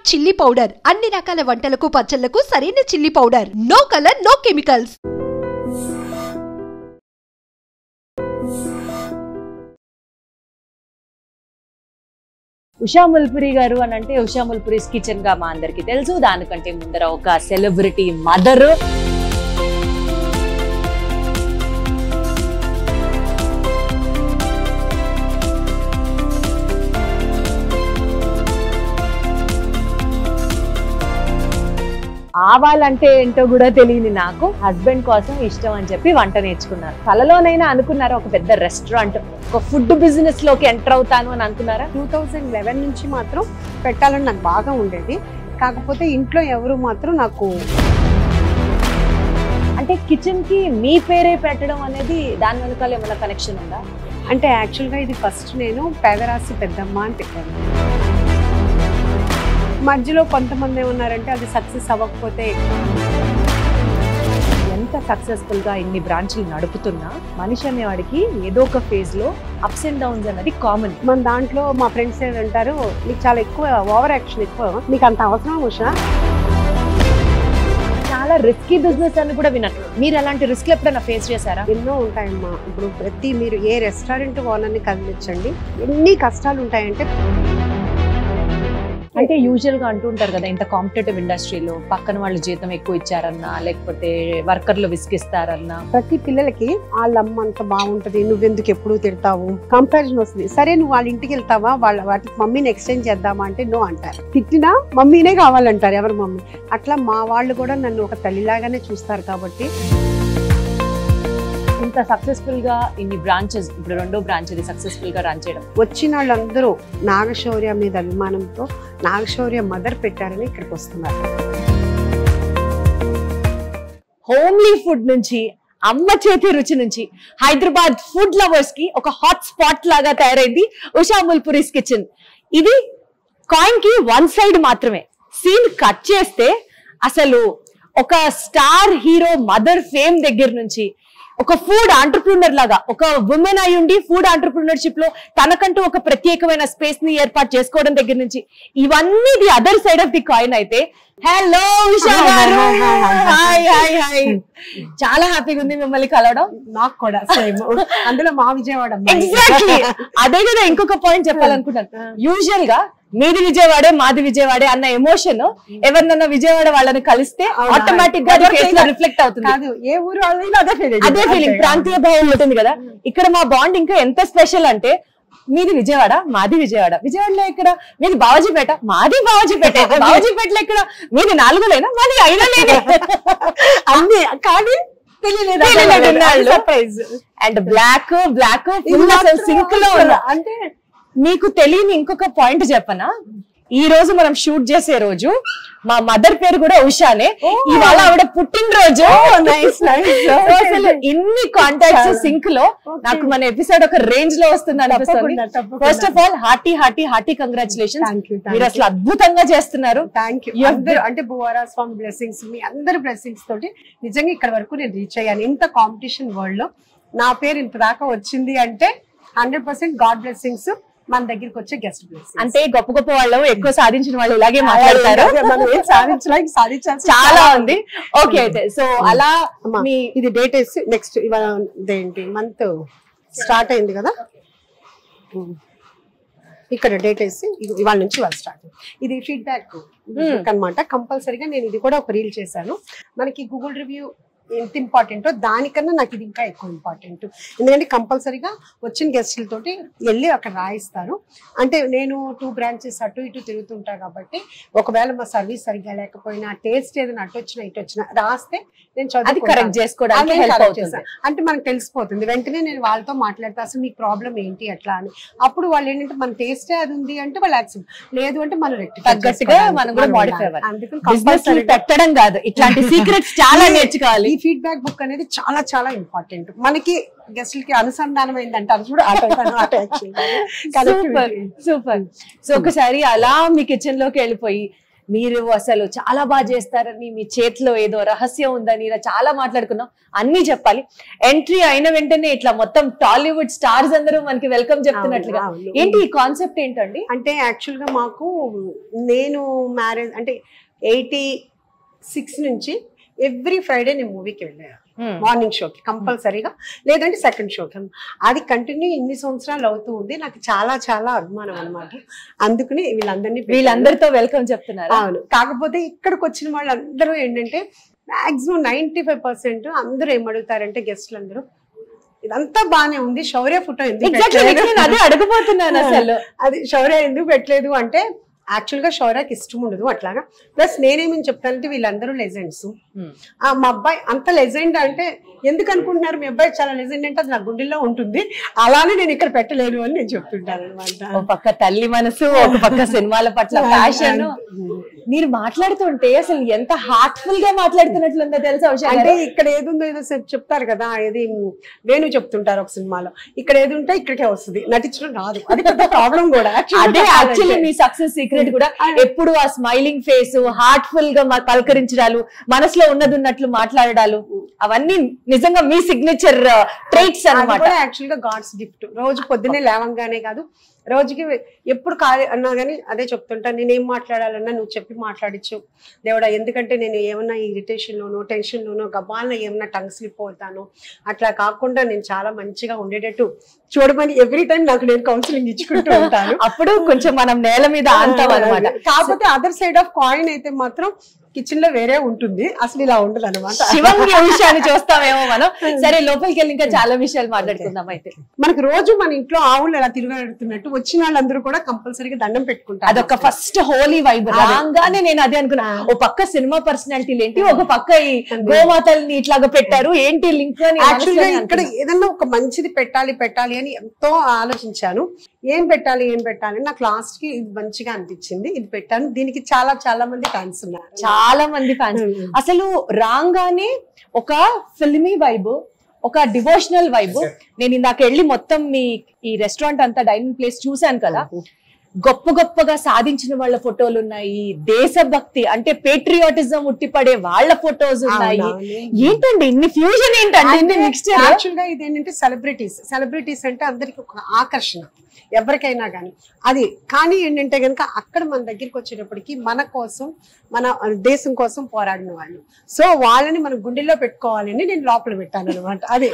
Chilli powder అన్ని రకాల వంటలకు పచ్చళ్లకు సరైన chilli powder. No colour no chemicals. Usha Mulpuri గారు అని అంటే ఉషా ముల్పురీస్ కిచెన్ గా మా అందరికి తెలుసు. దానికంటే ముందర ఒక సెలబ్రిటీ మదర్. ఆవాలంటే ఏంటో కూడా తెలియని నాకు హస్బెండ్ కోసం ఇష్టం అని చెప్పి వంట నేర్చుకున్నారు. కలలోనైనా అనుకున్నారా ఒక పెద్ద రెస్టారెంట్, ఒక ఫుడ్ బిజినెస్ లోకి ఎంటర్ అవుతాను అని అనుకున్నారా? 2011 నుంచి మాత్రం పెట్టాలని నాకు బాగా ఉండేది. కాకపోతే ఇంట్లో ఎవరు మాత్రం నాకు అంటే కిచెన్ కి మీ పేరే పెట్టడం అనేది దాని వెనకాల ఏమైనా కనెక్షన్ ఉందా? అంటే యాక్చువల్గా ఇది ఫస్ట్ నేను పేదరాశి పెద్దమ్మ అని పెట్టాను. మధ్యలో కొంతమంది ఏమన్నారంటే అది సక్సెస్ అవ్వకపోతే. ఎంత సక్సెస్ఫుల్ గా ఇన్ని బ్రాంచ్లు నడుపుతున్నా మనిషి అనేవాడికి ఏదో ఒక ఫేజ్ లో అప్స్ అండ్ డౌన్స్ అనేది కామన్. మన దాంట్లో మా ఫ్రెండ్స్ ఏదంటారు, నీకు చాలా ఎక్కువ ఓవర్ యాక్షన్ ఎక్కువ, నీకు అంత అవసరం ఉషా. చాలా రిస్కీ బిజినెస్ అని కూడా విన్నట్టు. మీరు అలాంటి రిస్క్ ఎప్పుడైనా ఫేస్ చేశారా? ఎన్నో ఉంటాయమ్మా. ఇప్పుడు మీరు ఏ రెస్టారెంట్ ఓనర్ని కదిలించండి, ఎన్ని కష్టాలు ఉంటాయంటే. అంటే యూజువల్ గా అంటుంటారు కదా, ఇంత కాంపిటేటివ్ ఇండస్ట్రీలో పక్కన వాళ్ళు జీతం ఎక్కువ ఇచ్చారన్నా, లేకపోతే వర్కర్లు విసిగిస్తారన్నా, ప్రతి పిల్లలకి వాళ్ళ అమ్మ అంత బాగుంటది, నువ్వెందుకు ఎప్పుడు తిడతావు, కంపారిజన్ వస్తుంది. సరే నువ్వు వాళ్ళ ఇంటికి వెళ్తావా, వాటికి మమ్మీని ఎక్స్చేంజ్ చేద్దామా అంటే నో అంటారు. తిట్టినా మమ్మీనే కావాలంటారు ఎవరు మమ్మీ. అట్లా మా వాళ్ళు కూడా నన్ను ఒక తల్లిలాగానే చూస్తారు. కాబట్టి ఇంత సక్సెస్ఫుల్ గా ఇన్ని బ్రాంచెస్, ఇప్పుడు రెండో బ్రాంచ్ ఇది సక్సెస్ఫుల్ గా రన్ చేయడం. వచ్చిన వాళ్ళందరూ నాగశౌర్య మీద అభిమానంతో నాగశౌర్య మదర్ పెట్టారని ఇక్కడికి వస్తున్నారు. హోమ్లీ ఫుడ్ నుంచి, అమ్మ చేతి రుచి నుంచి హైదరాబాద్ ఫుడ్ లవర్స్ కి ఒక హాట్ స్పాట్ లాగా తయారైంది ఉషా ముల్పురీస్ కిచెన్. ఇది కాయిన్ కి వన్ సైడ్ మాత్రమే. సీన్ కట్ చేస్తే అసలు ఒక స్టార్ హీరో మదర్ ఫేమ్ దగ్గర నుంచి ఒక ఫుడ్ ఆంటర్ప్రినర్ లాగా, ఒక ఉమెన్ అయి ఉండి ఫుడ్ ఆంటర్ప్రినర్షిప్ లో తనకంటూ ఒక ప్రత్యేకమైన స్పేస్ ని ఏర్పాటు చేసుకోవడం దగ్గర నుంచి, ఇవన్నీ the other side of the coin అయితే. హలో ఉషా గారు, హాయ్ హాయ్ హాయ్. చాలా హ్యాపీగా ఉంది మిమ్మల్ని కలవడం. నాకు కూడా సేమ్. అందులో మా విజయవాడ. ఎగ్జాక్ట్లీ అదే కదా ఇంకొక పాయింట్ చెప్పాలనుకుంటాను. యూజువల్ గా మీది విజయవాడే మాది విజయవాడే అన్న ఎమోషన్ ఎవరినన్నా విజయవాడ వాళ్ళని కలిస్తే ఆటోమేటిక్ గా రిఫ్లెక్ట్ అవుతుంది. ఏ ఊరు అదే ఫీలింగ్, ప్రాంతీయ భావం ఉంటుంది కదా. ఇక్కడ మా బాండ్ ఇంకా ఎంత స్పెషల్ అంటే, మీది విజయవాడ మాది విజయవాడ, విజయవాడలో ఇక్కడ మీది బావజీపేట మాది బావజీపేట, బావజీపేటలో ఇక్కడ మీది 4లేనా మాది 5లేనే అన్ని. కానీ అండ్ బ్లాక్ సింక్ లో అంటే మీకు తెలియని ఇంకొక పాయింట్ చెప్పనా, ఈ రోజు మనం షూట్ చేసే రోజు మా మదర్ పేరు కూడా ఉషానే. ఇవాళ ఆవిడ పుట్టినరోజు. అసలు ఇన్ని కాంటాక్ట్స్ సింక్ లో నాకు మన ఎపిసోడ్ ఒక రేంజ్ లో వస్తుంది అనిపిస్తుంది. First of all hearty congratulations. మీరు అసలు అద్భుతంగా చేస్తున్నారు. అంటే భువరా స్వామి బ్లెస్సింగ్స్, మీ అందరి బ్లెస్సింగ్స్ తోటి నిజంగా ఇక్కడ వరకు నేను రీచ్ అయ్యాను. ఇంత కాంపిటీషన్ వరల్డ్ లో నా పేరు ఇంత దాకా వచ్చింది అంటే 100% గాడ్ బ్లెస్సింగ్స్, మన దగ్గరికి వచ్చే గెస్ట్ బ్లెస్సింగ్స్. అంటే గొప్ప గొప్ప వాళ్ళు ఎక్కువ సాధించిన వాళ్ళు ఇలాగే మాట్లాడతారు. చాలా ఉంది. ఓకే అయితే సో అలా ఇది డేట్ వేసి నెక్స్ట్ ఇదేంటి మంత్ స్టార్ట్ అయింది కదా, ఇక్కడ డేట్ వేసి ఇవాళ నుంచి వాళ్ళు స్టార్ట్. ఇది ఫీడ్బ్యాక్ అనమాట. కంపల్సరీగా నేను ఇది కూడా ఒక రీల్ చేశాను. మనకి గూగుల్ రివ్యూ ఎంత ఇంపార్టెంటో దానికన్నా నాకు ఇది ఇంకా ఎక్కువ ఇంపార్టెంట్. ఎందుకంటే కంపల్సరీగా వచ్చిన గెస్టులతోటి వెళ్ళి అక్కడ రాయిస్తారు. అంటే నేను 2 బ్రాంచెస్ అటు ఇటు తిరుగుతుంటా కాబట్టి ఒకవేళ మా సర్వీస్ సరిగ్గా లేకపోయినా, టేస్ట్ ఏదైనా అటు వచ్చినా ఇటు వచ్చినా రాస్తే నేను చదువు కరెక్ట్ చేసుకోవడానికి అంటే మనకు తెలిసిపోతుంది. వెంటనే నేను వాళ్ళతో మాట్లాడతా, అసలు మీకు ప్రాబ్లం ఏంటి అట్లా అని. అప్పుడు వాళ్ళు ఏంటంటే మన టేస్టే అది ఉంది అంటే వాళ్ళు యాక్సెప్ట్, లేదు అంటే మనం తగ్గట్టుగా మనం కూడా మోడిఫై అవ్వాలి. అందుకని పెట్టడం కాదు, ఇట్లాంటి సీక్రెట్స్ చాలా నేర్చుకోవాలి. ఫీడ్బ్యాక్ బుక్ అనేది చాలా చాలా ఇంపార్టెంట్. మనకి గెస్ట్లకి అనుసంధానం అయిందంటే అది కూడా సూపర్. సో ఒకసారి అలా మీ కిచెన్ లోకి వెళ్ళిపోయి మీరు అసలు చాలా బాగా చేస్తారని, మీ చేతిలో ఏదో రహస్యం ఉందని ఇలా చాలా మాట్లాడుకున్నాం. అన్ని చెప్పాలి. ఎంట్రీ అయిన వెంటనే ఇట్లా మొత్తం టాలీవుడ్ స్టార్స్ అందరూ మనకి వెల్కమ్ చెప్తున్నట్లుగా, ఏంటి ఈ కాన్సెప్ట్ ఏంటండి? అంటే యాక్చువల్ గా మాకు నేను మ్యారేజ్ అంటే 86 నుంచి ఎవ్రీ ఫ్రైడే నేను మూవీకి వెళ్ళాను, మార్నింగ్ షోకి కంపల్సరీగా, లేదంటే సెకండ్ షోకి. అది కంటిన్యూ ఇన్ని సంవత్సరాలు అవుతూ ఉంది. నాకు చాలా చాలా అభిమానం అనమాట. అందుకని వీళ్ళందరితో వెల్కమ్ చెప్తున్నారు. అవును. కాకపోతే ఇక్కడికి వచ్చిన వాళ్ళందరూ ఏంటంటే మాక్సిమం 95% అందరూ ఏమడుగుతారంటే గెస్ట్లు అందరూ, ఇదంతా బానే ఉంది, శౌర్య ఫోటో ఎందుకు అదే అడగబోతున్నాను అసలు. అది శౌర్య ఎందుకు పెట్టలేదు అంటే యాక్చువల్ గా శౌర్యకి ఇష్టం ఉండదు అట్లాగా. ప్లస్ నేనేమని చెప్తానంటే వీళ్ళందరూ లెజెండ్స్. మా అబ్బాయి అంత లెజెండ్ అంటే ఎందుకు అనుకుంటున్నారు, మీ అబ్బాయి చాలా లెజెండ్ అంటే అది నా గుండెల్లో ఉంటుంది, అలానే నేను ఇక్కడ పెట్టలేను అని నేను చెప్తుంటాను అనమాట. ఒక పక్క తల్లి మనసు, ఒక పక్క సినిమాల పట్ల ప్యాషన్. మీరు మాట్లాడుతుంటే అసలు ఎంత హార్ట్ఫుల్ గా మాట్లాడుతున్నట్లుందో తెలుసా? అంటే ఇక్కడ ఏదుందో ఏదో చెప్తారు కదా, ఏది వేణు చెప్తుంటారు ఒక సినిమాలో, ఇక్కడ ఏది ఉంటే ఇక్కడికే వస్తుంది, నటించడం రాదు. అది పెద్ద ప్రాబ్లం కూడా. అదే యాక్చువల్లీ మీ సక్సెస్ సీక్రెట్ కూడా. ఎప్పుడు ఆ స్మైలింగ్ ఫేస్, హార్ట్ఫుల్ గా పలకరించడాలు, మనసులో ఉన్నది ఉన్నట్లు మాట్లాడాలు, అవన్నీ నిజంగా మీ సిగ్నేచర్ ట్రైట్స్ అన్నమాట. యాక్చువల్ గా గాడ్స్ గిఫ్ట్. రోజు పొద్దున్నే లేవంగానే కాదు, రోజుకి ఎప్పుడు ఖాళీ అన్నా కానీ అదే చెప్తుంటా, నేనేం మాట్లాడాలన్నా నువ్వు చెప్పి మాట్లాడించు దేవుడా. ఎందుకంటే నేను ఏమన్నా ఇరిటేషన్ లోనో టెన్షన్ లోనో గబాలన ఏమన్నా టంగ్ స్లిప్ అవుతాను, అట్లా కాకుండా నేను చాలా మంచిగా ఉండేటట్టు చూడమని ఎవ్రీ టైం నాకు నేను కౌన్సిలింగ్ ఇచ్చుకుంటూ ఉంటాను. అప్పుడు కొంచెం మనం నేల మీద ఆంటాం అనమాట. కాకపోతే అదర్ సైడ్ ఆఫ్ కాయిన్ అయితే మాత్రం కిచెన్ లో వేరే ఉంటుంది, అసలు ఇలా ఉండదు అనమాట. శివంగి విషయాన్ని చూస్తామేమో మనం. సరే, లోపలికి వెళ్ళి ఇంకా చాలా విషయాలు మాట్లాడుకుందాం. అయితే మనకు రోజు మన ఇంట్లో ఆవులు ఎలా తిరగడుతున్నట్టు వచ్చిన వాళ్ళందరూ కూడా కంపల్సరీగా దండం పెట్టుకుంటారు. అదొక ఫస్ట్ హోలీ వైబ్. రాగానే నేను అదే అనుకున్నా, ఓ పక్క సినిమా పర్సనాలిటీలు ఏంటి, ఒక పక్క ఈ గోమాతల్ని ఇట్లాగా పెట్టారు, ఏంటి లింక్ అని. యాక్చువల్ గా ఇక్కడ ఏదన్నా ఒక మంచిది పెట్టాలి అని ఎంతో ఆలోచించాను. ఏం పెట్టాలి నాకు లాస్ట్ కి ఇది మంచిగా అనిపించింది, ఇది పెట్టాను. దీనికి చాలా చాలా మంది ఫ్యాన్స్ ఉన్నారు, చాలా మంది ఫ్యాన్స్. అసలు రాగానే ఒక ఫిల్మీ వైబ్, ఒక డివోషనల్ వైబ్. నేను ఇందాక వెళ్ళి మొత్తం మీ ఈ రెస్టారెంట్ అంతా డైనింగ్ ప్లేస్ చూసాను కదా, గొప్పగా సాధించిన వాళ్ళ ఫోటోలు ఉన్నాయి, దేశభక్తి అంటే పేట్రియాటిజం ఉట్టిపడే వాళ్ళ ఫోటోస్ ఉన్నాయి. ఏంటండి ఇన్ని ఫ్యూజన్, ఏంటండి మిక్స్చర్? యాక్చువల్ గా ఇది ఏంటంటే సెలబ్రిటీస్ అంటే అందరికి ఒక ఆకర్షణ ఎవరికైనా కానీ అది. కానీ ఏంటంటే కనుక అక్కడ మన దగ్గరికి వచ్చేటప్పటికి మన కోసం, మన దేశం కోసం పోరాడిన వాళ్ళు, సో వాళ్ళని మన గుండెల్లో పెట్టుకోవాలని నేను లోపల పెట్టాను అనమాట. అది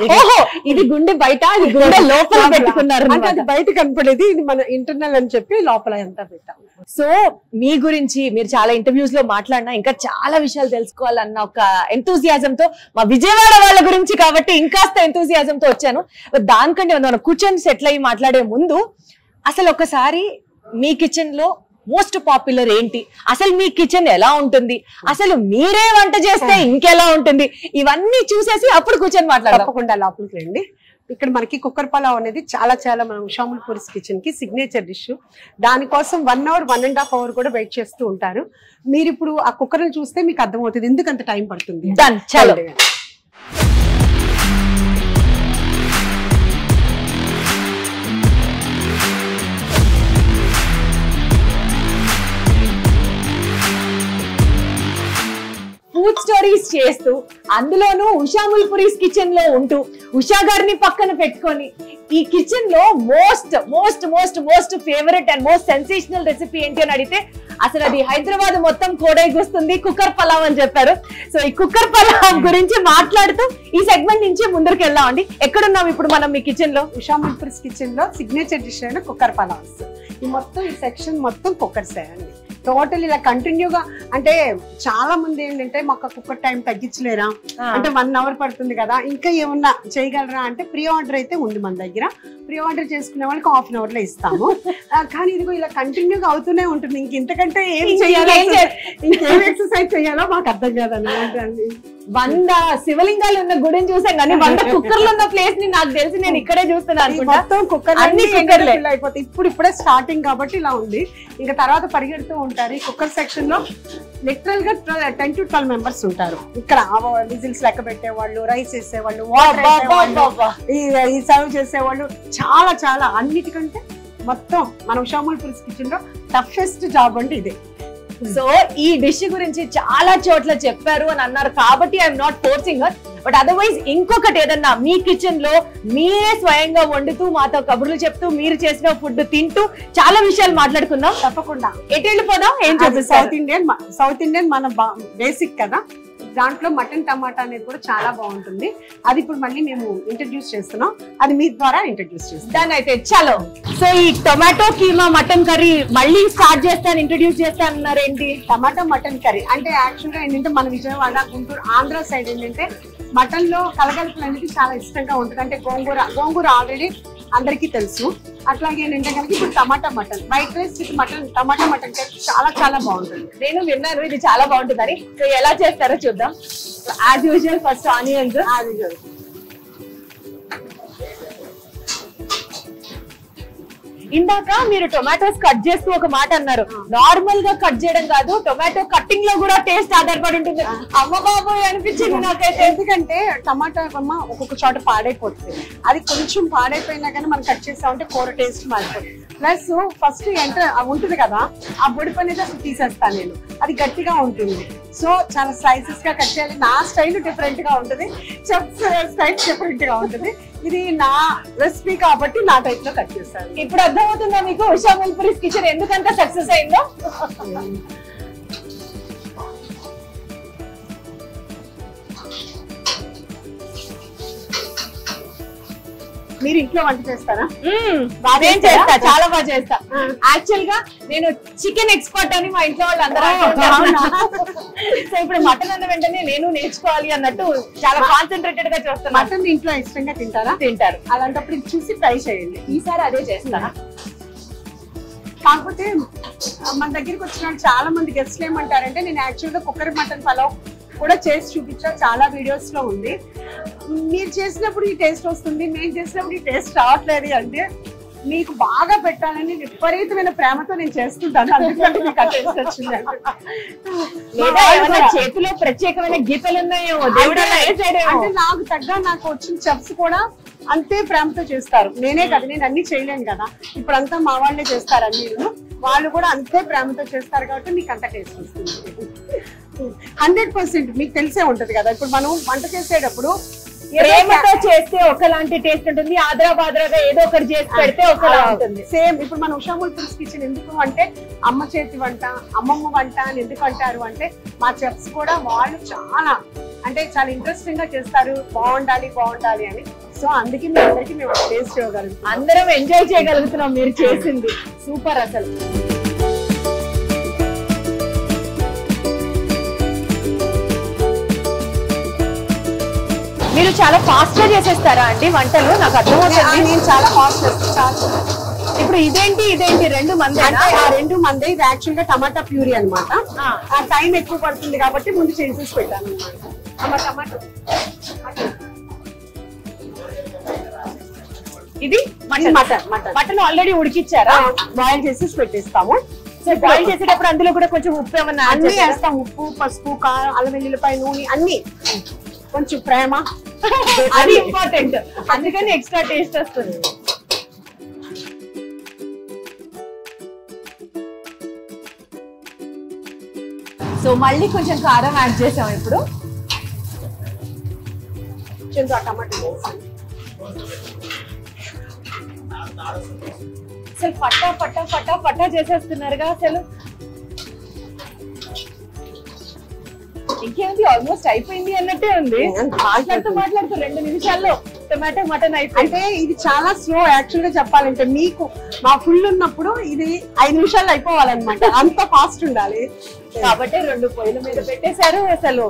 ఇది గుండె బయట, అది గుండె లోపల పెట్టుకున్నారు అంటే అది బయట కనపడేది, ఇది మన ఇంటర్నల్ అని చెప్పి లోపల ఎంత పెట్టాము. సో మీ గురించి మీరు చాలా ఇంటర్వ్యూస్ లో మాట్లాడినా ఇంకా చాలా విషయాలు తెలుసుకోవాలన్న ఒక ఎంతూజియాజం తో, మా విజయవాడ వాళ్ళ గురించి కాబట్టి ఇంకాస్త ఎంతూజియాజం తో వచ్చాను. దానికంటే మనం కూర్చొని సెటిల్ అయ్యి మాట్లాడే ముందు అసలు ఒకసారి మీ కిచెన్ లో మోస్ట్ పాపులర్ ఏంటి, అసలు మీ కిచెన్ ఎలా ఉంటుంది, అసలు మీరే వంట చేస్తే ఇంకెలా ఉంటుంది, ఇవన్నీ చూసేసి అప్పుడు కూర్చొని మాట్లాడదాం. తప్పకుండా లోపలికి రండి. ఇక్కడ మనకి కుక్కర్ పలావ్ అనేది చాలా చాలా మన ఉషాముల్ పూరీస్ కిచెన్ కి సిగ్నేచర్ డిష్. దానికోసం 1 hour 1.5 hour కూడా వెయిట్ చేస్తూ ఉంటారు. మీరు ఇప్పుడు ఆ కుక్కర్ చూస్తే మీకు అర్థమవుతుంది ఎందుకు అంత టైం పడుతుంది. డన్, చలో. ఫుడ్ స్టోరీస్ చేస్తూ, అందులోనూ ఉషాముల్ పూరీస్ కిచెన్ లో ఉంటూ, ఉషా గారిని పక్కన పెట్టుకొని ఈ కిచెన్ లో most favourite and most sensational recipe ఏంటి అని అడిగితే అసలు అది హైదరాబాద్ మొత్తం కోడైకొస్తుంది, కుక్కర్ పలావ్ అని చెప్పారు. సో ఈ కుక్కర్ పలావ్ గురించి మాట్లాడుతూ ఈ సెగ్మెంట్ నుంచి ముందరికి వెళ్దామండి. ఎక్కడున్నాం ఇప్పుడు మనం మీ కిచెన్ లో? ఉషాముల్ పూరీస్ కిచెన్ లో సిగ్నేచర్ డిష్ అయిన కుక్కర్ పలావ్స్. ఈ మొత్తం ఈ సెక్షన్ మొత్తం కుక్కర్స్ అండి. టోటల్ ఇలా కంటిన్యూగా, అంటే చాలా మంది ఏంటంటే మాకు కుక్కర్ టైం తగ్గించలేరా అంటే 1 hour పడుతుంది కదా, ఇంకా ఏమన్నా చేయగలరా అంటే ప్రీ ఆర్డర్ అయితే ఉంది మన దగ్గర. ప్రీ ఆర్డర్ చేసుకునే వాళ్ళకి 1/2 hour లో ఇస్తాము. కానీ ఇదిగో ఇలా కంటిన్యూగా అవుతూనే ఉంటుంది. ఇంకంతకంటే ఏం చేయాలి, ఇంకేం ఎక్సర్సైజ్ చేయాలో మాకు అర్థం కాదన్నమాట. 100 శివలింగాలు ఉన్న గుడిని చూసాం కానీ 100 కుక్కర్లు ఉన్న ప్లేస్ ని నాకు తెలిసి నేను ఇక్కడే చూస్తున్నాను. మొత్తం కుక్కర్ అన్ని కుక్కర్లు అయిపోతాయి. ఇప్పుడే స్టార్టింగ్ కాబట్టి ఇలా ఉంది, ఇంకా తర్వాత పరిగెడుతూ ఉంటారు. ఈ కుక్కర్ సెక్షన్ లో లిటరల్ గా 10 to 12 members ఉంటారు. ఇక్కడ విజిల్స్ లెక్క పెట్టేవాళ్ళు, రైస్ వేసేవాళ్ళు, ఈ సర్వ్ చేసేవాళ్ళు, చాలా చాలా అన్నిటికంటే మొత్తం మన ఉషాముల్ పూరీస్ కిచెన్ లో టఫెస్ట్ జాబ్ అంటే ఇదే. సో ఈ డిష్ గురించి చాలా చోట్ల చెప్పారు అని అన్నారు కాబట్టి I'm not forcing her. But otherwise ఇంకొకటి ఏదన్నా మీ కిచెన్ లో మీరే స్వయంగా వండుతూ మాతో కబుర్లు చెప్తూ మీరు చేసిన ఫుడ్ తింటూ చాలా విషయాలు మాట్లాడుకుందాం. తప్పకుండా. ఎటు వెళ్ళిపోదాం? ఏం చూపిస్తారు? సౌత్ ఇండియన్ మన బేసిక్ కదా, దాంట్లో మటన్ టమాటా అనేది కూడా చాలా బాగుంటుంది. అది ఇప్పుడు మళ్ళీ మేము ఇంట్రడ్యూస్ చేస్తున్నాం, అది మీ ద్వారా ఇంట్రడ్యూస్ చేస్తాం. దాని అయితే చలో. సో ఈ టొమాటో కీమా మటన్ కర్రీ మళ్ళీ స్టార్ట్ చేస్తాను, ఇంట్రడ్యూస్ చేస్తాను అన్నారు ఏంటి? టమాటా మటన్ కర్రీ అంటే యాక్చువల్ గా ఏంటంటే మన విజయవాడ, గుంటూరు, ఆంధ్ర సైడ్ ఏంటంటే మటన్ లో కలగలుపులు అనేది చాలా ఇష్టంగా ఉంటుంది. అంటే గోంగూర ఆల్రెడీ అందరికీ తెలుసు. అట్లాగే ఏంటంటే కనుక ఇప్పుడు టమాటా mutton, white rice with mutton, టమాటా మటన్ కర్రీ చాలా చాలా బాగుంటుంది. నేను విన్నాను ఇది చాలా బాగుంటుందని. సో ఎలా చేస్తారో చూద్దాం. As usual first onions. ఇందాక మీరు టొమాటోస్ కట్ చేస్తూ ఒక మాట అన్నారు, నార్మల్ గా కట్ చేయడం కాదు, టొమాటో కట్టింగ్ లో కూడా టేస్ట్ ఆధారపడి ఉంటుంది. అమ్మ బాబోయ్ అనిపించింది నాకైతే. ఎందుకంటే టమాటా బొమ్మ ఒక్కొక్క చోట పాడైపోతుంది. అది కొంచెం పాడైపోయినా కానీ మనం కట్ చేస్తామంటే కూర టేస్ట్ మారిపోతుంది. ప్లస్ ఫస్ట్ ఉంటుంది కదా, ఆ బొడిపు అనేది అసలు తీసేస్తాను నేను, అది గట్టిగా ఉంటుంది. సో చాలా స్లైసెస్ గా కట్ చేయాలి. నా స్టైల్ డిఫరెంట్ గా ఉంటుంది, చెఫ్ స్టైల్ డిఫరెంట్ గా ఉంటుంది. ఇది నా రెసిపీ కాబట్టి నా టైప్ లో కట్ చేస్తాను. ఇప్పుడు అర్థమవుతుందా మీకు ఉషా ముల్పురీస్ కిచెన్ ఎందుకంత సక్సెస్ అయిందో? మీరు ఇంట్లో వంట చేస్తారా? నేను చేస్తా, చాలా బాగా చేస్తా. యాక్చువల్ గా నేను చికెన్ ఎక్స్పర్ట్ అని మా ఇంట్లో వాళ్ళు అందరూ సో ఇప్పుడు మటన్ అన్న వెంటనే నేను నేర్చుకోవాలి అన్నట్టు చాలా కాన్సన్ట్రేటెడ్ గా చేస్తాను. మటన్ ఇంట్లో ఇష్టంగా తింటారు. అలాంటప్పుడు ఇది చూసి ట్రై చేయండి. ఈసారి అదే చేస్తానా? కాకపోతే మన దగ్గరికి వచ్చిన చాలా మంది గెస్ట్లు ఏమంటారంటే, నేను యాక్చువల్ గా కుక్కర్ మటన్ పలావ్ కూడా చేసి చూపించా, చాలా వీడియోస్ లో ఉంది. మీరు చేసినప్పుడు ఈ టేస్ట్ వస్తుంది, మేము చేసినప్పుడు ఈ టేస్ట్ రావట్లేదు అంటే మీకు బాగా పెట్టాలని విపరీతమైన ప్రేమతో నేను చేస్తుంటాను. అందుకంటే మీకు ఆ టేస్ట్ వచ్చింది. చేతిలో ప్రత్యేకమైన గీతలు ఉన్నాయో అంటే నాకు వచ్చిన చెఫ్స్ కూడా అంతే ప్రేమతో చేస్తారు. నేనే కదా, నేను అన్ని చేయలేను కదా, ఇప్పుడంతా మా వాళ్ళే చేస్తారు. అన్ని వాళ్ళు కూడా అంతే ప్రేమతో చేస్తారు కాబట్టి మీకు అంత టేస్ట్ వస్తుంది. 100% మీకు తెలిసే ఉంటది కదా. ఇప్పుడు మనం వంట చేసేటప్పుడు ప్రేమతో చేస్తే ఒకలాంటి టేస్ట్ ఉంటుంది, ఆద్రాబాద్రాగా ఏదో ఒకటి చేసి పెడితే ఒకలా ఉంటుంది. సేమ్ ఇప్పుడు మన ఉషా ముల్పురీస్ కిచెన్ ఎందుకు అంటే అమ్మ చేతి వంట, అమ్మమ్మ వంట అని ఎందుకు అంటారు అంటే, మా చెఫ్స్ కూడా వాళ్ళు చాలా ఇంట్రెస్టింగ్ గా చేస్తారు, బాగుండాలి అని. సో అందుకే మీ అందరికి మేము టేస్ట్ ఇవ్వగలుగుతాం, అందరం ఎంజాయ్ చేయగలుగుతున్నాం. మీరు చేసింది సూపర్ అసలు. మీరు చాలా ఫాస్ట్ గా చేసేస్తారా అండి వంటలు? నాకు అర్థమవుతుంది. నేను చాలా ఫాస్ట్ చేస్తాను. ఇప్పుడు ఇదేంటి రెండు మంది? అంటే ఆ రెండు మంది ఇది యాక్చువల్ గా టమాటా ప్యూరీ అనమాట. ఆ టైం ఎక్కువ పడుతుంది కాబట్టి ముందు చేసేసి పెట్టాను అనమాట. టమాటో ఇది మటన్ ఆల్రెడీ ఉడికిచ్చారా? బాయిల్ చేసేసి పెట్టేస్తాము. సో బాయిల్ చేసేటప్పుడు అందులో కూడా కొంచెం ఉప్పు ఏమన్నా అన్ని వేస్తాం. ఉప్పు, పసుపు, కారం, అల్లం వెల్లుల్లిపాయ, నూనె అన్ని, కొంచెం ప్రేమ, అది ఇంపార్టెంట్. అందుకని ఎక్స్ట్రా టేస్ట్ వస్తుంది. సో మళ్ళీ కొంచెం కారం యాడ్ చేసాం. ఇప్పుడు టమాటో అసలు ఫటా చేసేస్తున్నారుగా అసలు. ఇంకేంటి, ఆల్మోస్ట్ అయిపోయింది అన్నట్టే ఉంది. మాట్లాడుతూ 2 నిమిషాల్లో టొమాటో మటన్ అయిపోయింది. అంటే ఇది చాలా స్లో యాక్చువల్ గా చెప్పాలంటే. మీకు మా ఫుల్ ఉన్నప్పుడు ఇది 5 నిమిషాల్లో అయిపోవాలన్నమాట, అంత ఫాస్ట్ ఉండాలి. కాబట్టి 2 పొయ్యిల మీద పెట్టేశారు. అసలు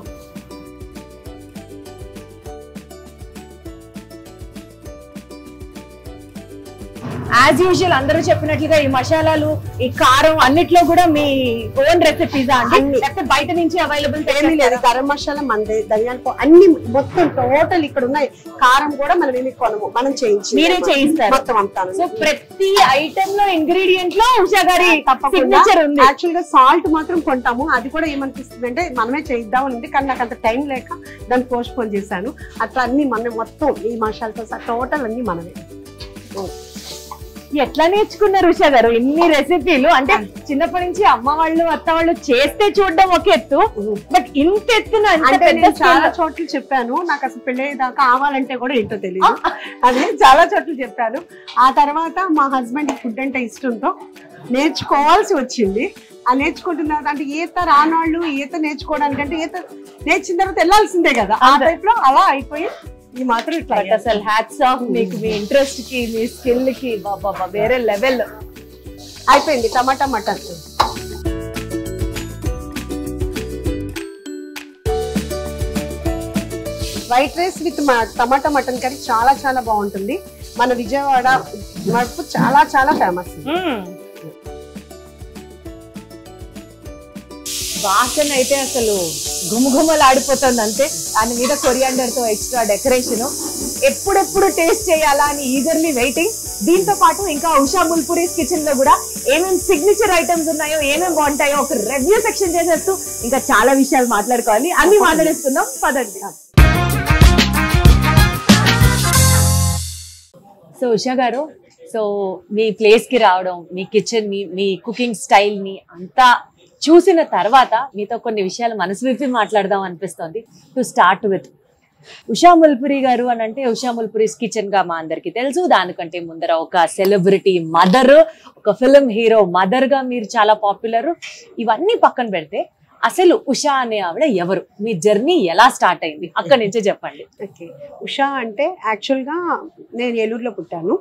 యాజ్ యూజువల్ అందరూ చెప్పినట్లుగా ఈ మసాలాలు, ఈ కారం అన్నిట్లో కూడా మీ ఓన్ రెసిపీసా అండి, లేకపోతే బయట నుంచి అవైలబుల్? ఏమీ లేదు, గరం మసాలా మందే, ధనియాలు అన్ని మొత్తం టోటల్ ఇక్కడ ఉన్నాయి. కారం కూడా మనం ఏమి కొనము, మనం మీరే చేయిస్తారు మొత్తం అంతా. సో ప్రతి ఐటమ్ లో ఇంగ్రీడియంట్ లో ఉషా గారి సిగ్నేచర్ ఉంది. యాక్చువల్ గా సాల్ట్ మాత్రం కొంటాము, అది కూడా ఏమనిపిస్తుంది అంటే మనమే చేయిద్దాం ఉంది, కానీ నాకు అంత టైం లేక దాన్ని పోస్ట్ పోన్ చేశాను. అట్లా అన్ని మనం మొత్తం ఈ మసాలాతో టోటల్ అన్ని మనమే. ఎట్లా నేర్చుకున్నారు ఉషా గారు ఇన్ని రెసిపీలు? అంటే చిన్నప్పటి నుంచి అమ్మ వాళ్ళు అత్త వాళ్ళు చేస్తే చూడడం ఒక ఎత్తు, బట్ ఇంత ఎత్తున అంటే నేను చాలా చోట్ల చెప్పాను, నాకు అసలు పెళ్ళయ్యేదాకా కావాలంటే కూడా ఏంటో తెలియదు. అదే చాలా చోట్ల చెప్పాను. ఆ తర్వాత మా హస్బెండ్ ఫుడ్ అంటే ఇష్టంతో నేర్చుకోవాల్సి వచ్చింది. ఆ నేర్చుకుంటున్న తర్వాత అంటే ఈత రానాళ్ళు ఈత నేర్చుకోవడానికంటే ఈత నేర్చిన తర్వాత వెళ్ళాల్సిందే కదా, ఆ టైప్ లో అలా అయిపోయి ఈ మాత్రం ఇట్లా. అసలు హ్యాట్స్ ఆఫ్ మీకు, మీ ఇంట్రెస్ట్ కి మీ స్కిల్ కి బాబా వేరే లెవెల్. అయిపోయింది టమాటా మటన్. వైట్ రైస్ విత్ టమాటా మటన్ కర్రీ చాలా చాలా బాగుంటుంది. మన విజయవాడ మడుపు చాలా చాలా ఫేమస్. వాసన అయితే అసలు గుమగుమలాడిపోతుంది అంతే. దాని మీద కొరియాండర్ తో ఎక్స్ట్రా డెకరేషన్. ఎప్పుడెప్పుడు టేస్ట్ చేయాలా అని ఈగర్లీ వెయిటింగ్. దీంతో పాటు ఇంకా ఉషా ముల్పురీస్ కిచెన్ లో కూడా ఏమేమి సిగ్నేచర్ ఐటమ్స్ ఉన్నాయో, ఏమేమి బాగుంటాయో ఒక రివ్యూ సెక్షన్ చేసేస్తూ ఇంకా చాలా విషయాలు మాట్లాడుకోవాలి. అన్ని మాట్లాడేసుకుందాం పదండి. సో ఉషా గారు, సో మీ ప్లేస్ కి రావడం, మీ కిచెన్ ని, మీ కుకింగ్ స్టైల్ ని అంతా చూసిన తర్వాత మీతో కొన్ని విషయాలు మనసు విప్పి మాట్లాడదాం అనిపిస్తుంది. To start with Usha Mulpuri గారు అని అంటే ఉషా ముల్పురీస్ కిచెన్ గా మా అందరికి తెలుసు. దానికంటే ముందర ఒక సెలబ్రిటీ మదర్, ఒక ఫిల్మ్ హీరో మదర్ గా మీరు చాలా పాపులర్. ఇవన్నీ పక్కన పెడితే అసలు ఉషా అనే ఆవిడ ఎవరు, మీ జర్నీ ఎలా స్టార్ట్ అయింది అక్కడి నుంచే చెప్పండి. ఓకే, ఉషా అంటే యాక్చువల్గా నేను ఏలూరులో పుట్టాను.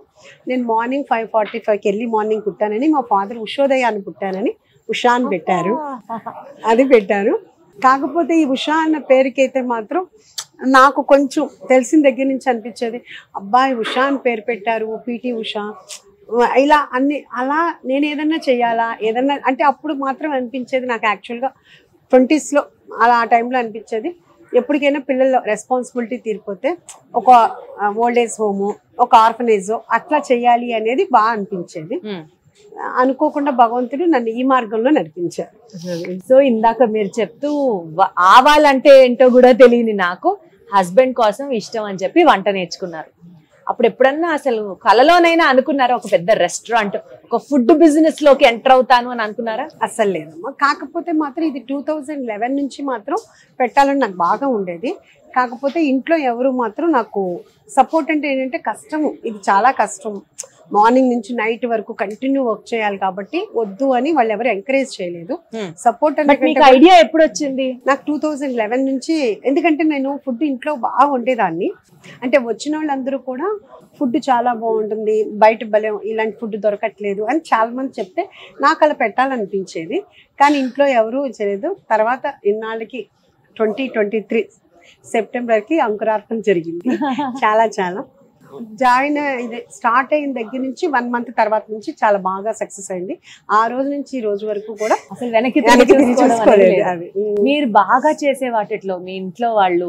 నేను మార్నింగ్ 5:45కి ఎర్లీ మార్నింగ్ పుట్టానని, మా ఫాదర్ ఉషోదయ అని పుట్టానని ఉషా అని పెట్టారు. అది పెట్టారు. కాకపోతే ఈ ఉషా అన్న పేరుకైతే మాత్రం నాకు కొంచెం తెలిసిన దగ్గర నుంచి అనిపించేది, అబ్బాయి ఉషా అని పేరు పెట్టారు, పిటి ఉషా ఇలా అన్ని, అలా నేను ఏదన్నా చేయాలా ఏదన్నా అంటే అప్పుడు మాత్రం అనిపించేది నాకు. యాక్చువల్గా 20s అలా ఆ టైంలో అనిపించేది, ఎప్పటికైనా పిల్లల రెస్పాన్సిబిలిటీ తీరిపోతే ఒక ఓల్డ్ ఏజ్ హోము, ఒక ఆర్ఫనేజో అట్లా చేయాలి అనేది బాగా అనిపించేది. అనుకోకుండా భగవంతుడు నన్ను ఈ మార్గంలో నడిపించారు. సో ఇందాక మీరు చెప్తూ ఆవాలంటే ఏంటో కూడా తెలియని నాకు హస్బెండ్ కోసం ఇష్టం అని చెప్పి వంట నేర్చుకున్నారు. అప్పుడు ఎప్పుడన్నా అసలు కలలోనైనా అనుకున్నారా ఒక పెద్ద రెస్టారెంట్, ఒక ఫుడ్ బిజినెస్ లోకి ఎంటర్ అవుతాను అని అనుకున్నారా? అస్సలు లేదమ్మా. కాకపోతే మాత్రం ఇది 2011 నుంచి మాత్రం పెట్టాలని నాకు బాగా ఉండేది. కాకపోతే ఇంట్లో ఎవరు మాత్రం నాకు సపోర్ట్ అంటే ఏంటంటే కష్టము, ఇది చాలా కష్టం, మార్నింగ్ నుంచి నైట్ వరకు కంటిన్యూ వర్క్ చేయాలి కాబట్టి వద్దు అని వాళ్ళు ఎవరు ఎంకరేజ్ చేయలేదు. సపోర్ట్ అంటే ఐడియా ఎప్పుడు వచ్చింది? నాకు 2011 నుంచి. ఎందుకంటే నేను ఫుడ్ ఇంట్లో బాగా వండేదాన్ని. అంటే వచ్చిన వాళ్ళందరూ కూడా ఫుడ్ చాలా బాగుంటుంది, బయట భలే ఇలాంటి ఫుడ్ దొరకట్లేదు అని చాలా మంది చెప్తే నాకు అలా పెట్టాలనిపించేది. కానీ ఇంట్లో ఎవరు చేయలేదు. తర్వాత ఇన్నాళ్ళకి 2023 సెప్టెంబర్కి అంకురార్పణ జరిగింది. చాలా చాలా జాయిన్ ఇది స్టార్ట్ అయిన దగ్గర నుంచి 1 month తర్వాత నుంచి చాలా బాగా సక్సెస్ అయింది. ఆ రోజు నుంచి ఈ రోజు వరకు కూడా అసలు వెనక్కి చూసుకోలేదు. మీరు బాగా చేసే వాటిలో మీ ఇంట్లో వాళ్ళు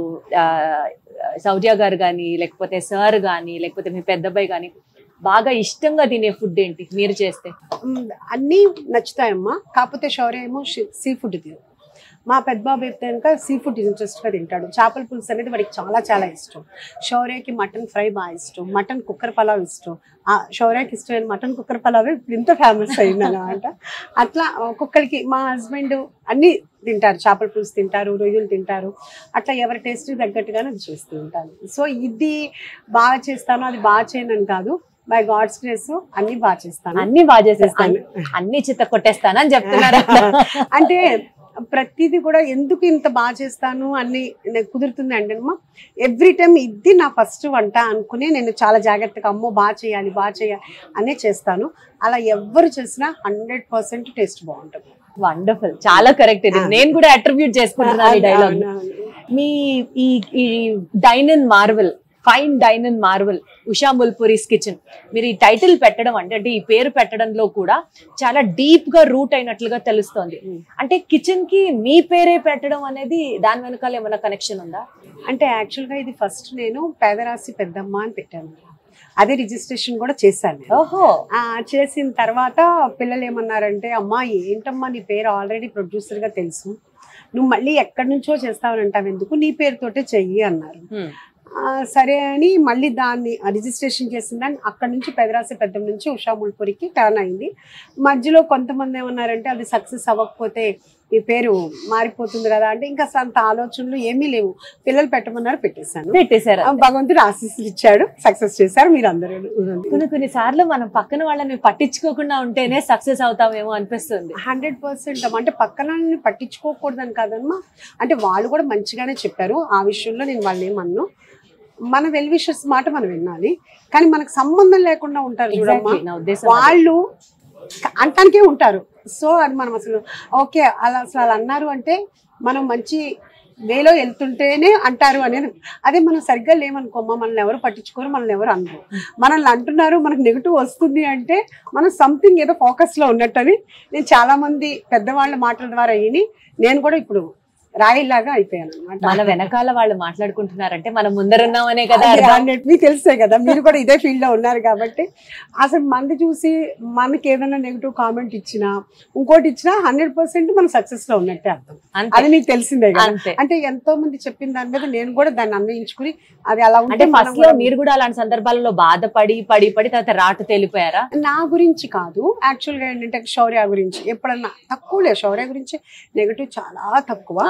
సౌర్య గారు కానీ, లేకపోతే సార్ కానీ, లేకపోతే మీ పెద్దబ్బాయి కానీ బాగా ఇష్టంగా తినే ఫుడ్ ఏంటి మీరు చేస్తే? అన్నీ నచ్చుతాయమ్మా. కాకపోతే శౌర్య ఏమో సీ ఫుడ్ తిను. మా పెద్ద బాబు అయితే కనుక సీ ఫుడ్ ఇంట్రెస్ట్గా తింటాడు. చేపల పులుసు అనేది వాడికి చాలా చాలా ఇష్టం. శౌర్యకి మటన్ ఫ్రై బాగా ఇష్టం, మటన్ కుక్కర్ పలావ్ ఇష్టం. శౌర్యకి ఇష్టమైన మటన్ కుక్కర్ పలావ్ ఇప్పుడు ఇంత ఫేమస్ అయింది అనమాట. అట్లా ఒక్కొక్కరికి మా హస్బెండ్ అన్నీ తింటారు, చేపల పులుసు తింటారు, రొయ్యలు తింటారు. అట్లా ఎవరి టేస్ట్ తగ్గట్టుగానే అది చేస్తూ ఉంటాను. సో ఇది బాగా చేస్తాను, అది బాగా చేయనని కాదు, బై గాడ్స్ గ్రేస్ అన్ని బాగా చేస్తాను. అన్ని బాగా చేసేస్తాను, అన్ని చిత్త కొట్టేస్తాను అని చెప్తున్నారు. అంటే ప్రతిదీ కూడా ఎందుకు ఇంత బాగా చేస్తాను అన్ని కుదురుతుంది అంటే ఎవ్రీ టైం ఇది నా ఫస్ట్ వంట అనుకుని నేను చాలా జాగ్రత్తగా అమ్మో బాగా చేయాలి అనే చేస్తాను. అలా ఎవరు చేసినా 100% టేస్ట్ బాగుంటుంది. వండర్ఫుల్, చాలా కరెక్ట్. ఇది నేను కూడా అట్రిబ్యూట్ చేసుకుంటున్నాను ఈ డైలాగ్. మీ ఈ dine in marvel, fine dine in marvel Usha Mulpuri's kitchen, మీరు ఈ టైటిల్ పెట్టడం అంటే ఈ పేరు పెట్టడంలో కూడా చాలా డీప్ గా రూట్ అయినట్లుగా తెలుస్తోంది. అంటే కిచెన్ కి మీ పేరే పెట్టడం అనేది దాని వెనకాల ఏమైనా కనెక్షన్ ఉందా? అంటే యాక్చువల్గా ఇది ఫస్ట్ నేను పేదరాశి పెద్దమ్మ అని పెట్టాను. అదే రిజిస్ట్రేషన్ కూడా చేశాను. ఓహో. చేసిన తర్వాత పిల్లలు ఏమన్నారంటే, అమ్మా ఏంటమ్మా నీ పేరు ఆల్రెడీ ప్రొడ్యూసర్ గా తెలుసు, నువ్వు మళ్ళీ ఎక్కడి నుంచో చేస్తావని అంటావు ఎందుకు, నీ పేరుతోటే చెయ్యి అన్నారు. సరే అని మళ్ళీ దాన్ని రిజిస్ట్రేషన్ చేసిందని అక్కడ నుంచి పెదరాసి పెద్దం నుంచి ఉషాముల్పురికి టర్న్ అయింది. మధ్యలో కొంతమంది ఏమన్నారంటే అది సక్సెస్ అవ్వకపోతే మీ పేరు మారిపోతుంది కదా అంటే ఇంకా అసలు అంత ఆలోచనలు ఏమీ లేవు. పిల్లలు పెట్టమన్నారు, పెట్టేశారు. భగవంతుడు ఆశీస్సులు ఇచ్చాడు, సక్సెస్ చేశారు మీరు అందరూ. కొన్నిసార్లు మనం పక్కన వాళ్ళని పట్టించుకోకుండా ఉంటేనే సక్సెస్ అవుతామేమో అనిపిస్తుంది. 100% అంటే పక్కన పట్టించుకోకూడదని కాదమ్మా, అంటే వాళ్ళు కూడా మంచిగానే చెప్పారు. ఆ విషయంలో నేను వాళ్ళు ఏమన్ను, మన వెల్ విషర్స్ మాట మనం వినాలి. కానీ మనకు సంబంధం లేకుండా ఉంటారు చూడమ్మా, వాళ్ళు అంటానికే ఉంటారు. సో అది మనం అసలు ఓకే అసలు అన్నారు అంటే మనం మంచి వేలో వెళ్తుంటేనే అంటారు అనేది. అదే మనం సరిగ్గా లేమనుకోమ్మా, మనల్ని ఎవరు పట్టించుకోరు, మనల్ని ఎవరు అనరు. మనల్ని అంటున్నారు, మనకు నెగిటివ్ వస్తుంది అంటే మనం సంథింగ్ ఏదో ఫోకస్లో ఉన్నట్టని నేను చాలా మంది పెద్దవాళ్ళ మాటల ద్వారా విని నేను కూడా ఇప్పుడు రాయిలాగా అయిపోయాను అనమాట. మన వెనకాల వాళ్ళు మాట్లాడుకుంటున్నారంటే మనం ముందరున్నామనే కదా. మీకు తెలుసే కదా, మీరు కూడా ఇదే ఫీల్డ్ లో ఉన్నారు కాబట్టి అసలు మంది చూసి మనకి ఏదైనా నెగిటివ్ కామెంట్ ఇచ్చినా ఇంకోటి ఇచ్చినా 100% మనం సక్సెస్ లో ఉన్నట్టే అర్థం. అది మీకు తెలిసిందే కదా. అంటే ఎంతో మంది చెప్పిన దాని మీద నేను కూడా దాన్ని అన్వయించుకుని అది అలా ఉంటే మీరు కూడా అలాంటి సందర్భాలలో బాధపడి తర్వాత రాటు తేలిపోయారా? నా గురించి కాదు, యాక్చువల్ గా ఏంటంటే శౌర్య గురించి ఎప్పుడన్నా తక్కువలే, శౌర్య గురించి నెగిటివ్ చాలా తక్కువ.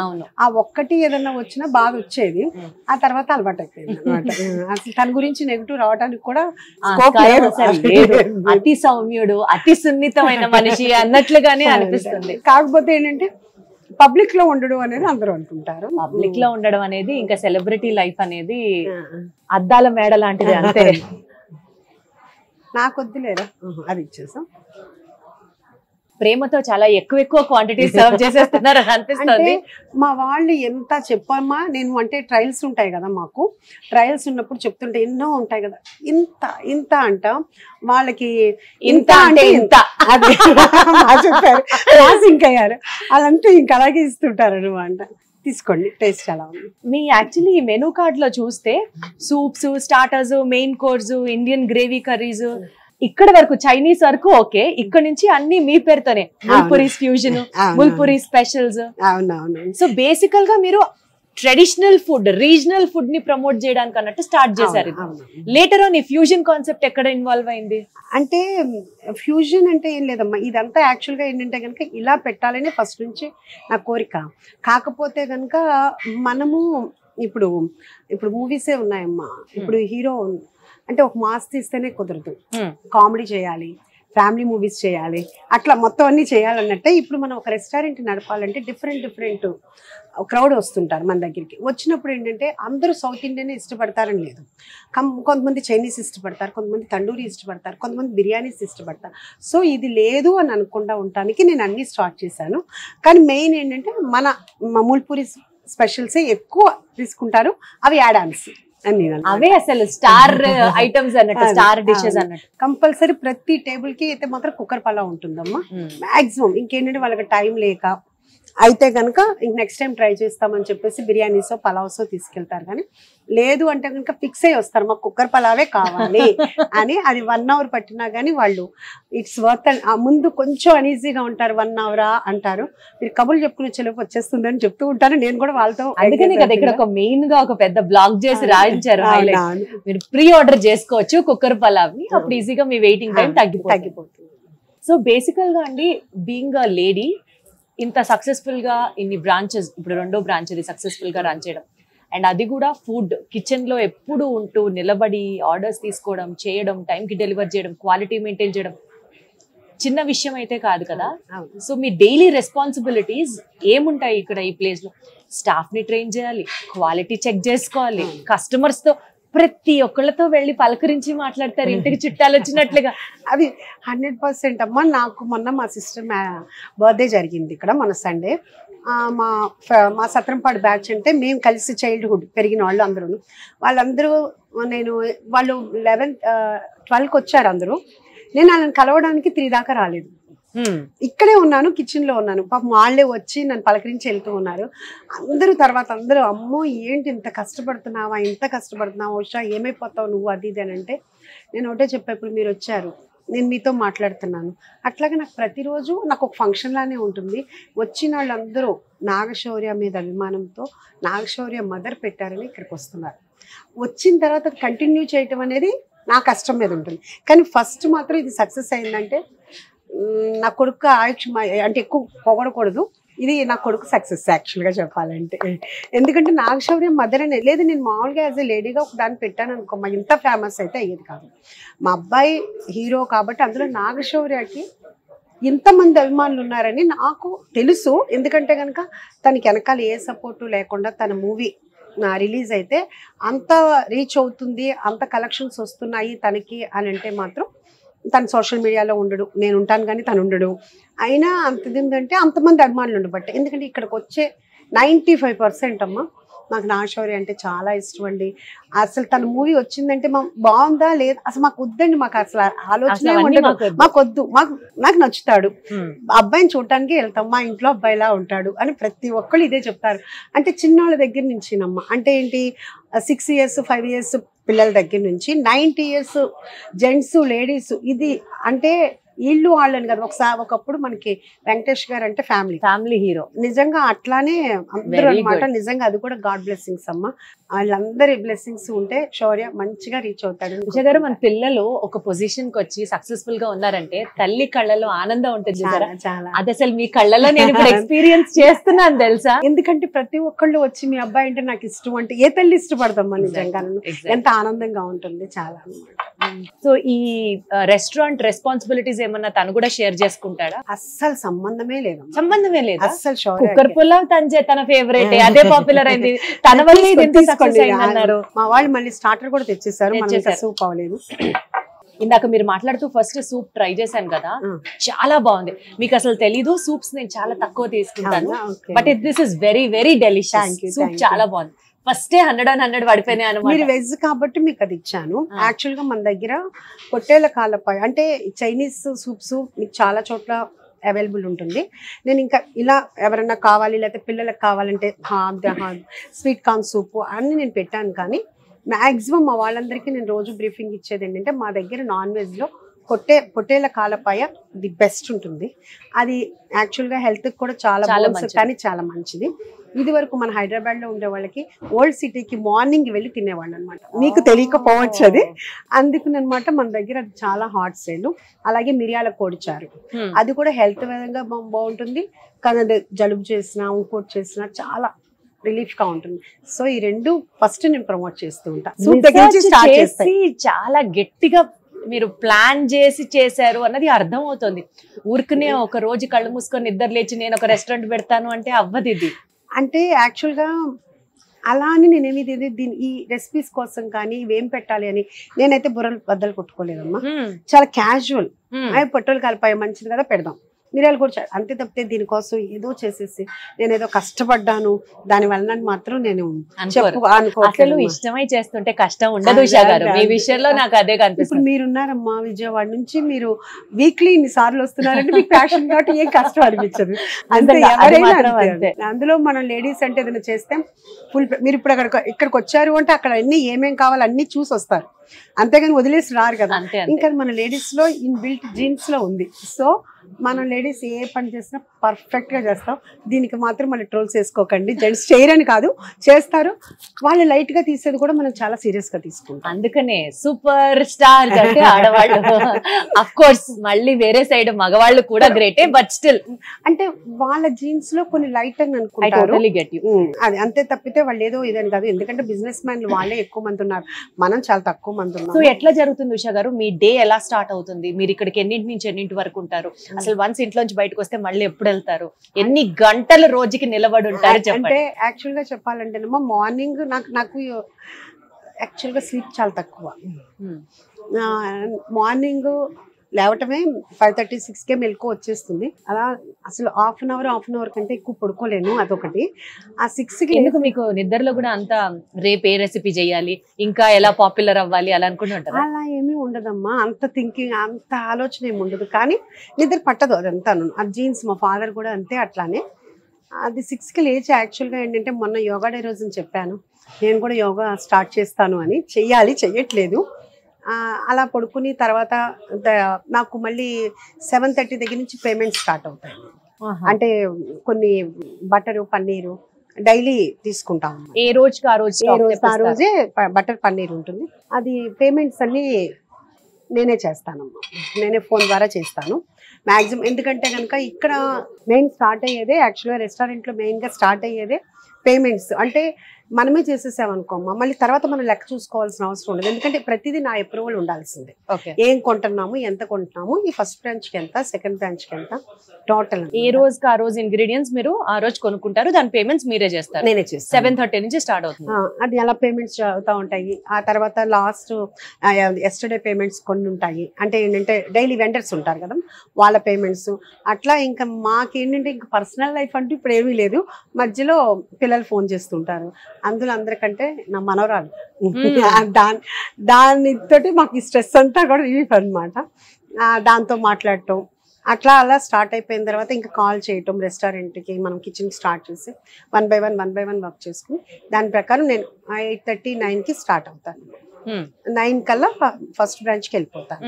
ఆ ఒక్కటి ఏదన్నా వచ్చినా బాధ వచ్చేది, ఆ తర్వాత అలవాటు అయిపోయింది అనమాట. అసలు తన గురించి నెగిటివ్ రావడానికి కూడా అతి సౌమ్యుడు, అతి సున్నితమైన మనిషి అన్నట్లుగానే అనిపిస్తుంది. కాకపోతే ఏంటంటే పబ్లిక్ లో ఉండడం అనేది అందరూ అనుకుంటారు. పబ్లిక్ లో ఉండడం అనేది ఇంకా సెలబ్రిటీ లైఫ్ అనేది అద్దాల మేడ లాంటిది అంతే. నాకు వద్దులేరా, అది ఇచ్చేసాం. ప్రేమతో చాలా ఎక్కువ క్వాంటిటీ సర్వ్ చేసేస్తున్నారు అని అనిపిస్తుంది. మా వాళ్ళు ఎంత చెప్పమ్మా, నేను అంటే ట్రయల్స్ ఉంటాయి కదా, మాకు ట్రయల్స్ ఉన్నప్పుడు చెప్తుంటే ఎన్నో ఉంటాయి కదా, ఇంత అంట వాళ్ళకి ఇంత అంటే ఇంత అది చెప్పారు, సింక్ అయ్యారు. అదంటే ఇంకా అలాగే ఇస్తుంటారు అనమాట. తీసుకోండి, టేస్ట్ ఎలా ఉంది. మీ యాక్చువల్లీ ఈ మెనూ కార్డ్ లో చూస్తే soups, starters, main course, Indian gravy curries, ఇక్కడ వరకు చైనీస్ వరకు ఓకే, ఇక్కడ నుంచి అన్ని మీ పేరుతోనే ముల్పురీస్ ఫ్యూజన్, ముల్పురీ స్పెషల్స్. సో బేసికల్ గా మీరు ట్రెడిషనల్ ఫుడ్, రీజనల్ ఫుడ్ ని ప్రమోట్ చేయడానికి అన్నట్టు స్టార్ట్ చేశారు. లేటర్ ఆన్ ఈ ఫ్యూజన్ కాన్సెప్ట్ ఎక్కడ ఇన్వాల్వ్ అయింది? అంటే ఫ్యూజన్ అంటే ఏం లేదమ్మా, ఇదంతా యాక్చువల్ గా ఏంటంటే కనుక ఇలా పెట్టాలని ఫస్ట్ నుంచి నా కోరిక. కాకపోతే కనుక మనము ఇప్పుడు మూవీసే ఉన్నాయమ్మా, ఇప్పుడు హీరో అంటే ఒక మాస్ తీస్తేనే కుదరదు, కామెడీ చేయాలి, ఫ్యామిలీ మూవీస్ చేయాలి, అట్లా మొత్తం అన్ని చేయాలన్నట్టే. ఇప్పుడు మనం ఒక రెస్టారెంట్ నడపాలంటే డిఫరెంట్ క్రౌడ్ వస్తుంటారు మన దగ్గరికి. వచ్చినప్పుడు ఏంటంటే అందరూ సౌత్ ఇండియన్ ఇష్టపడతారని లేదు, కొంతమంది చైనీస్ ఇష్టపడతారు, కొంతమంది తండూరి ఇష్టపడతారు, కొంతమంది బిర్యానీస్ ఇష్టపడతారు. సో ఇది లేదు అని అనుకుండా ఉండటానికి నేను అన్ని స్టార్ట్ చేశాను. కానీ మెయిన్ ఏంటంటే మన ముల్పురి స్పెషల్సే ఎక్కువ తీసుకుంటారు, అవి యాడ్ ఆన్స్ అవే అసలు స్టార్ ఐటమ్స్ అన్నట్టు, స్టార్ డిషెస్ అన్నట్టు. కంపల్సరీ ప్రతి టేబుల్ కి అయితే మాత్రం కుక్కర్ పలావ్ ఉంటుందమ్మా మాక్సిమం. ఇంకేంటంటే వాళ్ళకి టైం లేక అయితే కనుక నెక్స్ట్ టైం ట్రై చేస్తామని చెప్పేసి బిర్యానీసో పలావ్సో తీసుకెళ్తారు. కానీ లేదు అంటే కనుక ఫిక్స్ అయ్యి వస్తారు, మాకు కుక్కర్ పలావే కావాలి అని. అది 1 hour పట్టినా కానీ వాళ్ళు ఇట్స్ వర్త్. ముందు కొంచెం అనీజీగా ఉంటారు, 1 hour అంటారు, మీరు కబుర్లు చెప్పుకునే చెలపు వచ్చేస్తుందని చెప్తూ ఉంటారు. నేను కూడా వాళ్ళతో అందుకనే కదా ఇక్కడ ఒక మెయిన్ గా ఒక పెద్ద బ్లాక్ చేసి రాయించారు, మీరు ప్రీ ఆర్డర్ చేసుకోవచ్చు కుక్కర్ పలావ్ ని, అప్పుడు ఈజీగా మీ వెయిటింగ్ టైం తగ్గిపోతుంది. సో బేసికల్ గా అండి, బీయింగ్ అ లేడీ ఇంత సక్సెస్ఫుల్ గా ఇన్ని బ్రాంచెస్, ఇప్పుడు 2వ బ్రాంచ్ అది సక్సెస్ఫుల్ గా రన్ చేయడం, అండ్ అది కూడా ఫుడ్ కిచెన్ లో ఎప్పుడు ఉంటూ నిలబడి ఆర్డర్స్ తీసుకోవడం, చేయడం, టైంకి డెలివర్ చేయడం, క్వాలిటీ మెయింటైన్ చేయడం చిన్న విషయం అయితే కాదు కదా. సో మీ డైలీ రెస్పాన్సిబిలిటీస్ ఏముంటాయి ఇక్కడ ఈ ప్లేస్ లో? స్టాఫ్ ని ట్రైన్ చేయాలి, క్వాలిటీ చెక్ చేసుకోవాలి, కస్టమర్స్ తో ప్రతి ఒక్కళ్ళతో వెళ్ళి పలకరించి మాట్లాడతారు, ఇంటికి చుట్టాలు వచ్చినట్లుగా. అది 100% అమ్మా. నాకు మొన్న మా సిస్టర్ బర్త్డే జరిగింది ఇక్కడ మన సండే. మా సత్రంపాడు బ్యాచ్ అంటే మేము కలిసి చైల్డ్హుడ్ పెరిగిన వాళ్ళు వాళ్ళందరూ వాళ్ళు 11th 12కి వచ్చారు అందరూ. నేను వాళ్ళని కలవడానికి 3 దాకా రాలేదు, ఇక్కడే ఉన్నాను, కిచెన్ లో ఉన్నాను. పాపం వాళ్ళే వచ్చి నన్ను పలకరించి వెళ్తూ ఉన్నారు. అందరూ అమ్మో ఏంటి ఇంత కష్టపడుతున్నావా, ఉషా ఏమైపోతావు నువ్వు, అది ఇది అని అంటే నేను ఒకటే చెప్పా, ఇప్పుడు మీరు వచ్చారు, నేను మీతో మాట్లాడుతున్నాను. అట్లాగే నాకు ప్రతిరోజు నాకు ఒక ఫంక్షన్ లానే ఉంటుంది. వచ్చిన వాళ్ళందరూ నాగశౌర్య మీద అభిమానంతో నాగశౌర్య మదర్ పెట్టారని ఇక్కడికి వస్తున్నారు. వచ్చిన తర్వాత కంటిన్యూ చేయటం అనేది నా కష్టం మీద ఉంటుంది. కానీ ఫస్ట్ మాత్రం ఇది సక్సెస్ అయిందంటే నా కొడుకు ఆయుష్ అంటే ఎక్కువ పొగడకూడదు, ఇది నా కొడుకు సక్సెస్ యాక్చువల్గా చెప్పాలంటే. ఎందుకంటే నాగశౌర్య మదర్ అనే లేదు, నేను మామూలుగా యాజ్ ఎ లేడీగా ఒక దాన్ని పెట్టాను అనుకో, మా ఇంత ఫేమస్ అయితే అయ్యేది కాదు. మా అబ్బాయి హీరో కాబట్టి అందులో నాగశౌర్యకి ఇంతమంది అభిమానులు ఉన్నారని నాకు తెలుసు. ఎందుకంటే కనుక తనకి వెనకాల ఏ సపోర్టు లేకుండా తన మూవీ రిలీజ్ అయితే అంత రీచ్ అవుతుంది, అంత కలెక్షన్స్ వస్తున్నాయి తనకి అని అంటే మాత్రం తను సోషల్ మీడియాలో ఉండడు, నేను ఉంటాను కానీ తను ఉండడు. అయినా అంత ఏంటంటే అంతమంది అభిమానులు ఉండబట్టే. ఎందుకంటే ఇక్కడికి వచ్చే 95% అమ్మ నాకు నాగశౌర్య అంటే చాలా ఇష్టం అండి. అసలు తన మూవీ వచ్చిందంటే బాగుందా లేదా అసలు మాకు వద్దండి, మాకు అసలు ఆలోచన ఉండదు, మాకు వద్దు, నాకు నచ్చుతాడు, అబ్బాయిని చూడటానికి వెళ్తాం, మా ఇంట్లో అబ్బాయిలా ఉంటాడు అని ప్రతి ఒక్కళ్ళు ఇదే చెప్తారు. అంటే చిన్నోళ్ళ దగ్గర నుంచినమ్మ, అంటే ఏంటి 6 years 5 years పిల్లల దగ్గర నుంచి 90 years జెంట్స్ లేడీస్, ఇది అంటే వీళ్ళు వాళ్ళని కదా. ఒకప్పుడు మనకి వెంకటేష్ గారు అంటే ఫ్యామిలీ హీరో, నిజంగా అట్లానే అందరూ అనమాట. నిజంగా అది కూడా గాడ్ బ్లెస్సింగ్స్ అమ్మ, వాళ్ళందరి బ్లెస్సింగ్స్ ఉంటే శౌర్య మంచిగా రీచ్ అవుతాడు. ఉషా గారు, మన పిల్లలు ఒక పొజిషన్ కి వచ్చి సక్సెస్ఫుల్ గా ఉన్నారంటే తల్లి కళ్ళలో ఆనందం ఉంటుంది చాలా. అది అసలు మీ కళ్ళలో నేను ఎక్స్పీరియన్స్ చేస్తున్నాను తెలుసా. ఎందుకంటే ప్రతి ఒక్కళ్ళు వచ్చి మీ అబ్బాయి అంటే నాకు ఇష్టం అంటే ఏ తల్లి ఇష్టపడదమ్మా, నిజంగా ఎంత ఆనందంగా ఉంటుంది చాలా. సో ఈ రెస్టారెంట్ రెస్పాన్సిబిలిటీస్ ఏమన్నా తను కూడా షేర్ చేసుకుంటాడా? అస్సలు సంబంధమే లేదు, అస్సలు. కుక్కర్ పులావ్ తన ఫేవరెట్, అదే పాపులర్ అయింది, తన వల్ల అన్నారు. మా వాళ్ళు మళ్ళీ స్టార్టర్ కూడా తెచ్చేసారు, సూప్ అవ్వలేదు. ఇందాక మీరు మాట్లాడుతూ ఫస్ట్ సూప్ ట్రై చేశాను కదా, చాలా బాగుంది. మీకు అసలు తెలీదు, సూప్స్ నేను చాలా తక్కువ తీసుకుంటాను, but this is very very delicious. Soup చాలా బాగుంది. ఫస్టే 100 పడిపోయినాయి అనమాట. మీరు వెజ్ కాబట్టి మీకు అది ఇచ్చాను. యాక్చువల్ గా మన దగ్గర పొట్టేళ్ల కాళ్ళపై అంటే చైనీస్ సూప్స్ మీకు చాలా చోట్ల అవైలబుల్ ఉంటుంది. నేను ఇంకా ఇలా ఎవరైనా కావాలి లేకపోతే పిల్లలకు కావాలంటే స్వీట్ కార్న్ సూప్ అన్ని నేను పెట్టాను. కానీ మ్యాక్సిమం మా వాళ్ళందరికీ నేను రోజు బ్రీఫింగ్ ఇచ్చేది ఏంటంటే మా దగ్గర నాన్ వెజ్లో పొట్టేళ్ల కాలపాయ ది బెస్ట్ ఉంటుంది. అది యాక్చువల్గా హెల్త్కి కూడా చాలా కానీ చాలా మంచిది. ఇది వరకు మన హైదరాబాద్లో ఉండే వాళ్ళకి ఓల్డ్ సిటీకి మార్నింగ్ వెళ్ళి తినేవాళ్ళు అనమాట. మీకు తెలియకపోవచ్చు అది, అందుకునమాట మన దగ్గర అది చాలా హాట్ సేల్. అలాగే మిరియాల కోడిచారు, అది కూడా హెల్త్ విధంగా బాగుంటుంది. కానీ అది జలుబు చేసినా ఇంకోటి చేసినా చాలా రిలీఫ్ గా ఉంటుంది. సో ఈ రెండు ఫస్ట్ నేను ప్రమోట్ చేస్తూ ఉంటా. చాలా గట్టిగా మీరు ప్లాన్ చేసి చేశారు అన్నది అర్థం అవుతుంది. ఊరికనే ఒక రోజు కళ్ళు మూసుకొని నిద్ర లేచి నేను ఒక రెస్టారెంట్ పెడతాను అంటే అవ్వదు. ఇది అంటే యాక్చువల్గా అలా అని నేనేమి దీని ఈ రెసిపీస్ కోసం కానీ ఇవేం పెట్టాలి అని నేనైతే బుర్రలు బద్దలు కొట్టుకోలేదమ్మా. చాలా క్యాజువల్, పొట్టలు కలిపాయి మంచిది కదా పెడదాం, మిరియాలు కూడా అంతే తప్పితే దీనికోసం ఏదో చేసేసి నేను ఏదో కష్టపడ్డాను దాని వలన మాత్రం నేను అసలు ఇష్టమై చేస్తుంటే కష్టం ఉండదు ఉషా గారు. మీ విషయంలో నాకు అదే కనిపిస్తుంది. ఇప్పుడు మీరున్నారమ్మా విజయవాడ నుంచి, మీరు వీక్లీ ఇన్ని సార్లు వస్తున్నారంటే మీకు ప్యాషన్ కాబట్టి ఏం కష్టం అనిపించదు. అంతే, అందులో మనం లేడీస్ అంటే ఏదైనా చేస్తే ఫుల్. మీరు ఇప్పుడు ఇక్కడికి వచ్చారు అంటే అక్కడ అన్ని ఏమేం కావాలి అన్ని చూసి వస్తారు, అంతేగాని వదిలేసి రారు కదా. ఇంకా మన లేడీస్ లో ఇన్ బిల్ట్ జీన్స్ లో ఉంది. సో మనం లేడీస్ ఏ పని చేసినా పర్ఫెక్ట్ గా చేస్తాం. దీనికి మాత్రం మళ్ళీ ట్రోల్స్ వేసుకోకండి. జెంట్స్ చేయరని కాదు, చేస్తారు. వాళ్ళు లైట్ గా తీసేది కూడా మనం చాలా సీరియస్ గా తీసుకుంటాం. అందుకనే సూపర్ స్టార్ అంటే ఆడవాళ్ళు. అఫ్ కోర్స్ మళ్ళీ వేరే సైడ్ మగవాళ్ళు కూడా గ్రేటే, బట్ స్టిల్ అంటే వాళ్ళ జీన్స్ లో కొన్ని లైట్ అని అనుకుంటారు. అది అంతే తప్పితే వాళ్ళు ఏదో ఇదని కాదు. ఎందుకంటే బిజినెస్ మ్యాన్లు వాళ్ళే ఎక్కువ మంది ఉన్నారు, మనం చాలా తక్కువ మంది ఉన్నాం. సో ఎట్లా జరుగుతుంది ఉషా గారు, మీ డే ఎలా స్టార్ట్ అవుతుంది? మీరు ఇక్కడికి ఎన్నింటి నుంచి ఎన్నింటి వరకు ఉంటారు? అసలు వన్స్ ఇంట్లోంచి బయటకు వస్తే మళ్ళీ ఎప్పుడు వెళ్తారు? ఎన్ని గంటలు రోజుకి నిలబడి ఉంటారు? అంటే యాక్చువల్ గా చెప్పాలంటేనేమో మార్నింగ్ నాకు యాక్చువల్ గా స్లీప్ చాలా తక్కువ. మార్నింగ్ లేవటమే 5:30 6కే మెలకు వచ్చేస్తుంది. అలా అసలు హాఫ్ అన్ అవర్ కంటే ఎక్కువ పడుకోలేను, అదొకటి. ఆ 6కి ఎందుకు మీకు నిద్రలో కూడా అంత రేపు ఏ రెసిపీ చేయాలి, ఇంకా ఎలా పాపులర్ అవ్వాలి అలా అనుకుంటుంటారు? అలా ఏమీ ఉండదమ్మా, అంత థింకింగ్ అంత ఆలోచన ఏమి ఉండదు. కానీ నిద్ర పట్టదు అదంతాను. ఆ జీన్స్ మా ఫాదర్ కూడా అంతే అట్లానే. అది 6కి లేచి యాక్చువల్గా ఏంటంటే మొన్న యోగా డే రోజుని చెప్పాను, నేను కూడా యోగా స్టార్ట్ చేస్తాను అని. చెయ్యట్లేదు. అలా పడుకుని తర్వాత నాకు మళ్ళీ 7:30 దగ్గర నుంచి పేమెంట్ స్టార్ట్ అవుతాయి. అంటే కొన్ని బటరు పన్నీరు డైలీ తీసుకుంటాం. ఏ రోజుకి ఆ రోజు ఆ రోజే బటర్ పన్నీర్ ఉంటుంది. అది పేమెంట్స్ అన్ని నేనే చేస్తానమ్మా, నేనే ఫోన్ ద్వారా చేస్తాను మ్యాక్సిమం. ఎందుకంటే కనుక ఇక్కడ మెయిన్ స్టార్ట్ అయ్యేదే, యాక్చువల్గా రెస్టారెంట్లో మెయిన్గా స్టార్ట్ అయ్యేదే పేమెంట్స్. అంటే మనమే చేసేసామనుకోమ్మా, మళ్ళీ తర్వాత మనం లెక్క చూసుకోవాల్సిన అవసరం ఉండదు. ఎందుకంటే ప్రతిదీ నా అప్రూవల్ ఉండాల్సిందే. ఏం కొంటున్నాము, ఎంత కొంటున్నాము, ఈ ఫస్ట్ బ్రాంచ్కి ఎంత, సెకండ్ బ్రాంచ్కి ఎంత, టోటల్ ఏ రోజుకి ఆ రోజు ఇంగ్రీడియంట్స్ మీరు ఆ రోజు కొనుక్కుంటారు, దాని పేమెంట్స్ మీరే చేస్తారు. నేనే చేస్తాను. 7:30 నుంచి స్టార్ట్ అవుతుంది. అది అలా పేమెంట్స్ అవుతా ఉంటాయి. ఆ తర్వాత లాస్ట్ ఎస్టర్డే పేమెంట్స్ కొన్ని ఉంటాయి. అంటే ఏంటంటే డైలీ వెండర్స్ ఉంటారు కదా, వాళ్ళ పేమెంట్స్ అట్లా. ఇంకా మాకేంటంటే ఇంకా పర్సనల్ లైఫ్ అంటూ ఇప్పుడు ఏమీ లేదు. మధ్యలో పిల్లలు ఫోన్ చేస్తుంటారు, అందులో అందరికంటే నా మనవరాలు. దానితోటి మాకు ఈ స్ట్రెస్ అంతా కూడా రిలీఫ్ అనమాట. దాంతో మాట్లాడటం అట్లా అలా స్టార్ట్ అయిపోయిన తర్వాత ఇంకా కాల్ చేయటం రెస్టారెంట్కి, మనం కిచెన్ స్టార్ట్ చేసి 1 by 1 వర్క్ చేసుకుని దాని ప్రకారం నేను 8:30, 9కి స్టార్ట్ అవుతాను. 9 కల్లా ఫస్ట్ బ్రాంచ్కి వెళ్ళిపోతాను.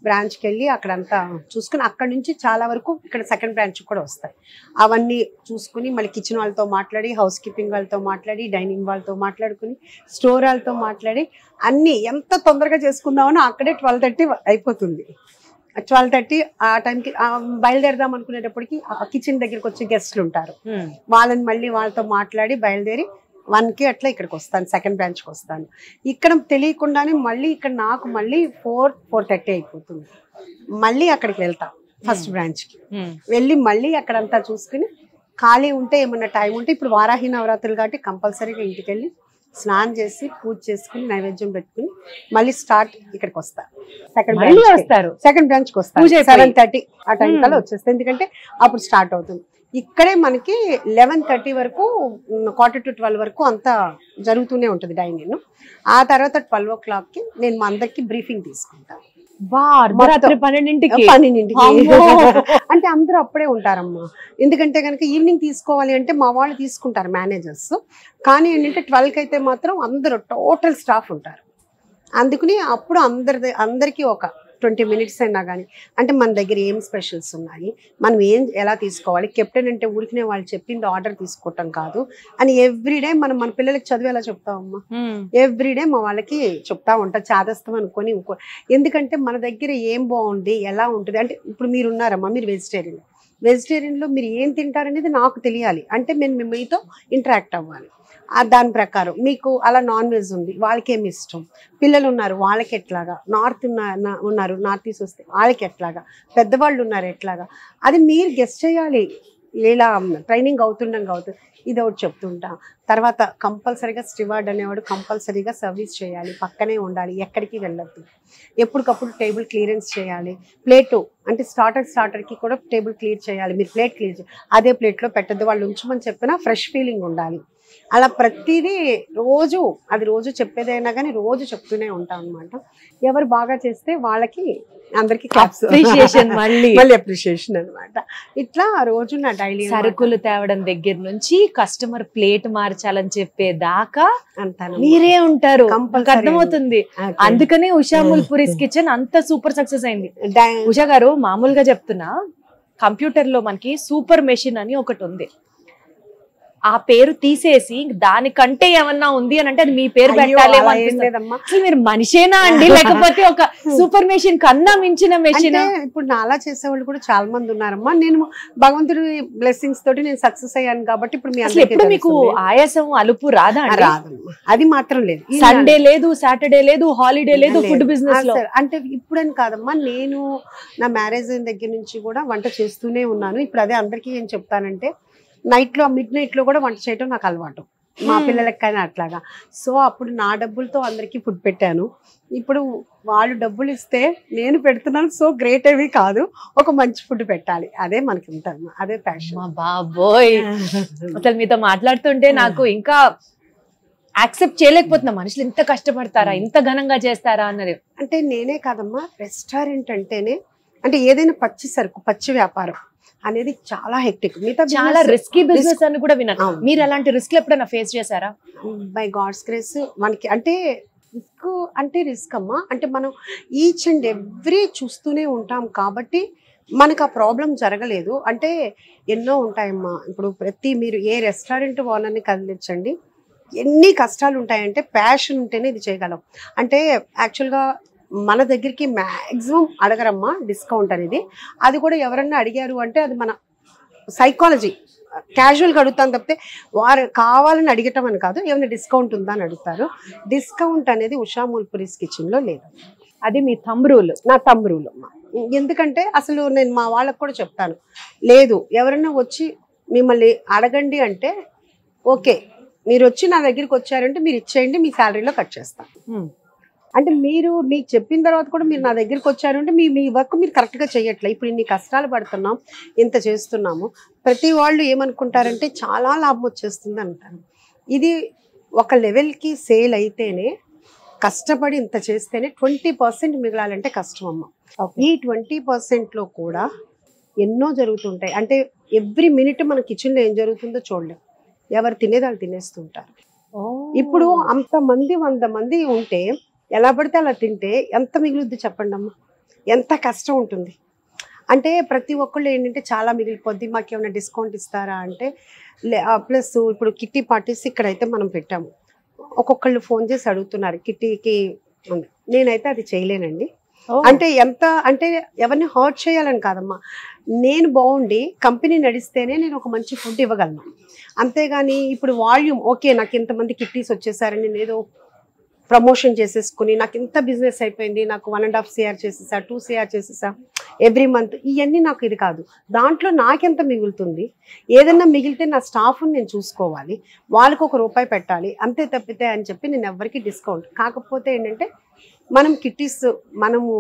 బ్రాంచ్కి వెళ్ళి అక్కడంతా చూసుకుని అక్కడి నుంచి చాలా వరకు ఇక్కడ సెకండ్ బ్రాంచ్కి కూడా వస్తాయి. అవన్నీ చూసుకుని మళ్ళీ కిచెన్ వాళ్ళతో మాట్లాడి, హౌస్ కీపింగ్ వాళ్ళతో మాట్లాడి, డైనింగ్ వాళ్ళతో మాట్లాడుకుని, స్టోర్ వాళ్ళతో మాట్లాడి అన్నీ ఎంత తొందరగా చేసుకుందామని అక్కడే 12:30 అయిపోతుంది. 12:30 ఆ టైంకి బయలుదేరదాం అనుకునేటప్పటికి కిచెన్ దగ్గరికి వచ్చే గెస్ట్లు ఉంటారు, వాళ్ళని మళ్ళీ వాళ్ళతో మాట్లాడి బయలుదేరి 1కి అట్లా ఇక్కడికి వస్తాను, సెకండ్ బ్రాంచ్కి వస్తాను. ఇక్కడ తెలియకుండానే మళ్ళీ ఇక్కడ నాకు మళ్ళీ 4:30 అయిపోతుంది. మళ్ళీ అక్కడికి వెళ్తాం ఫస్ట్ బ్రాంచ్కి వెళ్ళి మళ్ళీ అక్కడంతా చూసుకుని ఖాళీ ఉంటే ఏమన్నా టైం ఉంటే, ఇప్పుడు వారాహి నవరాత్రులు కాబట్టి కంపల్సరీగా ఇంటికి వెళ్ళి స్నానం చేసి పూజ చేసుకుని నైవేద్యం పెట్టుకుని మళ్ళీ స్టార్ట్ ఇక్కడికి వస్తా. సెకండ్ బ్రాంచ్కి వస్తాను 7:30 ఆ టైం కల్లా వచ్చేస్తాను. ఎందుకంటే అప్పుడు స్టార్ట్ అవుతుంది. ఇక్కడే మనకి 11:30 వరకు, 11:45 వరకు అంతా జరుగుతూనే ఉంటుంది డైనింగ్. ఆ తర్వాత 12 o'clockకి నేను మా అందరికి బ్రీఫింగ్ తీసుకుంటాను. 12ంటికి అంటే అందరూ అప్పుడే ఉంటారమ్మా. ఎందుకంటే కనుక ఈవినింగ్ తీసుకోవాలి అంటే మా వాళ్ళు తీసుకుంటారు మేనేజర్స్, కానీ ఏంటంటే 12కి అయితే మాత్రం అందరూ టోటల్ స్టాఫ్ ఉంటారు. అందుకని అప్పుడు అందరికీ ఒక 20 minutes అయినా కానీ, అంటే మన దగ్గర ఏం స్పెషల్స్ ఉన్నాయి, మనం ఎలా తీసుకోవాలి, కెప్టెన్ అంటే ఊరికినే వాళ్ళు చెప్పింది ఆర్డర్ తీసుకోవటం కాదు అని ఎవ్రీడే మన పిల్లలకి చదువు ఎలా చెప్తామమ్మా, ఎవ్రీడే మా వాళ్ళకి చెప్తా ఉంటా చాదస్తాం అనుకొని. ఎందుకంటే మన దగ్గర ఏం బాగుంది, ఎలా ఉంటుంది. అంటే ఇప్పుడు మీరు ఉన్నారమ్మా, మీరు వెజిటేరియన్లో మీరు ఏం తింటారనేది నాకు తెలియాలి. అంటే మేము మీతో ఇంటరాక్ట్ అవ్వాలి. దాని ప్రకారం మీకు అలా నాన్ వెజ్ ఉంది, వాళ్ళకి ఏమి ఇష్టం, పిల్లలు ఉన్నారు వాళ్ళకి ఎట్లాగా, ఉన్నారు నార్త్ ఈస్ట్ వస్తే వాళ్ళకి ఎట్లాగా, పెద్దవాళ్ళు ఉన్నారు ఎట్లాగా, అది మీరు గెస్ట్ చేయాలి. ఇలా ట్రైనింగ్ అవుతుంది ఇది ఒకటి చెప్తుంటా. తర్వాత కంపల్సరీగా స్టివార్డ్ అనేవాడు కంపల్సరీగా సర్వీస్ చేయాలి, పక్కనే ఉండాలి, ఎక్కడికి వెళ్ళొద్దు. ఎప్పటికప్పుడు టేబుల్ క్లియరెన్స్ చేయాలి. ప్లేటు అంటే స్టార్టర్కి కూడా టేబుల్ క్లియర్ చేయాలి. మీరు ప్లేట్ క్లియర్ చేయాలి, అదే ప్లేట్లో పెట్టద్దు, వాళ్ళు ఉంచమని చెప్పినా ఫ్రెష్ ఫీలింగ్ ఉండాలి. అలా ప్రతిదీ రోజు చెప్పేదైనా కానీ రోజు చెప్తూనే ఉంటాం అనమాట. ఎవరు బాగా చేస్తే వాళ్ళకి అందరికి అప్రిషియేషన్ మళ్ళీ అప్రిషియేషన్ అనమాట. ఇట్లా రోజు నా డైలీ సరుకులు తేవడం దగ్గర నుంచి కస్టమర్ ప్లేట్ మార్చాలని చెప్పేదాకా మీరే ఉంటారు, అర్థమవుతుంది. అందుకనే ఉషాముల్ పురీస్ కిచెన్ అంత సూపర్ సక్సెస్ అయింది. ఉషా గారు, మామూలుగా చెప్తున్నా, కంప్యూటర్ లో మనకి సూపర్ మెషిన్ అని ఒకటి ఉంది, ఆ పేరు తీసేసి దానికంటే ఏమన్నా ఉంది అని అంటే అది మీ పేరు పెట్టాలేమో. మీరు మనిషేనా అండి, లేకపోతే ఒక సూపర్ మెషిన్ కన్నా మించిన మెషిన్? ఇప్పుడు నాలా చేసేవాళ్ళు కూడా చాలా మంది ఉన్నారమ్మా. నేను భగవంతుడి బ్లెస్సింగ్స్ తోటి నేను సక్సెస్ అయ్యాను కాబట్టి ఇప్పుడు మీ ఎప్పుడు మీకు ఆయాసం అలుపు రాదా? రాదమ్మా, అది మాత్రం లేదు. సండే లేదు, సాటర్డే లేదు, హాలిడే లేదు ఫుడ్ బిజినెస్ లో. అంటే ఇప్పుడని కాదమ్మా, నేను నా మ్యారేజ్ అయిన దగ్గర నుంచి కూడా వంట చేస్తూనే ఉన్నాను. ఇప్పుడు అదే అందరికీ ఏం చెప్తానంటే, మిడ్ నైట్ లో కూడా వంట చేయటం నాకు అలవాటు, మా పిల్లలకి కానీ అట్లాగా. సో అప్పుడు నా డబ్బులతో అందరికి ఫుడ్ పెట్టాను. ఇప్పుడు వాళ్ళు డబ్బులు ఇస్తే నేను పెడుతున్నాను. సో గ్రేట్ ఏవి కాదు, ఒక మంచి ఫుడ్ పెట్టాలి, అదే మనకి ఉంటుంది, అదే ప్యాషన్. బాబోయ్, అసలు మీతో మాట్లాడుతుంటే నాకు ఇంకా యాక్సెప్ట్ చేయలేకపోతున్నా, మనుషులు ఇంత కష్టపడతారా, ఇంత ఘనంగా చేస్తారా అన్నది. అంటే నేనే కాదమ్మా, రెస్టారెంట్ అంటేనే అంటే ఏదైనా పచ్చి సరుకు, పచ్చి వ్యాపారం అనేది చాలా హెక్టిక్, చాలా రిస్కీ బిజినెస్ అని కూడా విన్నాను. మీరు అలాంటి రిస్క్ ఎప్పుడైనా ఫేస్ చేశారా? బై గాడ్స్ గ్రేస్ మనకి అంటే రిస్క్ అమ్మా, అంటే మనం ఈచ్ అండ్ ఎవ్రీ చూస్తూనే ఉంటాం కాబట్టి మనకు ఆ ప్రాబ్లం జరగలేదు. అంటే ఎన్నో ఉంటాయమ్మా. ఇప్పుడు మీరు ఏ రెస్టారెంట్ ఓనర్ని కదిలించండి, ఎన్ని కష్టాలు ఉంటాయంటే ప్యాషన్ ఉంటేనే ఇది చేయగలం. అంటే యాక్చువల్గా మన దగ్గరికి మ్యాక్సిమం అడగరమ్మా డిస్కౌంట్ అనేది. అది కూడా ఎవరన్నా అడిగారు అంటే అది మన సైకాలజీ, క్యాజువల్గా అడుగుతాను తప్పితే వారు కావాలని అడిగటం అని కాదు. ఏమైనా డిస్కౌంట్ ఉందా అని అడుగుతారు. డిస్కౌంట్ అనేది ఉషా మూల్పురీస్ కిచెన్లో లేదు. అది మీ థంబ్ రూల్. నా థంబ్ రూల్ అమ్మా. ఎందుకంటే అసలు నేను మా వాళ్ళకు కూడా చెప్తాను, లేదు ఎవరైనా వచ్చి మిమ్మల్ని అడగండి అంటే ఓకే, మీరు వచ్చి నా దగ్గరికి వచ్చారంటే మీరు ఇచ్చేయండి, మీ శాలరీలో కట్ చేస్తాను. అంటే మీకు చెప్పిన తర్వాత కూడా మీరు నా దగ్గరికి వచ్చారంటే మీ వర్క్ మీరు కరెక్ట్గా చేయట్లే. ఇప్పుడు ఇన్ని కష్టాలు పడుతున్నాం, ఇంత చేస్తున్నాము, ప్రతి వాళ్ళు ఏమనుకుంటారంటే చాలా లాభం వచ్చేస్తుంది అంటారు. ఇది ఒక లెవెల్కి సేల్ అయితేనే, కష్టపడి ఇంత చేస్తేనే 20% మిగలాలంటే కష్టం అమ్మ. ఈ 20%లో కూడా ఎన్నో జరుగుతుంటాయి. అంటే ఎవ్రీ మినిట్ మన కిచెన్లో ఏం జరుగుతుందో చూడలేం. ఎవరు తినేది వాళ్ళు తినేస్తుంటారు. ఇప్పుడు అంతమంది 100 మంది ఉంటే ఎలా పడితే అలా తింటే ఎంత మిగులుద్ది చెప్పండి అమ్మ, ఎంత కష్టం ఉంటుంది. అంటే ప్రతి ఒక్కళ్ళు ఏంటంటే చాలా మిగిలిపోద్ది, మాకేమైనా డిస్కౌంట్ ఇస్తారా అంటే ప్లస్ ఇప్పుడు కిట్టి పార్టీస్ ఇక్కడైతే మనం పెట్టాము, ఒక్కొక్కళ్ళు ఫోన్ చేసి అడుగుతున్నారు కిట్టీకి. నేనైతే అది చేయలేనండి. అంటే అంటే ఎవరిని హర్ట్ చేయాలని కాదమ్మా, నేను బాగుండి కంపెనీ నడిస్తేనే నేను ఒక మంచి ఫుడ్ ఇవ్వగలను. అంతేగాని ఇప్పుడు వాల్యూమ్ ఓకే నాకు ఇంతమంది కిట్టీస్ వచ్చేసారని నేను ఏదో ప్రమోషన్ చేసేసుకుని నాకు ఇంత బిజినెస్ అయిపోయింది, నాకు 1.5 CR చేసేసా, 2 CR చేసేసా ఎవ్రీ మంత్, ఇవన్నీ నాకు ఇది కాదు. దాంట్లో నాకెంత మిగులుతుంది, ఏదన్నా మిగిలితే నా స్టాఫ్ని నేను చూసుకోవాలి, వాళ్ళకి ₹1 పెట్టాలి, అంతే తప్పితే అని చెప్పి నేను ఎవరికి డిస్కౌంట్. కాకపోతే ఏంటంటే మనం కిట్టీస్ మనము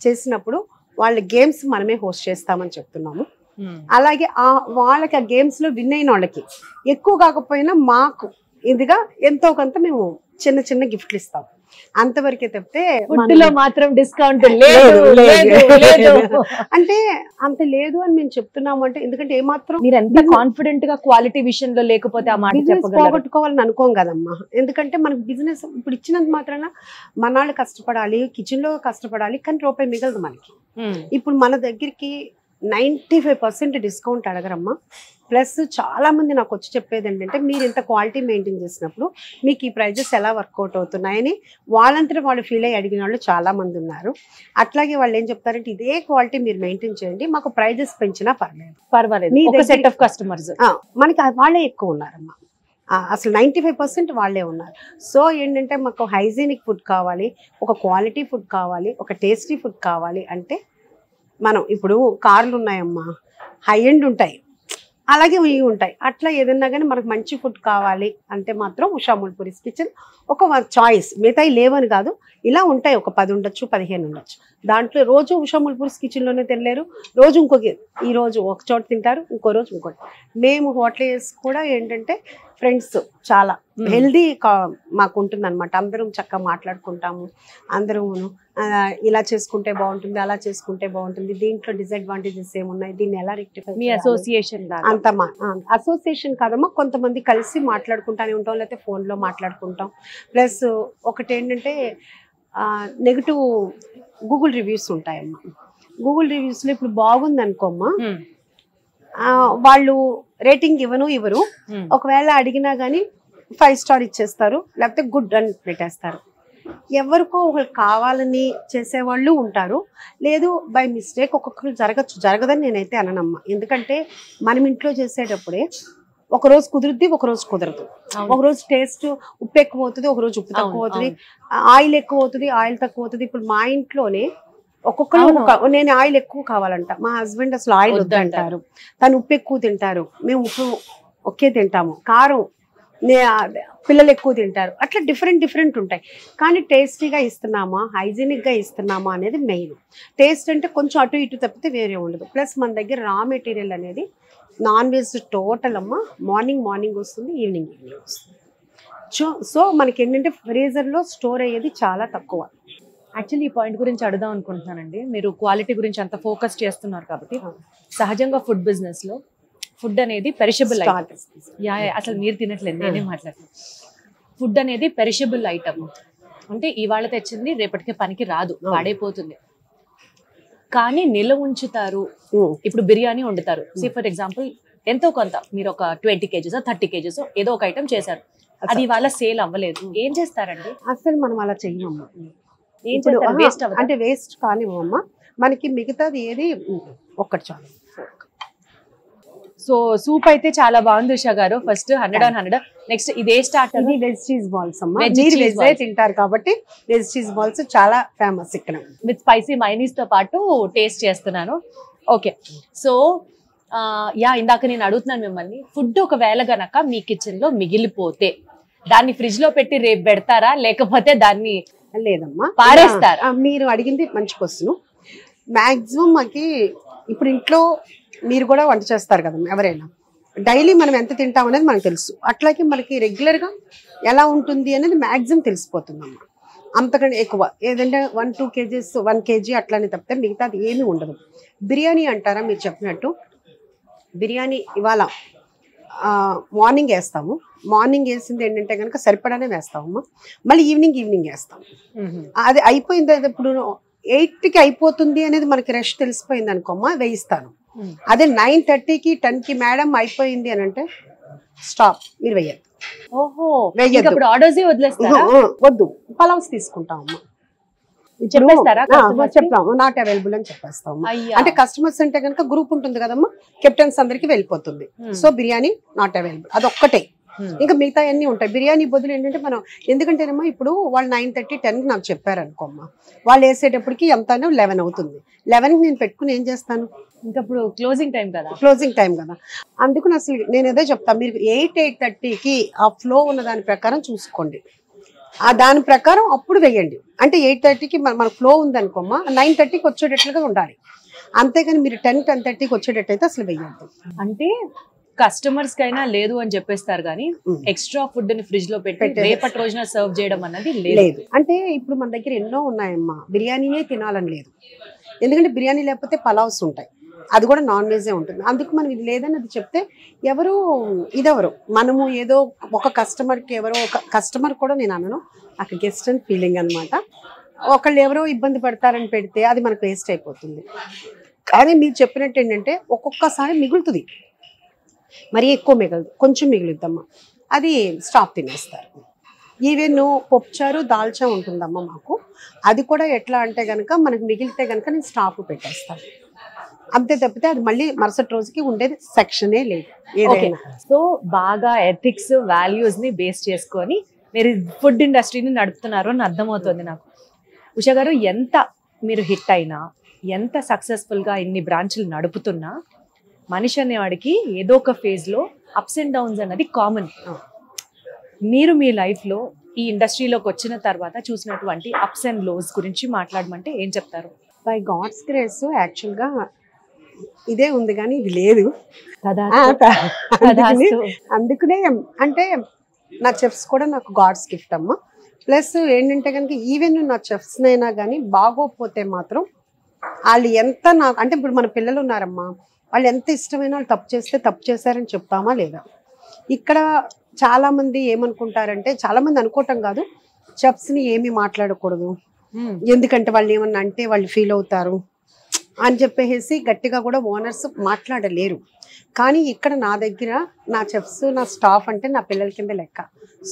చేసినప్పుడు వాళ్ళ గేమ్స్ మనమే హోస్ట్ చేస్తామని చెప్తున్నాము. అలాగే వాళ్ళకి ఆ గేమ్స్లో విన్ అయిన వాళ్ళకి ఎక్కువ కాకపోయినా మాకు ఇదిగా ఎంతో కొంత మేము చిన్న చిన్న గిఫ్ట్లు ఇస్తాం, అంతవరకే తప్పితే ఫుడ్లో మాత్రం డిస్కౌంట్ అంటే అంత లేదు అని మేము చెప్తున్నాము. అంటే ఎందుకంటే ఏమాత్రం మీరు ఎంత కాన్ఫిడెంట్ గా క్వాలిటీ విషయంలో లేకపోతే ఆ మాట పోగొట్టుకోవాలని అనుకోం కదమ్మా. ఎందుకంటే మనకు బిజినెస్ ఇప్పుడు ఇచ్చినంత మాత్రాన మనాళ్ళు కష్టపడాలి, కిచెన్ లో కష్టపడాలి, కానీ రూపాయి మిగలదు మనకి. ఇప్పుడు మన దగ్గరికి 95% డిస్కౌంట్ అడగరమ్మా. ప్లస్ చాలా మంది నాకు వచ్చి చెప్పేది ఏంటంటే మీరు ఇంత క్వాలిటీ మెయింటైన్ చేసినప్పుడు మీకు ఈ ప్రైజెస్ ఎలా వర్కౌట్ అవుతున్నాయని వాళ్ళంతా వాళ్ళు ఫీల్ అయ్యి అడిగిన వాళ్ళు చాలా మంది ఉన్నారు. అట్లాగే వాళ్ళు ఏం చెప్తారంటే ఇదే క్వాలిటీ మీరు మెయింటైన్ చేయండి, మాకు ప్రైజెస్ పెంచినా పర్వాలేదు. ఒక సెట్ ఆఫ్ కస్టమర్స్ మనకి వాళ్ళే ఎక్కువ ఉన్నారమ్మా. అసలు 95% వాళ్ళే ఉన్నారు. సో ఏంటంటే మాకు హైజీనిక్ ఫుడ్ కావాలి, ఒక క్వాలిటీ ఫుడ్ కావాలి, ఒక టేస్టీ ఫుడ్ కావాలి అంటే మనం ఇప్పుడు కార్లు ఉన్నాయమ్మా, హై ఎండ్ ఉంటాయి, అలాగే ఇవి ఉంటాయి. అట్లా ఏదన్నా కానీ మనకు మంచి ఫుడ్ కావాలి అంటే మాత్రం ఉషా మూల్పురీస్ కిచెన్ ఒక చాయిస్. మిగతాయి లేవని కాదు, ఇలా ఉంటాయి, ఒక 10 ఉండొచ్చు, 15 ఉండొచ్చు. దాంట్లో రోజు ఉషా మూల్పురీస్ కిచెన్లోనే తినలేరు, రోజు ఈ రోజు ఒక చోట తింటారు, ఇంకో రోజు ఇంకోటి. మేము హోటల్స్ కూడా ఏంటంటే ఫ్రెండ్స్ చాలా హెల్దీ మాకు ఉంటుంది అనమాట. అందరం చక్కగా మాట్లాడుకుంటాము, అందరం ఇలా చేసుకుంటే బాగుంటుంది, అలా చేసుకుంటే బాగుంటుంది, దీంట్లో డిసడ్వాంటేజెస్ ఏమున్నాయి, దీన్ని ఎలా రెక్టిఫై, మీ అసోసియేషన్ అంత అసోసియేషన్ కాదమ్మా, కొంతమంది కలిసి మాట్లాడుకుంటానే ఉంటాం, లేకపోతే ఫోన్లో మాట్లాడుకుంటాం. ప్లస్ ఒకటి ఏంటంటే నెగిటివ్ గూగుల్ రివ్యూస్ ఉంటాయమ్మా. గూగుల్ రివ్యూస్లో ఇప్పుడు బాగుంది అనుకోమ్మా, వాళ్ళు రేటింగ్ ఇవ్వరు, ఒకవేళ అడిగినా కానీ 5 స్టార్ ఇచ్చేస్తారు, లేకపోతే గుడ్ అని పెట్టేస్తారు. ఎవరికో ఒకరు కావాలని చేసేవాళ్ళు ఉంటారు, లేదు బై మిస్టేక్ ఒక్కొక్కరు జరగదని నేనైతే అననమ్మా. ఎందుకంటే మనం ఇంట్లో చేసేటప్పుడే ఒకరోజు కుదురుద్ది, ఒకరోజు కుదరదు. ఒకరోజు టేస్ట్ ఉప్పు ఎక్కువ అవుతుంది, ఒకరోజు ఉప్పు తక్కువ అవుతుంది, ఆయిల్ ఎక్కువ అవుతుంది, ఆయిల్ తక్కువ అవుతుంది. ఇప్పుడు మా ఇంట్లోనే ఒక్కొక్కరు నేను ఆయిల్ ఎక్కువ కావాలంట, మా హస్బెండ్ అసలు ఆయిల్ వద్దంటారు, తను ఉప్పు ఎక్కువ తింటారు, మేము ఉప్పు ఒకే తింటాము, కారం పిల్లలు ఎక్కువ తింటారు. అట్లా డిఫరెంట్ ఉంటాయి. కానీ టేస్టీగా ఇస్తున్నామా, హైజీనిక్గా ఇస్తున్నామా అనేది మెయిన్. టేస్ట్ అంటే కొంచెం అటు ఇటు తప్పితే వేరే ఉండదు. ప్లస్ మన దగ్గర రా మెటీరియల్ అనేది నాన్ వెజ్ టోటల్ అమ్మ మార్నింగ్ వస్తుంది, ఈవినింగ్ వస్తుంది. సో మనకి ఏంటంటే ఫ్రీజర్లో స్టోర్ అయ్యేది చాలా తక్కువ. యాక్చువల్లీ ఈ పాయింట్ గురించి అడుగుదాం అనుకుంటున్నానండి. మీరు క్వాలిటీ గురించి అంత ఫోకస్ చేస్తున్నారు కాబట్టి, సహజంగా ఫుడ్ బిజినెస్ లో ఫుడ్ అనేది పెరిషబుల్ ఐటమ్. అసలు మీరు తినట్లేదు, నేనే మాట్లాడుతున్నాను. ఫుడ్ అనేది పెరిషబుల్ ఐటమ్, అంటే ఇవాళ తెచ్చింది రేపటికి పనికి రాదు, పాడైపోతుంది. కానీ నిల్వ ఉంచుతారు. ఇప్పుడు బిర్యానీ వండుతారు, ఫర్ ఎగ్జాంపుల్ ఎంతో కొంత మీరు ఒక 20 kgs 30 kgs ఏదో ఒక ఐటమ్ చేశారు, అది వాళ్ళ సేల్ అవ్వలేదు, ఏం చేస్తారండి? అసలు మనం అలా చెయ్యమ్మా. ఏం చేస్తారు? వేస్ట్ అంటే వేస్ట్ కానివ్వమ్మా, మనకి మిగతాది ఏది ఒక్కటి చాలు. సో సూప్ అయితే చాలా బాగుంది ఉషా గారు. First 100 on 100. నెక్స్ట్ ఇదే స్టార్టర్, ఇది వెజ్ చీజ్ బాల్స్ అమ్మా. మీరు వెజ్ తింటారు కాబట్టి వెజ్ చీజ్ బాల్స్ చాలా ఫేమస్ ఇక్కడ. విత్ స్పైసీ మైనీస్ తో పాటు టేస్ట్ చేస్తున్నాను. ఓకే, సో ఇందాక నేను అడుగుతున్నాను మిమ్మల్ని, ఫుడ్ ఒకవేళ గనక మీ కిచెన్ లో మిగిలిపోతే దాన్ని ఫ్రిడ్జ్ లో పెట్టి రేపు పెడతారా, లేకపోతే దాన్ని లేదమ్మా పారేస్తారా? మీరు అడిగింది మంచి క్వశ్చన్. మాక్సిమం మాకి ఇప్పుడు ఇంట్లో మీరు కూడా వంట చేస్తారు కదమ్మా, ఎవరైనా డైలీ మనం ఎంత తింటాం అనేది మనకు తెలుసు. అట్లాగే మనకి రెగ్యులర్ గా ఎలా ఉంటుంది అనేది మాక్సిమం తెలిసిపోతుందమ్మా. అంతకంటే ఎక్కువ ఏదంటే 1-2 kgs 1 kg అట్లానే తప్పితే మిగతా అది ఏమీ ఉండదు. బిర్యానీ అంటారా మీరు చెప్పినట్టు, బిర్యానీ ఇవాళ మార్నింగ్ వేస్తాము. మార్నింగ్ వేసింది ఏంటంటే కనుక సరిపడానే వేస్తామమ్మా. మళ్ళీ ఈవినింగ్ వేస్తాము. అది అయిపోయింది, ఇప్పుడు 8కి అయిపోతుంది అనేది మనకి రష్ తెలిసిపోయింది అనుకోమ్మా, వేయిస్తాను. అదే 9:30కి 10కి మేడం అయిపోయింది అని అంటే స్టాప్, మీరు వేయద్దు. ఓహో, ఆర్డర్స్ వద్దు, పలావ్స్ తీసుకుంటామమ్మా. చెప్తాము నాట్ అవైలబుల్ అని చెప్పేస్తాము. అంటే కస్టమర్స్ అంటే కనుక గ్రూప్ ఉంటుంది కదమ్మా, కెప్టెన్స్ అందరికి వెళ్ళిపోతుంది. సో బిర్యానీ నాట్ అవైలబుల్, అదొక్కటే. ఇంకా మిగతా అన్ని ఉంటాయి. బిర్యానీ బదులు ఏంటంటే మనం, ఎందుకంటేనమ్మా ఇప్పుడు వాళ్ళు 9:30 10కి నాకు చెప్పారు అనుకోమ్మా, వాళ్ళు వేసేటప్పటికి ఎంతనో 11 అవుతుంది. 11కి నేను పెట్టుకుని ఏం చేస్తాను, ఇంకా ఇప్పుడు క్లోజింగ్ టైం కదా. అందుకు అసలు నేను ఏదో చెప్తాను, మీరు 8-8:30కి ఆ ఫ్లో ఉన్న దాని ప్రకారం చూసుకోండి. ఆ దాని ప్రకారం అప్పుడు వేయండి. అంటే 8:30కి మన ఫ్లో ఉంది అనుకోమ్మా, 9:30కి వచ్చేటట్లుగా ఉండాలి. అంతేగాని మీరు 10-10:30కి వచ్చేటట్టయితే అసలు వేయద్దు. అంటే కస్టమర్స్ కైనా లేదు అని చెప్పేస్తారు కానీ ఎక్స్ట్రా ఫుడ్ ని ఫ్రిడ్జ్ లో పెట్టి రేపటి రోజున సర్వ్ చేయడం అన్నది లేదు. అంటే ఇప్పుడు మన దగ్గర ఎన్నో ఉన్నాయమ్మా, బిర్యానీనే తినాలని లేదు. ఎందుకంటే బిర్యానీ లేకపోతే పలావ్స్ ఉంటాయి, అది కూడా నాన్ వెజే ఉంటుంది. అందుకు మనం ఇది లేదని అది చెప్తే ఇదెవరు మనము ఏదో ఒక కస్టమర్కి ఎవరో ఒక కస్టమర్ కూడా నేను అనను, అక్కడ గెస్ట్ అండ్ ఫీలింగ్ అనమాట. ఒకళ్ళు ఎవరో ఇబ్బంది పడతారని పెడితే అది మనకు వేస్ట్ అయిపోతుంది. కానీ మీరు చెప్పినట్టు ఏంటంటే ఒక్కొక్కసారి మిగులుతుంది, మరీ ఎక్కువ మిగలదు, కొంచెం మిగులుద్దమ్మా, అది స్టాప్ తినేస్తారు. ఈవెన్ పప్పుచారు దాల్చా ఉంటుందమ్మా మాకు, అది కూడా ఎట్లా అంటే కనుక మనకు మిగిలితే కనుక నేను స్టాప్ పెట్టేస్తాను. అంతే తప్పితే అది మళ్ళీ మరుసటి రోజుకి ఉండేది సెక్షనే లేదు ఏదైనా. సో బాగా ఎథిక్స్ వాల్యూస్ ని బేస్ చేసుకొని మీరు ఫుడ్ ఇండస్ట్రీని నడుపుతున్నారు అని అర్థమవుతుంది నాకు. ఉషా గారు, ఎంత మీరు హిట్ అయినా, ఎంత సక్సెస్ఫుల్ గా ఇన్ని బ్రాంచ్లు నడుపుతున్నా, మనిషి అనేవాడికి ఏదో ఒక ఫేజ్ లో అప్స్ అండ్ డౌన్స్ అన్నది కామన్. మీరు మీ లైఫ్ లో ఈ ఇండస్ట్రీలోకి వచ్చిన తర్వాత చూసినటువంటి అప్స్ అండ్ లోస్ గురించి మాట్లాడమంటే ఏం చెప్తారు? బై గాడ్స్ గ్రేస్ యాక్చువల్గా ఇదే ఉంది కానీ ఇది లేదు. అందుకనే అంటే నా చెఫ్స్ కూడా నాకు గాడ్స్ గిఫ్ట్ అమ్మా. ప్లస్ ఏంటంటే కనుక ఈవెన్ నా చెఫ్స్నైనా కానీ బాగోకపోతే మాత్రం వాళ్ళు ఎంత నాకు అంటే ఇప్పుడు మన పిల్లలు ఉన్నారమ్మా, వాళ్ళు ఎంత ఇష్టమైన వాళ్ళు తప్పు చేస్తే తప్పు చేశారని చెప్తామా లేదా? ఇక్కడ చాలామంది ఏమనుకుంటారంటే, చాలామంది అనుకోవటం కాదు, చెఫ్స్ని ఏమీ మాట్లాడకూడదు, ఎందుకంటే వాళ్ళు ఏమన్నా అంటే వాళ్ళు ఫీల్ అవుతారు అని చెప్పేసి గట్టిగా కూడా ఓనర్స్ మాట్లాడలేరు. కానీ ఇక్కడ నా దగ్గర నా చెఫ్స్ నా స్టాఫ్ అంటే నా పిల్లల కింద లెక్క.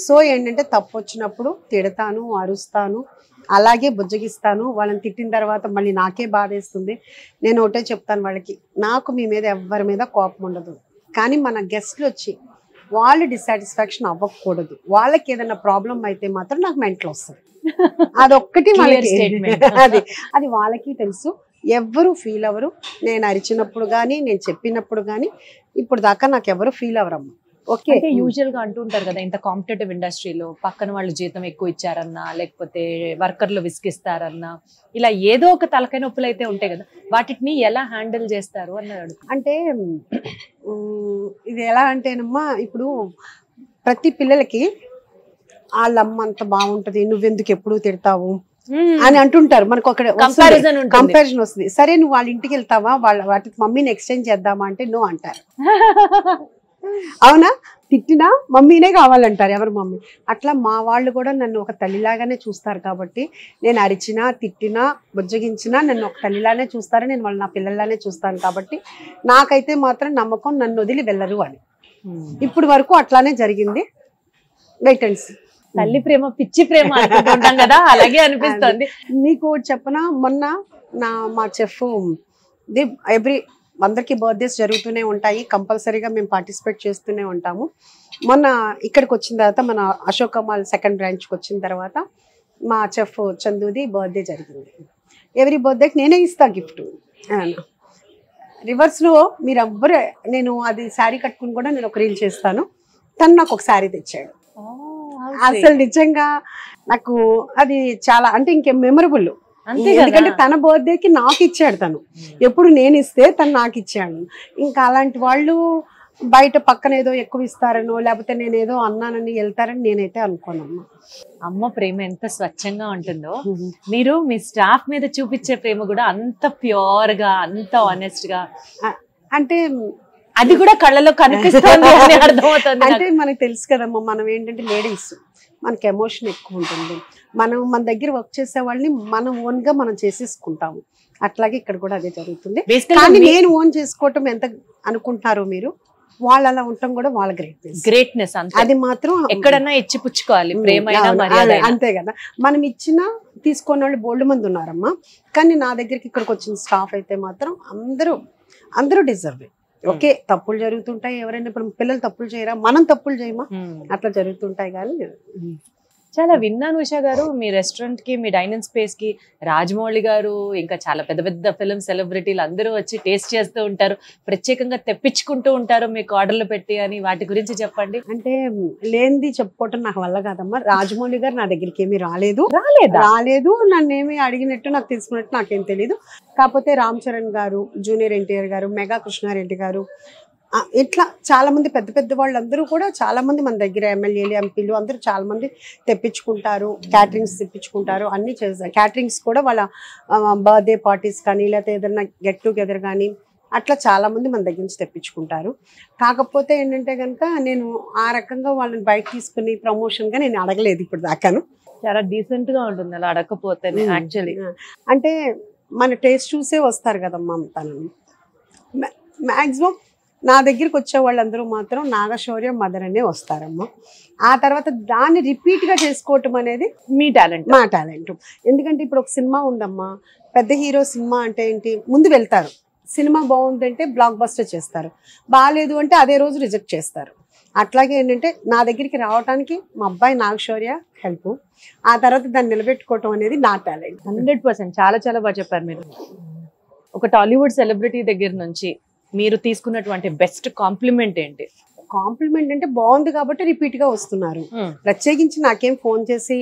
సో ఏంటంటే తప్పు వచ్చినప్పుడు తిడతాను, అరుస్తాను, అలాగే బుజ్జగిస్తాను. వాళ్ళని తిట్టిన తర్వాత మళ్ళీ నాకే బాధేస్తుంది. నేను ఒకటే చెప్తాను వాళ్ళకి, నాకు మీ మీద ఎవరి మీద కోపం ఉండదు, కానీ మన గెస్ట్లు వచ్చి వాళ్ళు డిసాటిస్ఫాక్షన్ అవ్వకూడదు. వాళ్ళకి ఏదైనా ప్రాబ్లం అయితే మాత్రం నాకు మెంటల్ వస్తుంది. అదొక్కటి అది వాళ్ళకి తెలుసు. ఎవరు ఫీల్ అవ్వరు. నేను అరిచినప్పుడు కానీ నేను చెప్పినప్పుడు కానీ ఇప్పుడు దాకా నాకు ఎవరు ఫీల్ అవ్వరమ్మా. ఓకే, అంటే యూజువల్ గా అంటూ ఉంటారు కదా, ఇంత కాంపిటేటివ్ ఇండస్ట్రీలో పక్కన వాళ్ళు జీతం ఎక్కువ ఇచ్చారన్నా, లేకపోతే వర్కర్లు విసిగిస్తారన్నా, ఇలా ఏదో ఒక తలకాయ నొప్పులు అయితే ఉంటాయి కదా, వాటిని ఎలా హ్యాండిల్ చేస్తారు అన్నాడు. అంటే ఇది ఎలా అంటేనమ్మా, ఇప్పుడు ప్రతి పిల్లలకి వాళ్ళమ్మ అంత బాగుంటది, నువ్వెందుకు ఎప్పుడు తిడతావు అని అంటుంటారు. మనకు ఒక కంపారిజన్ వస్తుంది. సరే నువ్వు వాళ్ళ ఇంటికి వెళ్తావా, వాటికి మమ్మీని ఎక్స్చేంజ్ చేద్దామా అంటే నో అంటారు. అవునా? తిట్టినా మమ్మీనే కావాలంటారు ఎవరు మమ్మీ. అట్లా మా వాళ్ళు కూడా నన్ను ఒక తల్లిలాగానే చూస్తారు కాబట్టి నేను అరిచినా తిట్టినా బుజ్జగించినా నన్ను ఒక తల్లిలానే చూస్తారు, నేను వాళ్ళు నా పిల్లల్లానే చూస్తాను కాబట్టి నాకైతే మాత్రం నమ్మకం నన్ను వదిలి వెళ్ళరు అని. ఇప్పుడు వరకు అట్లానే జరిగింది. Wait and see. తల్లి ప్రేమ పిచ్చి ప్రేమ అనుకుంటుంటాం కదా, అలాగే అనిపిస్తుంది. నీకు చెప్పనా, మొన్న మా చెఫ్ ఎవ్రీ అందరికి బర్త్డేస్ జరుగుతూనే ఉంటాయి, కంపల్సరీగా మేము పార్టిసిపేట్ చేస్తూనే ఉంటాము. మొన్న ఇక్కడికి వచ్చిన తర్వాత మన అశోక్ కమాల్ సెకండ్ బ్రాంచ్కి వచ్చిన తర్వాత మా చెఫ్ చందుది బర్త్డే జరిగింది. ఎవరీ బర్త్డేకి నేనే ఇస్తా గిఫ్ట్. రివర్స్లో మీరు ఎవ్వరు, నేను అది శారీ కట్టుకుని కూడా నేను ఒక రీల్ చేస్తాను, తను నాకు ఒక శారీ తెచ్చాడు. అసలు నిజంగా నాకు అది చాలా అంటే ఇంకేం మెమరబుల్. ఎందుకంటే తన బర్త్డేకి నాకు ఇచ్చాడు తను, ఎప్పుడు నేను ఇస్తే తను నాకు ఇచ్చాడు. ఇంకా అలాంటి వాళ్ళు బయట పక్కన ఏదో ఎక్కువ ఇస్తారనో లేకపోతే నేను ఏదో అన్నానని వెళ్తారని నేనైతే అనుకోనమ్మా. అమ్మ ప్రేమ ఎంత స్వచ్ఛంగా ఉంటుందో, మీరు మీ స్టాఫ్ మీద చూపించే ప్రేమ కూడా అంత ప్యూర్ గా, అంత ఆనెస్ట్ గా, అంటే అది కూడా కళ్ళలో కనిపిస్తుంది అని అర్థమవుతుంది. అంటే మనకు తెలుసు కదమ్మా, మనం ఏంటంటే లేడీస్ మనకి ఎమోషన్ ఎక్కువ ఉంటుంది. మనం మన దగ్గర వర్క్ చేసే వాళ్ళని మనం ఓన్ గా మనం చేసేసుకుంటాము. అట్లాగే ఇక్కడ కూడా అదే జరుగుతుంది. కానీ నేను ఓన్ చేసుకోవటం ఎంత అనుకుంటున్నారో మీరు, వాళ్ళు అలా ఉండటం కూడా వాళ్ళ గ్రేట్నెస్. అది మాత్రం ఎక్కడన్నా ఇచ్చి పుచ్చుకోవాలి ప్రేమ, అంతే కదా. మనం ఇచ్చినా తీసుకున్న వాళ్ళు బోల్డ్ మంది ఉన్నారమ్మా, కానీ నా దగ్గరికి ఇక్కడికి వచ్చిన స్టాఫ్ అయితే మాత్రం అందరూ డిజర్వ్. ఓకే, తప్పులు జరుగుతుంటాయి, ఎవరైనా ఇప్పుడు పిల్లలు తప్పులు చేయరా, మనం తప్పులు చేయమా, అట్లా జరుగుతుంటాయి. కానీ చాలా విన్నాను ఉషా గారు, మీ రెస్టారెంట్ కి, మీ డైనింగ్ స్పేస్ కి రాజమౌళి గారు ఇంకా చాలా పెద్ద పెద్ద ఫిల్మ్ సెలబ్రిటీలు అందరూ వచ్చి టేస్ట్ చేస్తూ ఉంటారు, ప్రత్యేకంగా తెప్పించుకుంటూ ఉంటారు మీకు ఆర్డర్లు పెట్టి అని, వాటి గురించి చెప్పండి. అంటే లేనిది చెప్పుకోవటం నాకు వల్ల కాదమ్మా. రాజమౌళి గారు నా దగ్గరికి ఏమీ రాలేదు, నన్ను ఏమి అడిగినట్టు నాకు తెలుసుకున్నట్టు నాకేం తెలియదు. కాకపోతే రామ్ చరణ్ గారు, జూనియర్ ఎన్టీఆర్ గారు, మెగా కృష్ణారెడ్డి గారు, ఇట్లా చాలా మంది పెద్ద పెద్ద వాళ్ళందరూ కూడా చాలా మంది మన దగ్గర ఎమ్మెల్యేలు, ఎంపీలు అందరూ చాలా మంది తెప్పించుకుంటారు, క్యాటరింగ్స్ తెప్పించుకుంటారు, అన్ని చేస్తారు. క్యాటరింగ్స్ కూడా వాళ్ళ బర్త్డే పార్టీస్ కానీ లేకపోతే ఏదైనా గెట్ టుగెదర్ కానీ అట్లా చాలా మంది మన దగ్గర నుంచి తెప్పించుకుంటారు. కాకపోతే ఏంటంటే కనుక నేను ఆ రకంగా వాళ్ళని బయట తీసుకుని ప్రమోషన్ గా నేను అడగలేదు ఇప్పుడు దాకాను. చాలా డీసెంట్ గా ఉంటుంది అలా అడగకపోతే. యాక్చువల్లీ అంటే మన టేస్ట్ చూసే వస్తారు కదమ్మా. తను మ్యాక్సిమం నా దగ్గరికి వచ్చే వాళ్ళందరూ మాత్రం నాగశౌర్య మదర్ అనే వస్తారమ్మా. ఆ తర్వాత దాన్ని రిపీట్ గా చేసుకోవటం అనేది మీ టాలెంట్, మా టాలెంట్. ఎందుకంటే ఇప్పుడు ఒక సినిమా ఉందమ్మా, పెద్ద హీరో సినిమా అంటే ఏంటి, ముందు వెళ్తారు, సినిమా బాగుందంటే బ్లాక్ బస్టర్ చేస్తారు, బాగాలేదు అంటే అదే రోజు రిజెక్ట్ చేస్తారు. అట్లాగే ఏంటంటే నా దగ్గరికి రావడానికి మా అబ్బాయి నాగశౌర్య హెల్ప్, ఆ తర్వాత దాన్ని నిలబెట్టుకోవటం అనేది నా టాలెంట్. 100%. చాలా చాలా బాగా చెప్పారు మీరు. ఒక టాలీవుడ్ సెలబ్రిటీ దగ్గర నుంచి మీరు తీసుకున్నటువంటి బెస్ట్ కాంప్లిమెంట్ ఏంటి? కాంప్లిమెంట్ అంటే బాగుంది కాబట్టి రిపీట్ గా వస్తున్నారు. ప్రత్యేకించి నాకేం ఫోన్ చేసి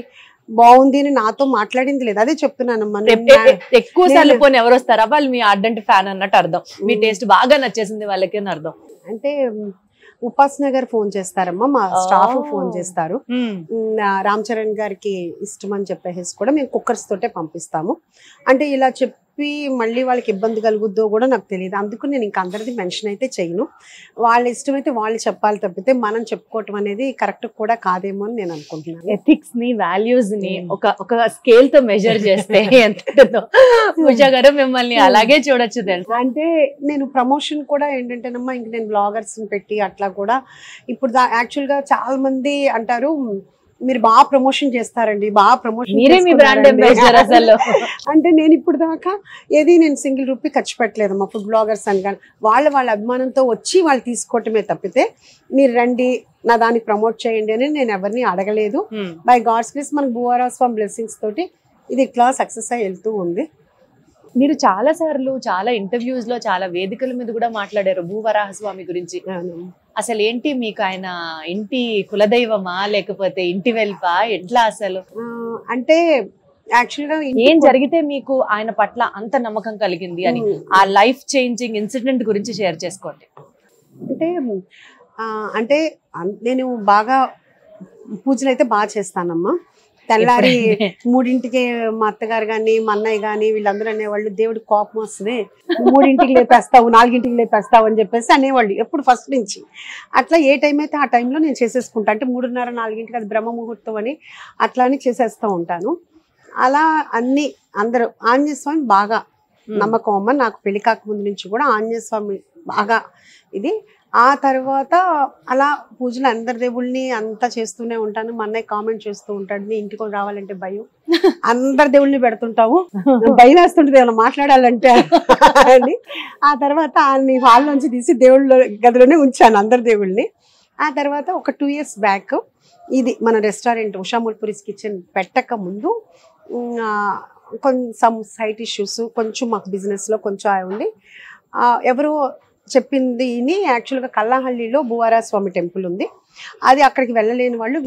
బాగుంది అని నాతో మాట్లాడింది లేదు. అదే చెప్తున్నానమ్మా. ఎక్కువ సార్లు పోనీ ఎవరు వస్తారా, వాళ్ళు మీ ఆర్డెంట్ ఫ్యాన్ అన్నట్టు అర్థం, మీ టేస్ట్ బాగా నచ్చేసింది వాళ్ళకి అని అర్థం. అంటే ఉపాసన గారు ఫోన్ చేస్తారమ్మా, మా స్టాఫ్ ఫోన్ చేస్తారు. రామ్ చరణ్ గారికి ఇష్టం అని చెప్పేసి కూడా మేము కుక్కర్స్ తోటే పంపిస్తాము. అంటే ఇలా చెప్పి మళ్ళీ వాళ్ళకి ఇబ్బంది కలుగుద్దో కూడా నాకు తెలియదు, అందుకు నేను ఇంకా అందరిది మెన్షన్ అయితే చేయను. వాళ్ళ ఇష్టమైతే వాళ్ళు చెప్పాలి తప్పితే మనం చెప్పుకోవటం అనేది కరెక్ట్ కూడా కాదేమో అని నేను అనుకుంటున్నాను. ఎథిక్స్ ని, వాల్యూస్ ని ఒక స్కేల్ తో మెజర్ చేస్తే ఎంత ఉషా గారు మిమ్మల్ని అలాగే చూడొచ్చు తెలుసు. అంటే నేను ప్రమోషన్ కూడా ఏంటంటేనమ్మా, ఇంక నేను బ్లాగర్స్ పెట్టి అట్లా కూడా ఇప్పుడు యాక్చువల్ గా చాలా మంది అంటారు మీరు బాగా ప్రమోషన్ చేస్తారండి, బాగా ప్రమోషన్ అంటే నేను ఇప్పుడు దాకా ఏది నేను సింగిల్ రూపీ ఖర్చు పెట్టలేదమ్మా. ఫుడ్ బ్లాగర్స్ అని కానీ వాళ్ళ అభిమానంతో వచ్చి వాళ్ళు తీసుకోవటమే తప్పితే మీరు రండి నా దాన్ని ప్రమోట్ చేయండి అని నేను ఎవరిని అడగలేదు. బై గాడ్స్ గ్రేస్ మనకు భూవరాస్వామి బ్లెస్సింగ్స్ తోటి ఇది ఇట్లా సక్సెస్ అయ్యి వెళ్తూ ఉంది. మీరు చాలా సార్లు చాలా ఇంటర్వ్యూస్ లో చాలా వేదికల మీద కూడా మాట్లాడారు భూవరాహస్వామి గురించి. అసలు ఏంటి మీకు ఆయన ఇంటి కులదైవమా లేకపోతే ఇంటి వెల్పా, ఎట్లా అసలు? అంటే యాక్చువల్ గా ఏం జరిగితే మీకు ఆయన పట్ల అంత నమ్మకం కలిగింది అని, ఆ లైఫ్ చేంజింగ్ ఇన్సిడెంట్ గురించి షేర్ చేసుకోండి. అంటే నేను బాగా పూజలు అయితే బాగా చేస్తానమ్మా. తెల్లారి 3ంటికి మా అత్తగారు కానీ మా అన్నయ్య కానీ వీళ్ళందరూ అనేవాళ్ళు దేవుడి కోపం వస్తుంది, 3ంటికి లేపేస్తావు 4ంటికి లేపేస్తావు అని చెప్పేసి అనేవాళ్ళు ఎప్పుడు ఫస్ట్ నుంచి. అట్లా ఏ టైం అయితే ఆ టైంలో నేను చేసేసుకుంటా. అంటే 3:30 4ంటికి అది బ్రహ్మ ముహూర్తం అని అట్లా అని చేసేస్తూ ఉంటాను. అలా అన్ని అందరూ ఆంజనేయ స్వామి బాగా నమ్మకం అమ్మ. నాకు పెళ్లి కాకముందు నుంచి కూడా ఆంజనేయ స్వామి బాగా ఇది. ఆ తర్వాత అలా పూజలు అందరి దేవుళ్ళని అంతా చేస్తూనే ఉంటాను. మా అన్నయ్య కామెంట్ చేస్తూ ఉంటాడు, నీ ఇంటికి రావాలంటే భయం, అందరి దేవుళ్ళని పెడుతుంటావు, భయం వేస్తుంటుంది ఏమైనా మాట్లాడాలంటే అని. ఆ తర్వాత అన్ని హాల్ నుంచి తీసి దేవుళ్ళ గదిలోనే ఉంచాను అందరి దేవుళ్ళని. ఆ తర్వాత ఒక 2 years బ్యాక్ ఇది మన రెస్టారెంట్ ఉషామూల్ పురీస్ కిచెన్ పెట్టక ముందు కొంచెం సైట్ ఇష్యూస్ కొంచెం మాకు బిజినెస్లో కొంచెం ఉండి ఎవరో చెప్పింది యాక్చువల్గా కల్లాహల్లిలో భూవారా స్వామి టెంపుల్ ఉంది, అది అక్కడికి వెళ్ళలేని వాళ్ళు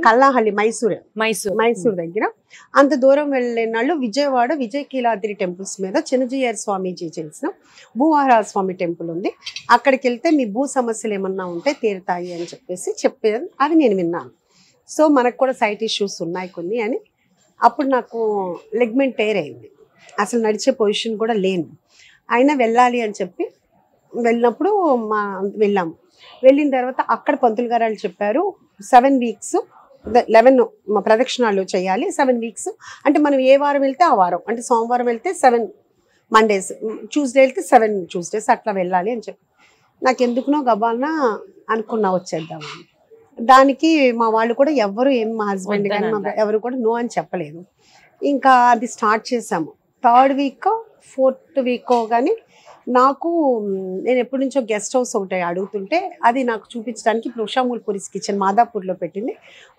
కల్లాహల్లి మైసూర్ దగ్గర అంత దూరం వెళ్ళలేని వాళ్ళు విజయవాడ విజయకీలాద్రి టెంపుల్స్ మీద చిన్నజీయర్ స్వామీజీ చేసిన భూవారా స్వామి టెంపుల్ ఉంది, అక్కడికి వెళ్తే మీ భూ సమస్యలు ఏమన్నా ఉంటే తీరుతాయి అని చెప్పేసి చెప్పేది అది నేను విన్నాను. సో మనకు కూడా సైట్ ఇష్యూస్ ఉన్నాయి కొన్ని అని. అప్పుడు నాకు లెగ్మెంట్ టైర్ అయింది, అసలు నడిచే పొజిషన్ కూడా లేను, అయినా వెళ్ళాలి అని చెప్పి వెళ్ళినప్పుడు వెళ్ళాము. వెళ్ళిన తర్వాత అక్కడ పంతులు గారు వాళ్ళు చెప్పారు 7 weeks 11 ప్రదక్షిణాలు చేయాలి 7 weeks. అంటే మనం ఏ వారం వెళ్తే ఆ వారం, అంటే సోమవారం వెళ్తే 7 Mondays, ట్యూస్డే వెళ్తే 7 Tuesdays అట్లా వెళ్ళాలి అని చెప్పి నాకు ఎందుకునో గబాలన అనుకున్నా వచ్చేద్దామని. దానికి మా వాళ్ళు కూడా ఎవరు మా హస్బెండ్ కానీ ఎవరు కూడా నో అని చెప్పలేదు. ఇంకా అది స్టార్ట్ చేసాము. 3rd week 4th week కానీ నాకు నేను ఎప్పటి నుంచో గెస్ట్ హౌస్ ఒకటి అడుగుతుంటే అది నాకు చూపించడానికి ఇప్పుడు ఉషామూల్ పురీస్ కిచెన్ మాదాపూర్లో పెట్టింది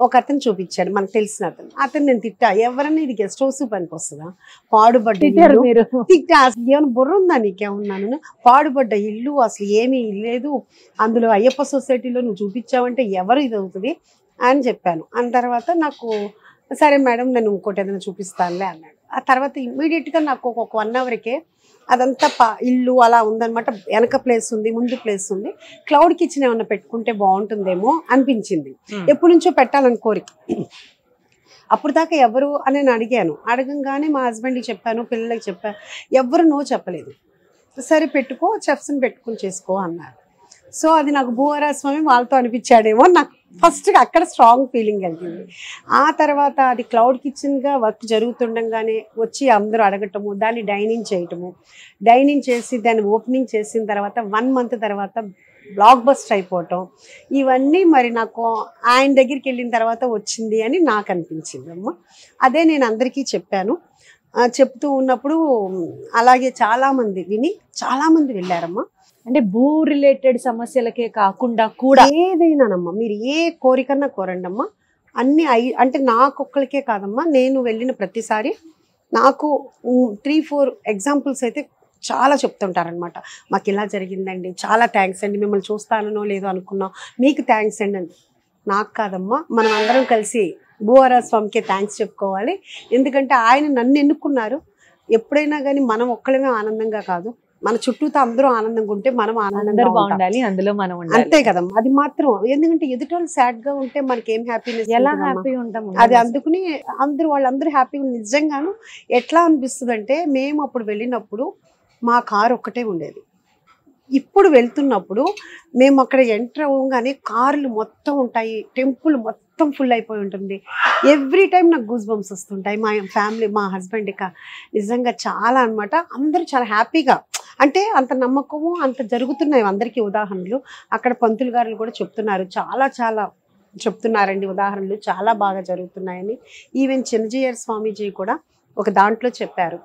ఒక అతను చూపించాడు, మనకు తెలిసిన అతను నేను తిట్టా, ఎవరన్నా ఇది గెస్ట్ హౌస్ పనికి వస్తుందా, పాడుబడ్డ తిట్టా, అసలు ఏమైనా బుర్ర ఉందా నీకేమన్నాను, పాడుబడ్డ ఇల్లు అసలు ఏమీ లేదు, అందులో అయ్యప్ప సొసైటీలో నువ్వు చూపించావంటే ఎవరు ఇది అవుతుంది అని చెప్పాను. అన్న తర్వాత నాకు సరే మేడం నేను ఇంకోటి ఏదైనా చూపిస్తానులే అన్నాడు. ఆ తర్వాత ఇమ్మీడియట్గా నాకు ఒక 1 hourకే అదంతా ఇల్లు అలా ఉందన్నమాట, వెనక ప్లేస్ ఉంది ముందు ప్లేస్ ఉంది, క్లౌడ్ కిచెన్ ఏమన్నా పెట్టుకుంటే బాగుంటుందేమో అనిపించింది. ఎప్పటి నుంచో పెట్టాలని కోరిక. అప్పుడు దాకా ఎవరు అని నేను అడగంగానే మా హస్బెండ్కి చెప్పాను, పిల్లలకి చెప్పాను, ఎవరు నో చెప్పలేదు. సరే పెట్టుకో, చెఫ్స్ని పెట్టుకుని చేసుకో అన్నారు. సో అది నాకు భూవారా స్వామి వాళ్ళతో అనిపించాడేమో, నాకు ఫస్ట్గా అక్కడ స్ట్రాంగ్ ఫీలింగ్ కలిగింది. ఆ తర్వాత అది క్లౌడ్ కిచెన్గా వర్క్ జరుగుతుండగానే వచ్చి అందరూ అడగటము, దాన్ని డైనింగ్ చేసి దాన్ని ఓపెనింగ్ చేసిన తర్వాత 1 month తర్వాత బ్లాక్ బస్టర్ అయిపోవటం, ఇవన్నీ మరి నాకు ఆయన దగ్గరికి వెళ్ళిన తర్వాత వచ్చింది అని నాకు అనిపించింది అమ్మ. అదే నేను అందరికీ చెప్పాను. చెప్తూ ఉన్నప్పుడు అలాగే చాలామంది విని చాలామంది వెళ్ళారమ్మా. అంటే భూ రిలేటెడ్ సమస్యలకే కాకుండా కూడా ఏదైనానమ్మా మీరు ఏ కోరికన్నా కోరండి అమ్మా, అన్ని అంటే నాకొక్కరికే కాదమ్మా, నేను వెళ్ళిన ప్రతిసారి నాకు 3-4 ఎగ్జాంపుల్స్ అయితే చాలా చెప్తుంటారనమాట. మాకు ఇలా జరిగిందండి, చాలా థ్యాంక్స్ అండి, మిమ్మల్ని చూస్తానో లేదో అనుకున్నాం, మీకు థ్యాంక్స్ అండి అని. నాకు కాదమ్మా, మనం అందరం కలిసి భూవారా స్వామికే థ్యాంక్స్ చెప్పుకోవాలి. ఎందుకంటే ఆయన నన్ను ఎన్నుకున్నారు. ఎప్పుడైనా కానీ మనం ఒక్కళ్ళమే ఆనందంగా కాదు, మన చుట్టూతో అందరూ ఆనందంగా ఉంటే మనం ఆనందంగా ఉండాలి, అందులో మనం అంతే కదమ్మా. అది మాత్రం ఎందుకంటే ఎదుటోళ్ళు సాడ్ గా ఉంటే మనకి ఏం హ్యాపీనెస్, ఎలా హ్యాపీ ఉంటాం అది. అందుకుని వాళ్ళందరూ హ్యాపీగా నిజంగాను ఎట్లా అనిపిస్తుంది అంటే, మేము అప్పుడు వెళ్ళినప్పుడు మా కారు ఒక్కటే ఉండేది. ఇప్పుడు వెళ్తున్నప్పుడు మేము అక్కడ ఎంటర్ అవ్వగానే కార్లు మొత్తం ఉంటాయి, టెంపుల్ మొత్తం ఫుల్ అయిపోయి ఉంటుంది. ఎవ్రీ టైం నాకు గూస్ బంప్స్ వస్తుంటాయి. మా ఫ్యామిలీ మా హస్బెండ్ నిజంగా చాలా అనమాట, అందరూ చాలా హ్యాపీగా, అంటే అంత నమ్మకము అంత జరుగుతున్నాయి. అందరికీ ఉదాహరణలు అక్కడ పంతులు గారులు కూడా చెప్తున్నారు, చాలా చెప్తున్నారండి ఉదాహరణలు, చాలా బాగా జరుగుతున్నాయని. ఈవెన్ చిన్నజీయర్ స్వామీజీ కూడా ఒక దాంట్లో చెప్పారు.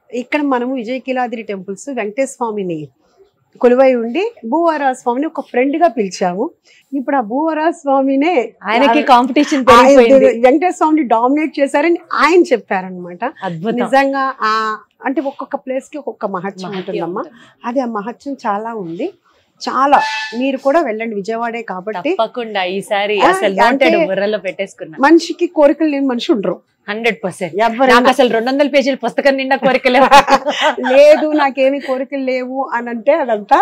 ఇక్కడ మనము విజయకీలాద్రి టెంపుల్స్ వెంకటేశ్వర స్వామిని కొలువై ఉండి భూవారా స్వామిని ఒక ఫ్రెండ్ గా పిలిచాము. ఇప్పుడు ఆ భూవారా స్వామినే ఆయనకి కాంపిటీషన్ వెంకటేశ్వర స్వామిని డామినేట్ చేశారని ఆయన చెప్పారనమాట. నిజంగా అంటే ఒక్కొక్క ప్లేస్ కి ఒక్కొక్క మహత్యం ఉంటుందమ్మా. అది ఆ మహత్యం చాలా ఉంది. చాలా మీరు కూడా వెళ్ళండి, విజయవాడే కాబట్టి. ఈసారి మనిషికి కోరికలు లేని మనిషి ఉండరు. 100%. అసలు 200 పేజీల పుస్తకం నిండా కోరికలు లేదు, నాకేమి కోరికలు లేవు అని అంటే అదంతా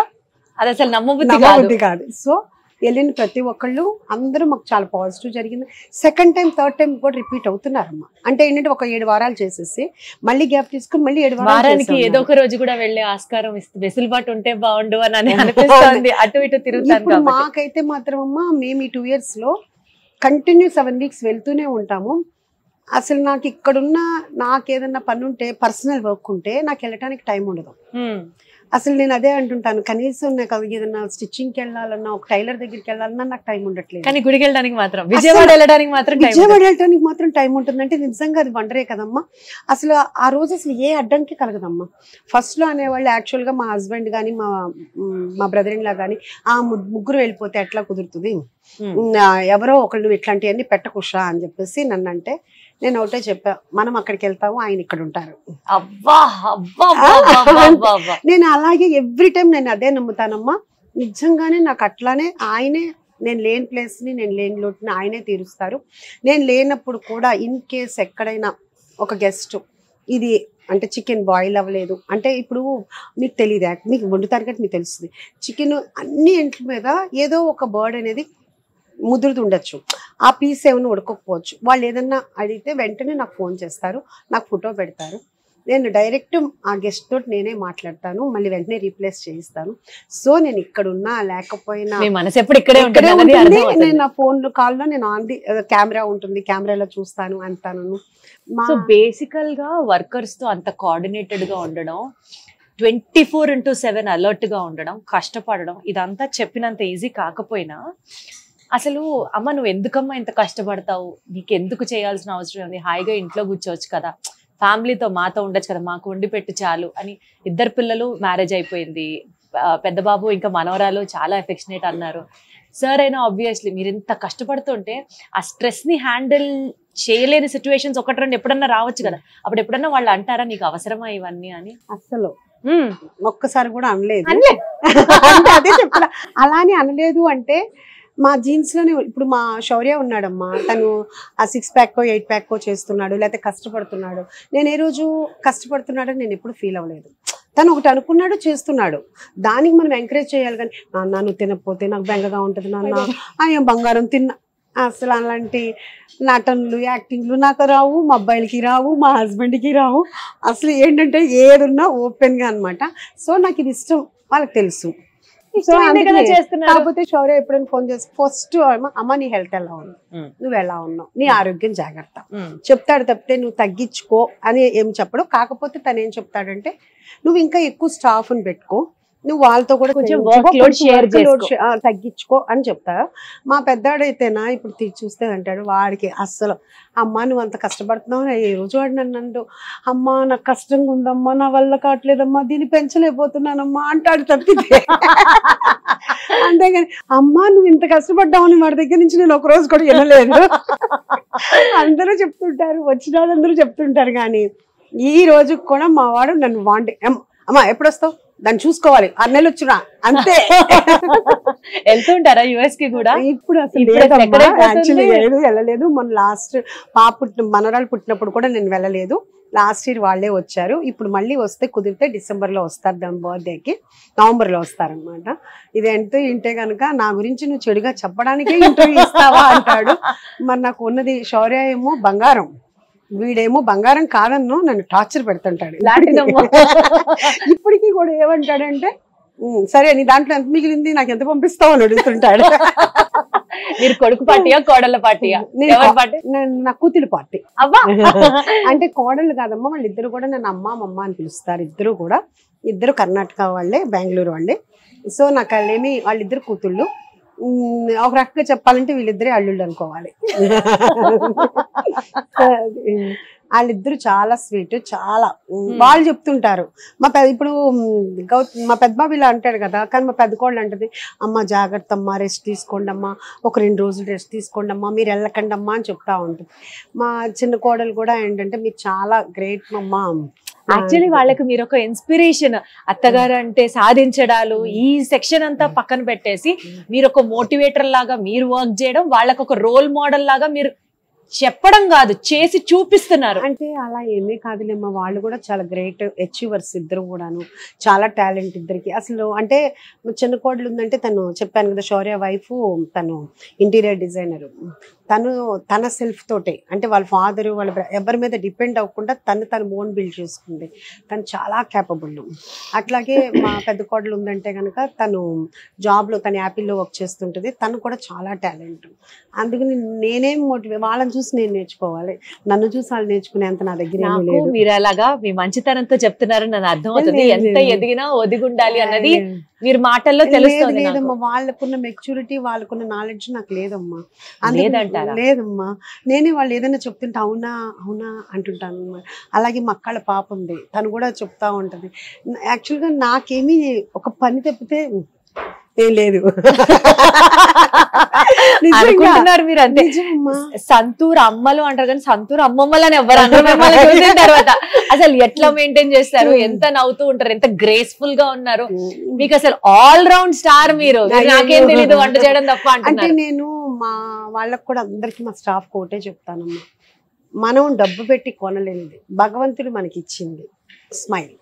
అది అసలు నమ్మబుద్ధి కాదు. సో వెళ్ళిన ప్రతి ఒక్కళ్ళు అందరూ మాకు చాలా పాజిటివ్ జరిగింది. సెకండ్ టైం థర్డ్ టైం కూడా రిపీట్ అవుతున్నారమ్మా. అంటే ఏంటంటే ఒక 7 వారాలు చేసేసి మళ్ళీ గ్యాప్ తీసుకుని మళ్ళీ 7 వారానికి ఏదో ఒక రోజు కూడా వెళ్ళే ఆస్కారం వెసులుబాటు ఉంటే బాగుండు అని అనిపిస్తుంది. అటు ఇటు తిరుగుతాను. మాకైతే మాత్రం అమ్మా మేము ఈ 2 years లో కంటిన్యూ 7 weeks వెళ్తూనే ఉంటాము. అసలు నాకు ఇక్కడున్న నాకు ఏదన్నా పని ఉంటే పర్సనల్ వర్క్ ఉంటే నాకు వెళ్ళటానికి టైం ఉండదు. అసలు నేను అదే అంటుంటాను, కనీసం నాకు ఏదన్నా స్టిచ్చింగ్కి వెళ్ళాలన్నా ఒక టైలర్ దగ్గరికి వెళ్ళాలన్నా నాకు టైం ఉండట్లేదు. కానీ గుడికి వెళ్ళడానికి మాత్రం, విజయవాడ వెళ్ళడానికి మాత్రం టైం ఉంటుందంటే నిజంగా అది వండరే కదమ్మా. అసలు ఆ రోజు అసలు ఏ అడ్డంకి కలగదమ్మా. ఫస్ట్ లో అనేవాళ్ళు యాక్చువల్గా మా హస్బెండ్ కానీ మా బ్రదర్ ఇన్ లా కానీ ముగ్గురు వెళ్ళిపోతే ఎట్లా కుదురుతుంది, ఎవరో ఒకళ్ళు ఇట్లాంటివన్నీ పెట్టకుషా అని చెప్పేసి నన్ను అంటే నేను ఒకటే చెప్పా, మనం అక్కడికి వెళ్తాము, ఆయన ఇక్కడ ఉంటారు. నేను అలాగే ఎవ్రీ టైం నేను అదే నమ్ముతానమ్మా. నిజంగానే నాకు అట్లానే ఆయనే, నేను లేని ప్లేస్ని నేను లేని లోటుని ఆయనే తీరుస్తారు. నేను లేనప్పుడు కూడా ఇన్ కేస్ ఎక్కడైనా ఒక గెస్ట్ ఇది అంటే చికెన్ బాయిల్ అవ్వలేదు అంటే, ఇప్పుడు మీకు తెలియదు, మీకు వండుతారు కాబట్టి మీకు తెలుస్తుంది. చికెన్ అన్ని ఇంట్ల మీద ఏదో ఒక బర్డ్ అనేది ముదురుతుండొచ్చు, ఆ పీస్ ఏమైనా ఉడకపోవచ్చు. వాళ్ళు ఏదన్నా అడిగితే వెంటనే నాకు ఫోన్ చేస్తారు, నాకు ఫోటో పెడతారు. నేను డైరెక్ట్ ఆ గెస్ట్ తోటి నేనే మాట్లాడతాను, మళ్ళీ వెంటనే రీప్లేస్ చేయిస్తాను. సో నేను ఇక్కడ ఉన్నా లేకపోయినా నేను నా ఫోన్ కాల్లో నేను ఆన్ ది కెమెరా ఉంటుంది, కెమెరాలో చూస్తాను అంటాను. సో బేసికల్ గా వర్కర్స్ తో అంత కోఆర్డినేటెడ్ గా ఉండడం, 24/7 అలర్ట్ గా ఉండడం, కష్టపడడం, ఇదంతా చెప్పినంత ఈజీ కాకపోయినా అసలు అమ్మ నువ్వు ఎందుకమ్మా ఇంత కష్టపడతావు, నీకు ఎందుకు చేయాల్సిన అవసరం ఉంది, హాయిగా ఇంట్లో కూర్చోవచ్చు కదా, ఫ్యామిలీతో మాతో ఉండొచ్చు కదా, మాకు వండి పెట్టు చాలు అని. 2 పిల్లలు మ్యారేజ్ అయిపోయింది, పెద్ద బాబు ఇంకా మనవరాలు చాలా ఎఫెక్షనేట్ అన్నారు. సార్ అయినా ఆబ్వియస్లీ మీరు ఇంత కష్టపడుతుంటే ఆ స్ట్రెస్ ని హ్యాండిల్ చేయలేని సిచ్యువేషన్స్ 1-2 ఎప్పుడన్నా రావచ్చు కదా, అప్పుడు ఎప్పుడన్నా వాళ్ళు అంటారా నీకు అవసరమా ఇవన్నీ అని? అసలు ఒక్కసారి కూడా అనలేదు. అదే చెప్పాల, అలానే అనలేదు. అంటే మా జీన్స్ లోనే ఇప్పుడు మా శౌర్య ఉన్నాడమ్మా, తను ఆ 6 pack 8 pack చేస్తున్నాడు, లేకపోతే కష్టపడుతున్నాడు. నేను ఏ రోజు కష్టపడుతున్నాడని నేను ఎప్పుడు ఫీల్ అవ్వలేదు. తను ఒకటి అనుకున్నాడు, చేస్తున్నాడు, దానికి మనం ఎంకరేజ్ చేయాలి. కానీ నాన్న నువ్వు తినకపోతే నాకు బెంగగా ఉంటుంది, నాన్న అయ్యో బంగారం తిన్నా. అసలు అలాంటి నటనలు యాక్టింగ్లు నాకు రావు, మా అబ్బాయిలకి రావు, మా హస్బెండ్కి రావు. అసలు ఏంటంటే ఏదున్నా ఓపెన్గా అనమాట. సో నాకు ఇది ఇష్టం, వాళ్ళకి తెలుసు. కాకపోతే శౌర్య ఎప్పుడైనా ఫోన్ చేసి ఫస్ట్ అమ్మ నీ హెల్త్ ఎలా ఉంది, నువ్వు ఎలా ఉన్నావు, నీ ఆరోగ్యం జాగ్రత్త చెప్తాడు తప్పితే నువ్వు తగ్గించుకో అని ఏం చెప్పడు. కాకపోతే తను ఏం చెప్తాడంటే నువ్వు ఇంకా ఎక్కువ స్టాఫ్ ని పెట్టుకో, నువ్వు వాళ్ళతో కూడా తగ్గించుకో అని చెప్తారు. మా పెద్దాడైతేనా ఇప్పుడు చూస్తే అంటాడు, వాడికి అస్సలు అమ్మ నువ్వు అంత కష్టపడుతున్నావు, ఏ రోజు వాడు నన్ను అంటూ అమ్మ నాకు కష్టంగా ఉందమ్మా, నా వల్ల కావట్లేదమ్మా, దీన్ని పెంచలేకపోతున్నానమ్మా అంటాడు తప్పితే. అంతేగాని అమ్మా నువ్వు ఇంత కష్టపడ్డావు అని వాడి దగ్గర నుంచి నేను ఒక రోజు కూడా వినలేదు. అందరూ చెప్తుంటారు, వచ్చిన వాళ్ళందరూ చెప్తుంటారు. కానీ ఈ రోజు కూడా మా వాడు నన్ను అమ్మా ఎప్పుడు వస్తావు, దాన్ని చూసుకోవాలి, 6 నెలలు వచ్చినా అంతే. వెళ్తుంటారా యుఎస్ కి కూడా? ఇప్పుడు అసలు యాక్చువల్లీ వెళ్ళలేదు. మొన్న లాస్ట్ మనవరాలు పుట్టినప్పుడు కూడా నేను వెళ్ళలేదు. లాస్ట్ ఇయర్ వాళ్ళే వచ్చారు. ఇప్పుడు మళ్ళీ వస్తే కుదిరితే డిసెంబర్ లో వస్తారు, దాని బర్త్డేకి నవంబర్ లో వస్తారనమాట. ఇది ఎంతో ఇంటే కనుక నా గురించి నువ్వు చెడుగా చెప్పడానికే ఇంటర్వ్యూ ఇస్తావా అంటాడు. మరి నాకు ఉన్నది శౌర్య ఏమో బంగారం, వీడేమో బంగారం కాదన్నో నన్ను టార్చర్ పెడుతుంటాడు. ఇప్పటికీ కూడా ఏమంటాడంటే సరే నీ దాంట్లో ఎంత మిగిలింది నాకు ఎంత పంపిస్తావు అని అడుగుతుంటాడు. మీరు కొడుకు పార్టీయా కోడళ్ళ పార్టీయా? నా కూతురు పార్టీ. అంటే కోడళ్ళు కాదమ్మా, వాళ్ళిద్దరు కూడా నన్ను అమ్మ అని పిలుస్తారు. ఇద్దరు కర్ణాటక వాళ్ళే, బెంగళూరు వాళ్ళే. సో నాకు వాళ్ళేమి వాళ్ళిద్దరు కూతుళ్ళు. ఒక రకంగా చెప్పాలంటే వీళ్ళిద్దరే అల్లుళ్ళు అనుకోవాలి. వాళ్ళిద్దరు చాలా స్వీట్, చాలా వాళ్ళు చెప్తుంటారు. ఇప్పుడు మా పెద్ద బాబు ఇలా అంటాడు కదా, కానీ మా పెద్ద కోళ్ళు అంటది అమ్మ జాగ్రత్త అమ్మా, రెస్ట్ తీసుకోండి అమ్మా, ఒక 2 రోజులు రెస్ట్ తీసుకోండి అమ్మా, మీరు వెళ్ళకండి అమ్మా అని చెప్తా ఉంటుంది. మా చిన్న కోడలు కూడా ఏంటంటే మీరు చాలా గ్రేట్ అమ్మా. యాక్చువల్లీ వాళ్ళకి మీరు ఒక ఇన్స్పిరేషన్. అత్తగారు అంటే సాధించడాలు ఈ సెక్షన్ అంతా పక్కన పెట్టేసి మీరు ఒక మోటివేటర్ లాగా మీరు వర్క్ చేయడం, వాళ్ళకి ఒక రోల్ మోడల్ లాగా మీరు చెప్పడం కాదు, చేసి చూపిస్తున్నారు. అంటే అలా ఏమీ కాదులేమ్మా, వాళ్ళు కూడా చాలా గ్రేట్ అచీవర్స్ ఇద్దరు కూడాను, చాలా టాలెంట్ ఇద్దరికి. అసలు అంటే చిన్న కోడలు ఉందంటే, తను చెప్పాను కదా శౌర్య వైఫ్, తను ఇంటీరియర్ డిజైనర్. తను తన సెల్ఫ్ తోటే, అంటే వాళ్ళ ఫాదరు వాళ్ళ ఎవరి మీద డిపెండ్ అవ్వకుండా తను ఓన్ బిల్డ్ చేసుకుంది. తను చాలా క్యాపబుల్. అట్లాగే మా పెద్ద కోడలు ఉందంటే కనుక తను జాబ్లో, తను యాపిల్లో వర్క్ చేస్తుంటుంది. తను కూడా చాలా టాలెంట్. అందుకని నేనేం వాళ్ళని చూసి నేను నేర్చుకోవాలి, నన్ను చూసి వాళ్ళు నేర్చుకునేంత నా దగ్గర ఏమీ లేదు. మీరు అలాగా మీ మంచితనంతో చెప్తున్నారు, నన్ను అర్థమవుతుంది. ఎంత ఎదిగినా ఒదిగుండాలి అన్నది మీరు మాటల్లో తెలుస్తుంది. లేదమ్మా, వాళ్ళకున్న మెచ్యూరిటీ, వాళ్ళకున్న నాలెడ్జ్ నాకు లేదమ్మా. లేదమ్మా, నేనే వాళ్ళు ఏదైనా చెప్తుంటే అవునా అవునా అంటుంటాను అమ్మా. అలాగే మా అక్కళ్ళ పాప ఉంది, తను కూడా చెప్తా ఉంటది. యాక్చువల్గా నాకేమీ ఒక పని తప్పితే ఏం లేదు. అనుకుంటున్నారు మీరు అంతే. సంతూర్ అమ్మలు అంటారు కానీ సంతూర్ అమ్మమ్మలు అని ఎవరు అన్న తర్వాత అసలు ఎట్లా మెయింటైన్ చేస్తారు, ఎంత నవ్వుతూ ఉంటారు, ఎంత గ్రేస్ఫుల్ గా ఉన్నారు. మీకు అసలు ఆల్ రౌండ్ స్టార్ మీరు. నాకేం తెలీదు వంట చేయడం తప్ప అంటే నేను మా వాళ్ళకు కూడా అందరికి మా స్టాఫ్ కోటే చెప్తానమ్మా, మనం డబ్బు పెట్టి కొనలేనిది భగవంతుడు మనకి ఇచ్చింది స్మైల్.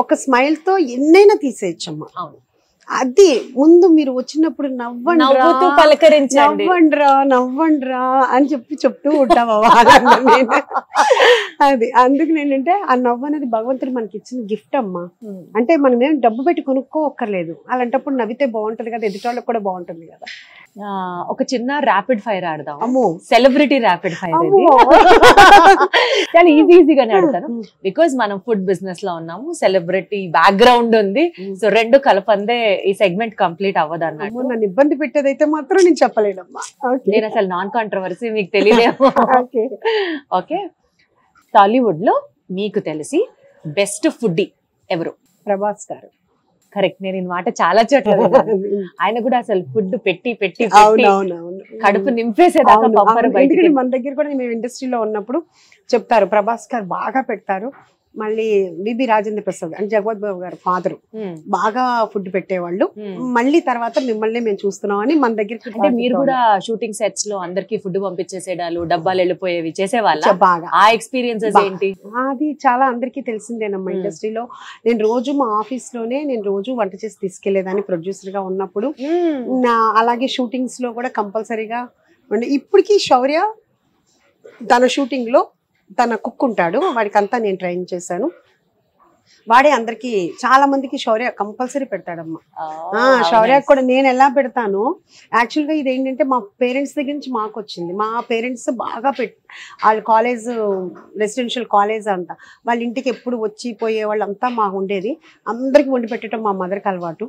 ఒక స్మైల్ తో ఎన్నైనా తీసేయచ్చమ్మా. అవును, అది ముందు మీరు వచ్చినప్పుడు నవ్వండి, పలకరించండి, నవ్వండ్రా అని చెప్తూ ఉంటావా. అది అందుకు ఏంటంటే ఆ నవ్వు అనేది భగవంతుడు మనకి ఇచ్చిన గిఫ్ట్ అమ్మా. అంటే మనం ఏం డబ్బు పెట్టి కొనుక్కోక్కర్లేదు, అలాంటప్పుడు నవ్వితే బాగుంటది కదా, ఎదుటి కూడా బాగుంటుంది కదా. ఒక చిన్న ర్యాపిడ్ ఫైర్ ఆడదాం. అమ్మో, సెలబ్రిటీ ర్యాపిడ్ ఫైర్. చాలా ఈజీగానే ఆడతాను, బికాజ్ మనం ఫుడ్ బిజినెస్ లో ఉన్నాము, సెలబ్రిటీ బ్యాక్గ్రౌండ్ ఉంది. సో రెండు కలపందే ఈ సెగ్మెంట్ కంప్లీట్ అవ్వదు అన్నట్టు. నన్ను ఇబ్బంది పెట్టేదైతే మాత్రం నేను చెప్పలేనమ్మా. నేను అసలు నాన్ కాంట్రవర్సీ మీకు తెలియదేమో. ఓకే, టాలీవుడ్ లో మీకు తెలిసి బెస్ట్ ఫుడ్డీ ఎవరు? ప్రభాస్ గారు. కరెక్ట్. నేను ఈ మాట చాలా చోట్ల ఆయన కూడా అసలు ఫుడ్ పెట్టి పెట్టి కడుపు నింపేసేదాకా. మన దగ్గర కూడా మేము ఇండస్ట్రీలో ఉన్నప్పుడు చెప్తారు, ప్రభాస్ గారు బాగా పెడతారు. మళ్ళీ బిబి రాజేంద్ర ప్రసాద్ అంటే జగవత్ బాబు గారు ఫాదరు బాగా ఫుడ్ పెట్టేవాళ్ళు. మళ్ళీ తర్వాత మిమ్మల్ని మేము చూస్తున్నాం అని మన దగ్గరికి. అంటే మీరు కూడా షూటింగ్ సెట్స్ లో అందరికి ఫుడ్ పంపించేసేడాలు, డబ్బాలు వెళ్ళిపోయేవి చేసేవాళ్ళ? బాగా ఆ ఎక్స్పీరియన్సెస్ ఏంటి? అది చాలా అందరికీ తెలిసిందేనమ్మా ఇండస్ట్రీలో. నేను రోజు మా ఆఫీస్ లోనే నేను రోజు వంట చేసి తీసుకెళ్లేదాన్ని ప్రొడ్యూసర్ గా ఉన్నప్పుడు. అలాగే షూటింగ్స్ లో కూడా కంపల్సరీగా. ఇప్పటికీ శౌర్య తన షూటింగ్ లో తన కుక్ ఉంటాడు, వాడికి అంతా నేను ట్రైన్ చేశాను. వాడే అందరికి చాలా మందికి శౌర్య కంపల్సరీ పెడతాడమ్మా. శౌర్య కూడా నేను ఎలా పెడతాను, యాక్చువల్గా ఇది ఏంటంటే మా పేరెంట్స్ దగ్గర నుంచి మాకు వచ్చింది. మా పేరెంట్స్ బాగా వాళ్ళ కాలేజ్, రెసిడెన్షియల్ కాలేజ్ అంతా, వాళ్ళ ఇంటికి ఎప్పుడు వచ్చి పోయే వాళ్ళు అంతా మాకు ఉండేది. అందరికి వండి పెట్టడం మా మదర్కి అలవాటు,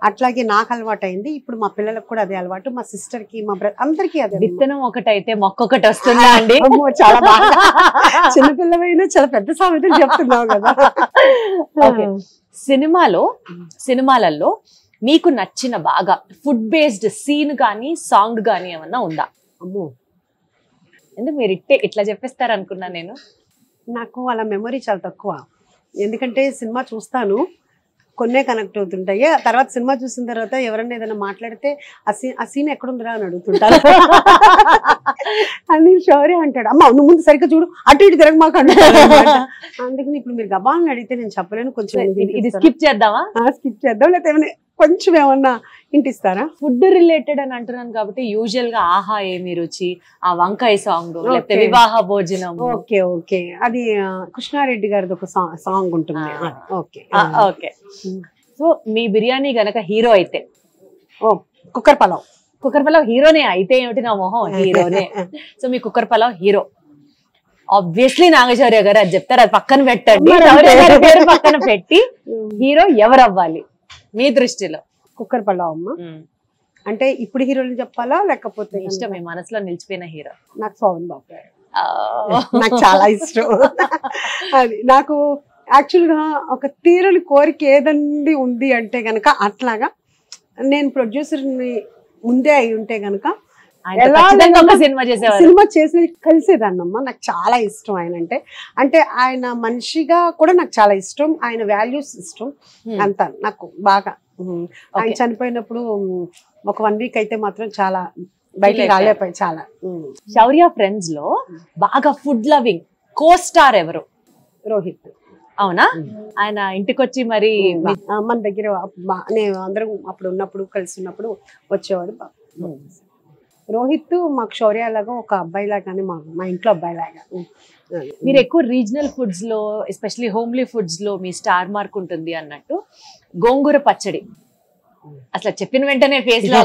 అట్లాగే నాకు అలవాటు అయింది. ఇప్పుడు మా పిల్లలకు కూడా అదే అలవాటు, మా సిస్టర్ కి, మా బ్రదర్ అందరికి అదే. విత్తనం ఒకటైతే మొక్క ఒకటి వస్తుందా అండి? చాలా బాగా చిన్నపిల్లవైనా చాలా పెద్ద సామెతలు చెప్తున్నావు కదా. సినిమాలలో మీకు నచ్చిన బాగా ఫుడ్ బేస్డ్ సీన్ కానీ సాంగ్ కానీ ఏమన్నా ఉందా? అమ్మో, ఎందుకు మీరు ఇట్లా చెప్పేస్తారు అనుకున్నా నేను. నాకు అలా మెమొరీ చాలా తక్కువ, ఎందుకంటే సినిమా చూస్తాను, కొన్నే కనెక్ట్ అవుతుంటాయి. తర్వాత సినిమా చూసిన తర్వాత ఎవరన్నా ఏదైనా మాట్లాడితే ఆ సీన్ ఎక్కడుందిరా అని అడుగుతుంటారు. అని శౌర్య అంటాడు, అమ్మ నువ్వు ముందు సరిగ్గా చూడు, అటు ఇటు తిరగ మాకు అంటాడు. అందుకని ఇప్పుడు మీరు గబాలను అడిగితే నేను చెప్పలేను. కొంచెం ఇది స్కిప్ చేద్దామా? స్కిప్ చేద్దాం, లేకపోతే కొంచెం ఏమన్నా ఇంటిస్తారా? ఫుడ్ రిలేటెడ్ అని అంటున్నాను కాబట్టి యూజువల్ గా ఆహా ఏమి రుచి, ఆ వంకాయ సాంగ్, లేకపోతే వివాహ భోజనం. ఓకే ఓకే, అది కృష్ణారెడ్డి గారిది ఒక సాంగ్ ఉంటుంది. Okay okay. సో మీ బిర్యానీ గనక హీరో అయితే, కుక్కర్ పలావ్ హీరోనే అయితే ఏమిటి నా మొహం, హీరోనే. సో మీ cooker pulao hero obviously Nagashaurya గారు, అది చెప్తారు, అది పక్కన పెట్టండి. పక్కన పెట్టి హీరో ఎవరు అవ్వాలి మీ దృష్టిలో? కుక్కర్ పలావ్ అమ్మ. అంటే ఇప్పుడు హీరోని చెప్పాలా లేకపోతే ఇష్టం మీ మనసులో నిలిచిపోయిన హీరో? నాకు శోభన్ బాబు గారు, నాకు చాలా ఇష్టం. అది నాకు యాక్చువల్గా ఒక తీరని కోరిక ఏదండి ఉంది అంటే గనక, అట్లాగా నేను ప్రొడ్యూసర్ని ముందే అయి ఉంటే గనక సినిమా చేసి కలిసేదాన్నమ్మా. నాకు చాలా ఇష్టం ఆయన అంటే ఆయన మనిషిగా కూడా నాకు చాలా ఇష్టం, ఆయన వాల్యూస్ ఇష్టం అంతా నాకు బాగా. ఆయన చనిపోయినప్పుడు ఒక 1 వీక్ అయితే మాత్రం చాలా బయటికి రాలేపోయి చాలా. శౌర్య ఫ్రెండ్స్ లో బాగా ఫుడ్ లవింగ్ కో స్టార్ ఎవరు? రోహిత్. అవునా? ఆయన ఇంటికి వచ్చి మరి మన దగ్గర నేను అందరం అప్పుడు ఉన్నప్పుడు కలిసి ఉన్నప్పుడు వచ్చేవాడు. రోహిత్ మాకు శౌర్య లాగా ఒక అబ్బాయి లాగానే, మా ఇంట్లో అబ్బాయి లాగా. మీరు ఎక్కువ రీజనల్ ఫుడ్స్ లో ఎస్పెషల్లీ హోమ్లీ ఫుడ్స్ లో మీ స్టార్ మార్క్ ఉంటుంది అన్నట్టు గోంగూర పచ్చడి అసలు చెప్పిన వెంటనే ఫేస్ లో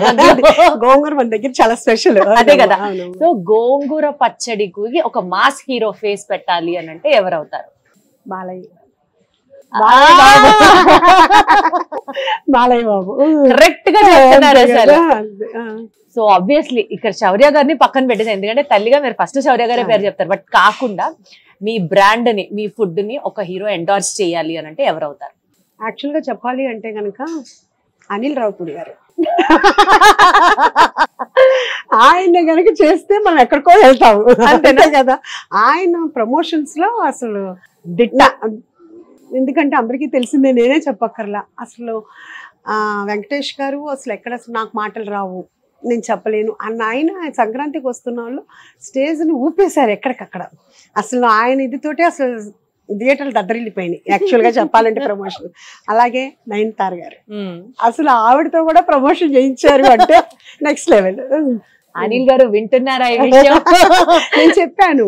గోంగూర మన దగ్గర చాలా స్పెషల్. అదే కదా. సో గోంగూర పచ్చడికి ఒక మాస్ హీరో ఫేస్ పెట్టాలి అని అంటే ఎవరు అవుతారు? బాలయ్య. బాలయ్య బాబు కరెక్ట్ గా చెప్తున్నారు అసలు. సో ఆబ్వియస్లీ ఇక్కడ శౌర్య గారిని పక్కన పెట్టేసి, ఎందుకంటే తల్లిగా మీరు ఫస్ట్ శౌర్య గారే పేరు చెప్తారు, బట్ కాకుండా మీ బ్రాండ్ ని మీ ఫుడ్ ని ఒక హీరో ఎండార్స్ చేయాలి అని అంటే ఎవరు అవుతారు? యాక్చువల్ గా చెప్పాలి అంటే కనుక అనిల్ రావుపూడి గారు. ఆయన కనుక చేస్తే మనం ఎక్కడికో వెళ్తాము, అంతేనా కదా. ఆయన ప్రమోషన్స్ లో అసలు దిట్ట. ఎందుకంటే అందరికీ తెలిసిందే, నేనే చెప్పక్కర్లా. అసలు వెంకటేష్ గారు అసలు ఎక్కడ నాకు మాటలు రావు, నేను చెప్పలేను అన్న ఆయన సంక్రాంతికి వస్తున్న వాళ్ళు స్టేజ్ని ఊపేశారు ఎక్కడికక్కడ. అసలు ఆయన ఇదితోటి అసలు థియేటర్లు దద్దరిల్లిపోయినాయి యాక్చువల్గా చెప్పాలంటే ప్రమోషన్. అలాగే నయనతార గారు అసలు ఆవిడతో కూడా ప్రమోషన్ చేయించారు అంటే నెక్స్ట్ లెవెల్. అనిల్ గారు వింటున్నారా ఈ విషయం? నేను చెప్పాను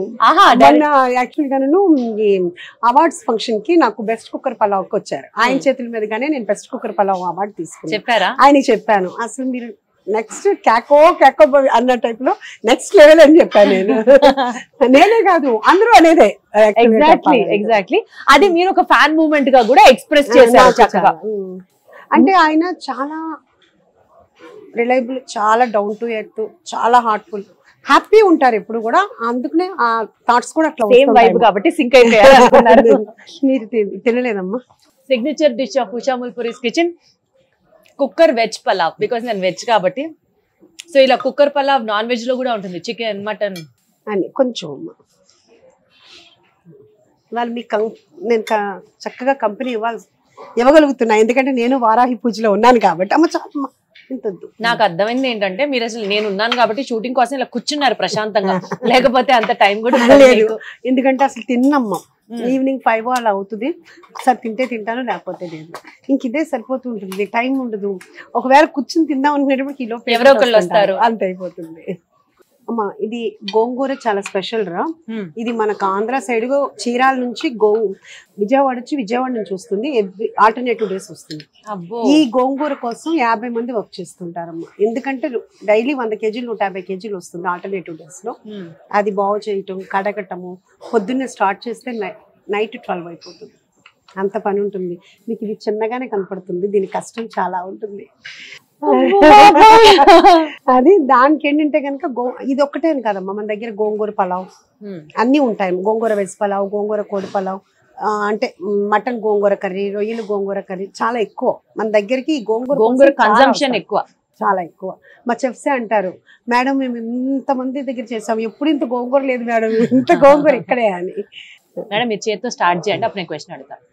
యాక్చువల్ గా నేను అవార్డ్స్ ఫంక్షన్ కి నాకు బెస్ట్ కుక్కర్ పలావ్కి వచ్చారు. ఆయన చేతుల మీదగానే నేను బెస్ట్ కుక్కర్ పలావ్ అవార్డు తీసుకున్నాను. చెప్పారా? ఆయన చెప్పాను అసలు మీరు నెక్స్ట్ క్యాకో అన్న టైప్ లో నెక్స్ట్ లెవెల్ అని చెప్పాను నేను. నేనే కాదు అందరూ అనేదే. ఎగ్జాక్ట్లీ అది మీరు ఒక ఫ్యాన్ మూమెంట్ గా కూడా ఎక్స్ప్రెస్ చేశారు చక్కగా. అంటే ఆయన చాలా రిలయబుల్, చాలా డౌన్ టు ఎర్త్, చాలా హార్ట్ఫుల్, హ్యాపీ ఉంటారు ఎప్పుడు కూడా. అందుకనే ఆ థాట్స్ కూడా అట్లా సేమ్ వైబ్ కాబట్టి సింక్ అయిపోయారు. మీరు తినలేదమ్మా? సిగ్నేచర్ డిష్ ఆఫ్ ఉషాముల్ పురీస్ kitchen cooker veg pulao. Because నేను వెజ్ కాబట్టి. సో ఇలా కుక్కర్ పలావ్ నాన్ వెజ్ లో కూడా ఉంటుంది, చికెన్ మటన్ అని కొంచెం. వాళ్ళు మీకు నేను చక్కగా కంపెనీ ఇవ్వగలుగుతున్నా, ఎందుకంటే నేను వారాహి పూజలో ఉన్నాను కాబట్టి. అమ్మ చాలా నాకు అర్థమైంది ఏంటంటే మీరు అసలు నేను ఉన్నాను కాబట్టి షూటింగ్ కోసం ఇలా కూర్చున్నారు ప్రశాంతంగా, లేకపోతే అంత టైం కూడా లేదు. ఎందుకంటే అసలు తిన్నమ్మా ఈవినింగ్ 5 అలా అవుతుంది. ఒకసారి తింటే తింటాను, లేకపోతే లేదు. ఇంక ఇదే సరిపోతుంటుంది, టైం ఉండదు. ఒకవేళ కూర్చుని తిందాం అనుకునేటప్పుడు కిలో ఎవరో ఒకళ్ళు వస్తారు, అంత అయిపోతుంది. అమ్మా ఇది గోంగూర చాలా స్పెషల్ రా. ఇది మనకు ఆంధ్ర సైడ్ చీరాల నుంచి విజయవాడ నుంచి వస్తుంది. ఆల్టర్నేటివ్ డేస్ వస్తుంది. ఈ గోంగూర కోసం 50 మంది వర్క్ చేస్తుంటారమ్మా. ఎందుకంటే డైలీ 100 కేజీలు 150 కేజీలు వస్తుంది ఆల్టర్నేటివ్ డేస్ లో. అది బాగు చేయటం, కడగటము, పొద్దున్నే స్టార్ట్ చేస్తే నైట్ 12 అయిపోతుంది. అంత పని ఉంటుంది. మీకు ఇది చిన్నగానే కనపడుతుంది, దీని కష్టం చాలా ఉంటుంది. అది దానికి ఏంటంటే కనుక ఇది ఒక్కటే కదమ్మా, మన దగ్గర గోంగూర పలావ్ అన్ని ఉంటాయి. గోంగూర వెజ్ పలావ్, గోంగూర కోడి పలావ్, అంటే మటన్ గోంగూర కర్రీ, రొయ్యలు గోంగూర కర్రీ చాలా ఎక్కువ మన దగ్గరికి. గోంగూర కన్సంప్షన్ ఎక్కువ, చాలా ఎక్కువ. మా చెఫ్సే అంటారు, మేడం మేము ఇంతమంది దగ్గర చేసాం, ఎప్పుడు ఇంత గోంగూర లేదు మేడం, ఇంత గోంగూర ఇక్కడే అని. మేడం మీరు చేతితో స్టార్ట్ చేయండి, అప్పుడు నేను క్వశ్చన్ అడుగుతాను.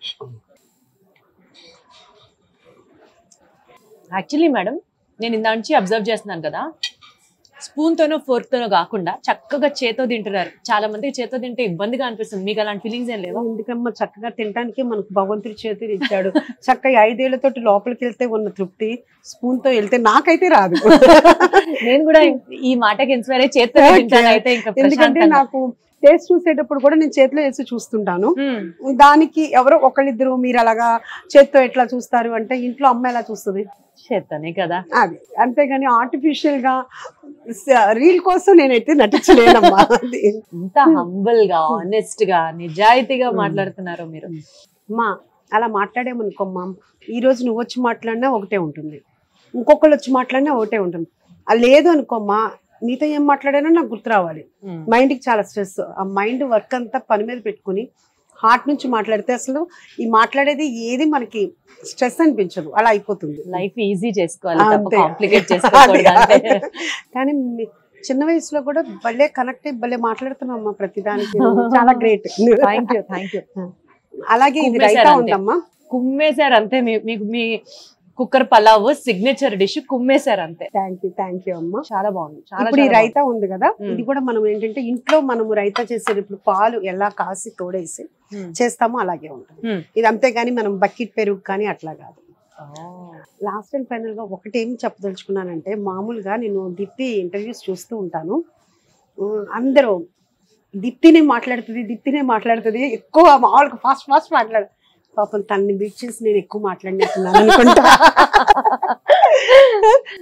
యాక్చువల్లీ మేడం నేను ఇందా నుంచి అబ్జర్వ్ చేస్తున్నాను కదా, స్పూన్తోనో ఫోర్క్తోనో కాకుండా చక్కగా చేతో తింటున్నారు. చాలా మందికి చేతో తింటే ఇబ్బందిగా అనిపిస్తుంది, మీకు అలాంటి ఫీలింగ్స్ ఏం లేవా? ఎందుకమ్మా చక్కగా తినడానికి మనకు భగవంతుడి చేతులు ఇచ్చాడు. చక్కగా 5 ఏళ్లతోటి లోపలికి వెళ్తే ఉన్న తృప్తి స్పూన్ తో వెళ్తే నాకైతే రాదు. నేను కూడా ఈ మాటకి ఇన్స్పైర్ అయ్యి చేత్తో తింటాను. అయితే ఎందుకంటే నాకు టేస్ట్ చూసేటప్పుడు కూడా నేను చేతిలో వేసి చూస్తుంటాను. దానికి ఎవరో ఒకళ్ళిద్దరు మీరు అలాగా చేత్తో ఎట్లా చూస్తారు అంటే, ఇంట్లో అమ్మ ఎలా చూస్తుంది? చేత్తోనే కదా. అది అంతేగాని ఆర్టిఫిషియల్ గా రీల్ కోసం నేనైతే నటించలేనమ్మా. ఇంత హంబుల్ గా, ఆనెస్ట్ గా, నిజాయితీగా మాట్లాడుతున్నారు మీరు. అమ్మా అలా మాట్లాడేమనుకోమ్మా, ఈ రోజు నువ్వు వచ్చి మాట్లాడినా ఒకటే ఉంటుంది, ఇంకొకళ్ళు వచ్చి మాట్లాడినా ఒకటే ఉంటుంది. అది లేదు అనుకోమ్మా, నీతో ఏం మాట్లాడానో నాకు గుర్తు రావాలి. మైండ్కి చాలా స్ట్రెస్. ఆ మైండ్ వర్క్ అంతా పని మీద పెట్టుకుని హార్ట్ నుంచి మాట్లాడితే అసలు ఈ మాట్లాడేది ఏది మనకి స్ట్రెస్ అనిపించదు, అలా అయిపోతుంది. లైఫ్ ఈజీ చేసుకోవాలి. కానీ చిన్న వయసులో కూడా భలే కనెక్ట్ అయ్యి భలే మాట్లాడుతున్నాం అమ్మా ప్రతిదానికి. చాలా గ్రేట్. Thank you. అలాగే ఇది రైతా ఉందమ్మా. కుమ్మేశారు అంతే. మీకు మీ కుక్కర్ పలావ్ సిగ్నేచర్ డిష్ కుమ్మేశారు అంతే. థ్యాంక్ యూ అమ్మ. చాలా బాగుంది. చాలా ఇప్పుడు ఈ రైతా ఉంది కదా, ఇది కూడా మనం ఏంటంటే ఇంట్లో మనము రైతా చేసేటప్పుడు పాలు ఎలా కాసి తోడేసి చేస్తామో అలాగే ఉంటుంది ఇది, అంతేగాని మనం బకెట్ పెరుగు కానీ అట్లా కాదు. లాస్ట్ అండ్ ఫైనల్ గా ఒకటి ఏం చెప్పదలుచుకున్నానంటే, మామూలుగా నేను దీప్తి ఇంటర్వ్యూస్ చూస్తూ ఉంటాను, అందరూ దీప్తినే మాట్లాడుతుంది ఎక్కువ, మామూలుగా ఫాస్ట్ మాట్లాడు. పాపం తనని బీట్ చేసి నేను ఎక్కువ మాట్లాడినట్టున్నాను అనుకుంటా.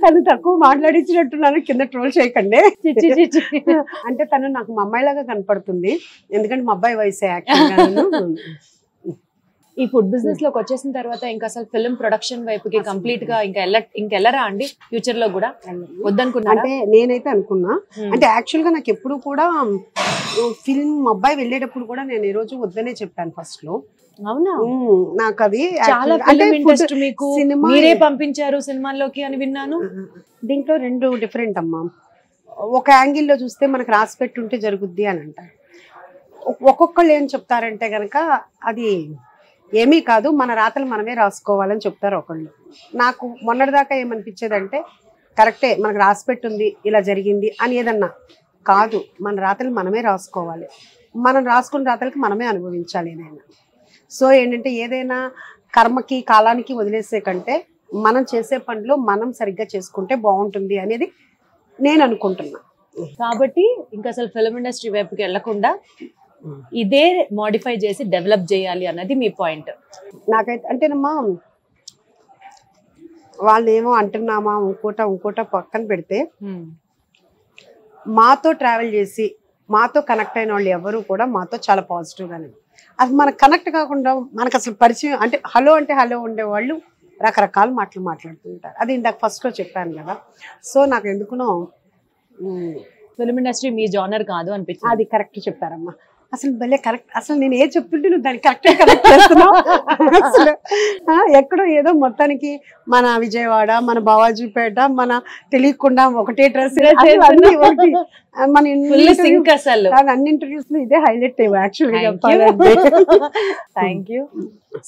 తను తక్కువ మాట్లాడించినట్టున్నాను, కింద ట్రోల్ చేయకండి. అంటే తను నాకు మా అమ్మాయిలాగా కనపడుతుంది, ఎందుకంటే మా అబ్బాయి వయసే యాక్చువల్గా. ఈ ఫుడ్ బిజినెస్ లోకి వచ్చేసిన తర్వాత ఇంకా అసలు ఫిల్మ్ ప్రొడక్షన్ వైపుకి కంప్లీట్ గా ఇంకెళ్ళరా అండి ఫ్యూచర్ లో కూడా? వద్దనుకున్నా అంటే నేనైతే అనుకున్నా, అంటే యాక్చువల్ గా నాకు ఎప్పుడు కూడా ఫిల్మ్ అబ్బాయి వెళ్ళేటప్పుడు కూడా నేను ఈ రోజు వద్దనే చెప్పాను ఫస్ట్ లో. అవునా? నాకు అది చాలా ఇంట్రెస్ట్ మీకు, మీరే పంపించారు సినిమాల్లోకి అని విన్నాను. దీంట్లో రెండు డిఫరెంట్ అమ్మా. ఒక యాంగిల్లో చూస్తే మనకు రాసి పెట్టుంటే జరుగుద్ది అని అంటారు, ఒక్కొక్కళ్ళు ఏం చెప్తారంటే గనక అది ఏమీ కాదు, మన రాతలు మనమే రాసుకోవాలని చెప్తారు ఒకళ్ళు. నాకు మొన్నటిదాకా ఏమనిపించేదంటే కరెక్టే, మనకు రాసి పెట్టుంది ఇలా జరిగింది అని ఏదన్నా కాదు, మన రాతలు మనమే రాసుకోవాలి, మనం రాసుకున్న రాతలకి మనమే అనుభవించాలి ఏదైనా. సో ఏంటంటే ఏదైనా కర్మకి కాలానికి వదిలేసే కంటే మనం చేసే పనులు మనం సరిగ్గా చేసుకుంటే బాగుంటుంది అనేది నేను అనుకుంటున్నా. కాబట్టి ఇంకా అసలు ఫిల్మ్ ఇండస్ట్రీ వైపుకి వెళ్లకుండా ఇదే మోడిఫై చేసి డెవలప్ చేయాలి అన్నది మీ పాయింట్. నాకైతే అంటేనమ్మా, వాళ్ళు ఏమో అంటున్నామా ఇంకోట పక్కన పెడితే, మాతో ట్రావెల్ చేసి మాతో కనెక్ట్ అయిన వాళ్ళు ఎవరు కూడా మాతో చాలా పాజిటివ్గానే, అసలు మనకు కనెక్ట్ కాకుండా మనకు అసలు పరిచయం అంటే హలో ఉండేవాళ్ళు రకరకాల మాటలు మాట్లాడుతుంటారు. అది ఇందాక ఫస్ట్లో చెప్పాను కదా. సో నాకు ఎందుకునో ఫిల్మ్ ఇండస్ట్రీ మీ జానర్ కాదు అనిపించింది. అది కరెక్ట్ చెప్పారమ్మా, అసలు భలే కరెక్ట్. అసలు నేను ఏ చెప్తుంటే నువ్వు దాన్ని కరెక్ట్గా కరెక్ట్ చేస్తున్నావు. అసలు ఎక్కడో ఏదో మొత్తానికి మన విజయవాడ, మన బావాజీపేట, మన తెలియకుండా ఒకటే డ్రెస్, మన అన్ని ఇంటర్వ్యూస్ లో ఇదే హైలైట్ యాక్చువల్గా చెప్పాలంటే. Thank you.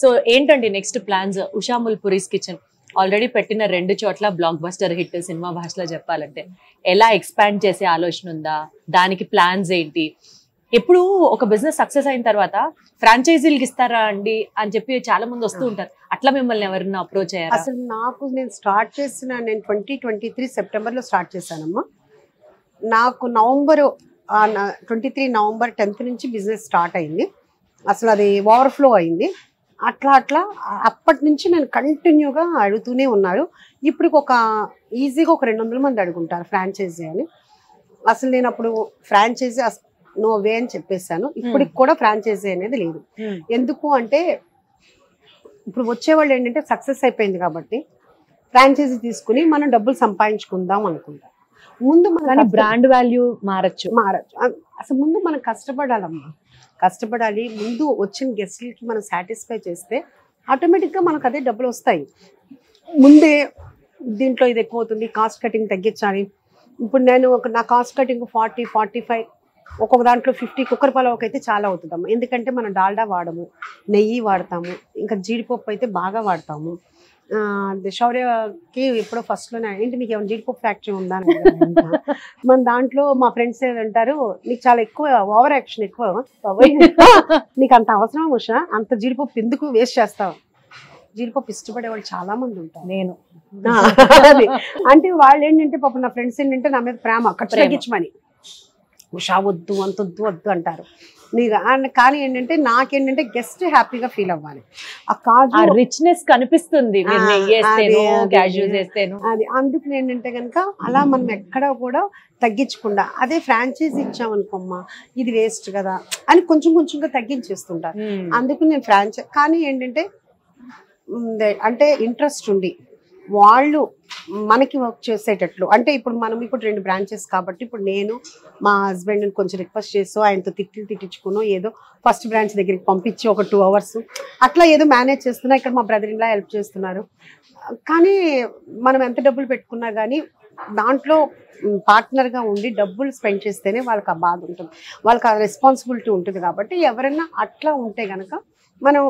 సో ఏంటండి నెక్స్ట్ ప్లాన్స్? ఉషాముల్ పురీస్ కిచెన్ ఆల్రెడీ పెట్టిన 2 చోట్ల బ్లాక్ బస్టర్ హిట్ సినిమా భాషలో చెప్పాలంటే, ఎలా ఎక్స్పాండ్ చేసే ఆలోచన ఉందా? దానికి ప్లాన్స్ ఏంటి? ఎప్పుడు ఒక బిజినెస్ సక్సెస్ అయిన తర్వాత ఫ్రాంచైజీలకు ఇస్తారా అండి అని చెప్పి చాలా మంది వస్తూ ఉంటారు, అట్లా మిమ్మల్ని ఎవరైనా అప్రోచ్ అయ్యారా? అసలు నేను స్టార్ట్ చేసిన 2023 సెప్టెంబర్లో స్టార్ట్ చేశానమ్మా. నాకు నవంబర్ 10th నుంచి బిజినెస్ స్టార్ట్ అయింది. అసలు అది ఓవర్ఫ్లో అయింది. అట్లా అప్పటి నుంచి నేను కంటిన్యూగా అడుగుతూనే ఉన్నారు. ఇప్పుడు ఈజీగా ఒక 200 మంది అడుగుంటారు ఫ్రాంచైజీ అని. అసలు నేను అప్పుడు ఫ్రాంచైజీ నో వే అని చెప్పేశాను. ఇప్పటికి కూడా ఫ్రాంచైజీ అనేది లేదు. ఎందుకు అంటే ఇప్పుడు వచ్చేవాళ్ళు ఏంటంటే సక్సెస్ అయిపోయింది కాబట్టి ఫ్రాంచైజీ తీసుకుని మనం డబ్బులు సంపాదించుకుందాం అనుకుంటాం. ముందు మన బ్రాండ్ వాల్యూ మారచ్చు. అసలు ముందు మనం కష్టపడాలమ్మా, కష్టపడాలి. ముందు వచ్చిన గెస్ట్లకి మనం సాటిస్ఫై చేస్తే ఆటోమేటిక్గా మనకు అదే డబ్బులు వస్తాయి. ముందే దీంట్లో ఇది ఎక్కువ అవుతుంది, కాస్ట్ కటింగ్ తగ్గించాలి. ఇప్పుడు నేను నా కాస్ట్ కటింగ్ 40-45, ఒక్కొక్క దాంట్లో 50. కుక్కర్ పలావ్కి అయితే చాలా అవుతుందమ్మా, ఎందుకంటే మనం డాల్డా వాడము, నెయ్యి వాడతాము, ఇంకా జీడిపప్పు అయితే బాగా వాడతాము. శౌర్యకి ఎప్పుడో ఫస్ట్లోనే ఏంటి మీకు ఏమైనా జీడిపప్పు ఫ్యాక్టరీ ఉందా అని మన దాంట్లో మా ఫ్రెండ్స్ ఏదంటారు, నీకు చాలా ఎక్కువ ఓవర్ యాక్షన్ ఎక్కువ, నీకు అంత అవసరం ఉషా, అంత జీడిపప్పు ఎందుకు వేస్ట్ చేస్తావు? జీడిపప్పు ఇష్టపడే వాళ్ళు చాలా మంది ఉంటారు. నేను అంటే వాళ్ళు ఏంటంటే పాపం నా ఫ్రెండ్స్ ఏంటంటే నా మీద ప్రేమ ఖర్చు తగ్గించమని, ఉషా వద్దు అంత వద్దు అంటారు. కానీ ఏంటంటే నాకేంటంటే గెస్ట్ హ్యాపీగా ఫీల్ అవ్వాలి. ఆ కాజు రిచ్నెస్ కనిపిస్తుంది అది. అందుకు ఏంటంటే కనుక అలా మనం ఎక్కడ కూడా తగ్గించకుండా, అదే ఫ్రాంచైజీ ఇచ్చామనుకోమ్మా ఇది వేస్ట్ కదా అని కొంచెంగా తగ్గించేస్తుంటారు. అందుకు నేను ఫ్రాంచైజీ, కానీ ఏంటంటే అంటే ఇంట్రెస్ట్ ఉండి వాళ్ళు మనకి వర్క్ చేసేటట్లు, అంటే ఇప్పుడు 2 బ్రాంచెస్ కాబట్టి ఇప్పుడు నేను మా హస్బెండ్ని కొంచెం రిక్వెస్ట్ చేస్తూ ఆయనతో తిట్టించుకును ఏదో ఫస్ట్ బ్రాంచ్ దగ్గరికి పంపించి ఒక 2 hours అట్లా ఏదో మేనేజ్ చేస్తున్నా. ఇక్కడ మా బ్రదర్ ఇలా హెల్ప్ చేస్తున్నారు. కానీ మనం ఎంత డబ్బులు పెట్టుకున్నా కానీ దాంట్లో పార్ట్నర్గా ఉండి డబ్బులు స్పెండ్ చేస్తేనే వాళ్ళకి ఆ బాధ ఉంటుంది, వాళ్ళకి ఆ రెస్పాన్సిబిలిటీ ఉంటుంది. కాబట్టి ఎవరైనా అట్లా ఉంటే కనుక మనం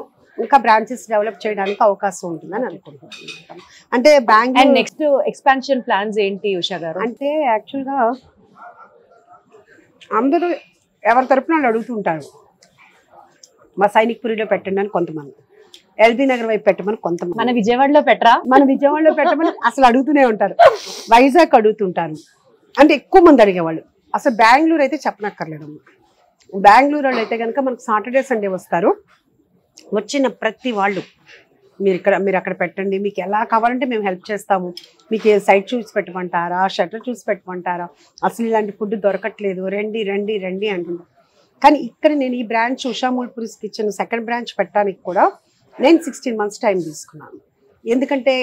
ఇంకా బ్రాంచెస్ డెవలప్ చేయడానికి అవకాశం ఉంటుందని అనుకుంటున్నాను. అంటే బెంగళూరు నెక్స్ట్ ఎక్స్పాన్షన్ ప్లాన్స్ ఏంటి ఉషా గారు? అంటే యాక్చువల్గా అందరూ ఎవరి తరపున వాళ్ళు అడుగుతుంటారు, మా సైనిక్పురిలో పెట్టండి అని కొంతమంది, ఎల్బీ నగర్ వైపు పెట్టమని కొంతమంది, మన విజయవాడలో పెట్టరా, మన విజయవాడలో పెట్టమని అసలు అడుగుతూనే ఉంటారు, వైజాగ్ అడుగుతుంటారు. అంటే ఎక్కువ మంది అడిగేవాళ్ళు. అసలు బెంగళూరు అయితే చెప్పనక్కర్లేదమ్మా. బెంగళూరు వాళ్ళు అయితే కనుక మనకు సాటర్డే సండే వస్తారు. వచ్చిన ప్రతి వాళ్ళు మీరు అక్కడ పెట్టండి, మీకు ఎలా కావాలంటే మేము హెల్ప్ చేస్తాము, మీకు ఏ సైట్ చూసి పెట్టమంటారా, షట్టర్ చూసి పెట్టమంటారా, అసలు ఇలాంటి ఫుడ్ దొరకట్లేదు, రండి రండి రండి అంటున్నారు. కానీ ఇక్కడ నేను ఈ branch ఉషామూల్ Puri's kitchen second branch పెట్టడానికి కూడా నేను 16 months టైం తీసుకున్నాను. ఎందుకంటే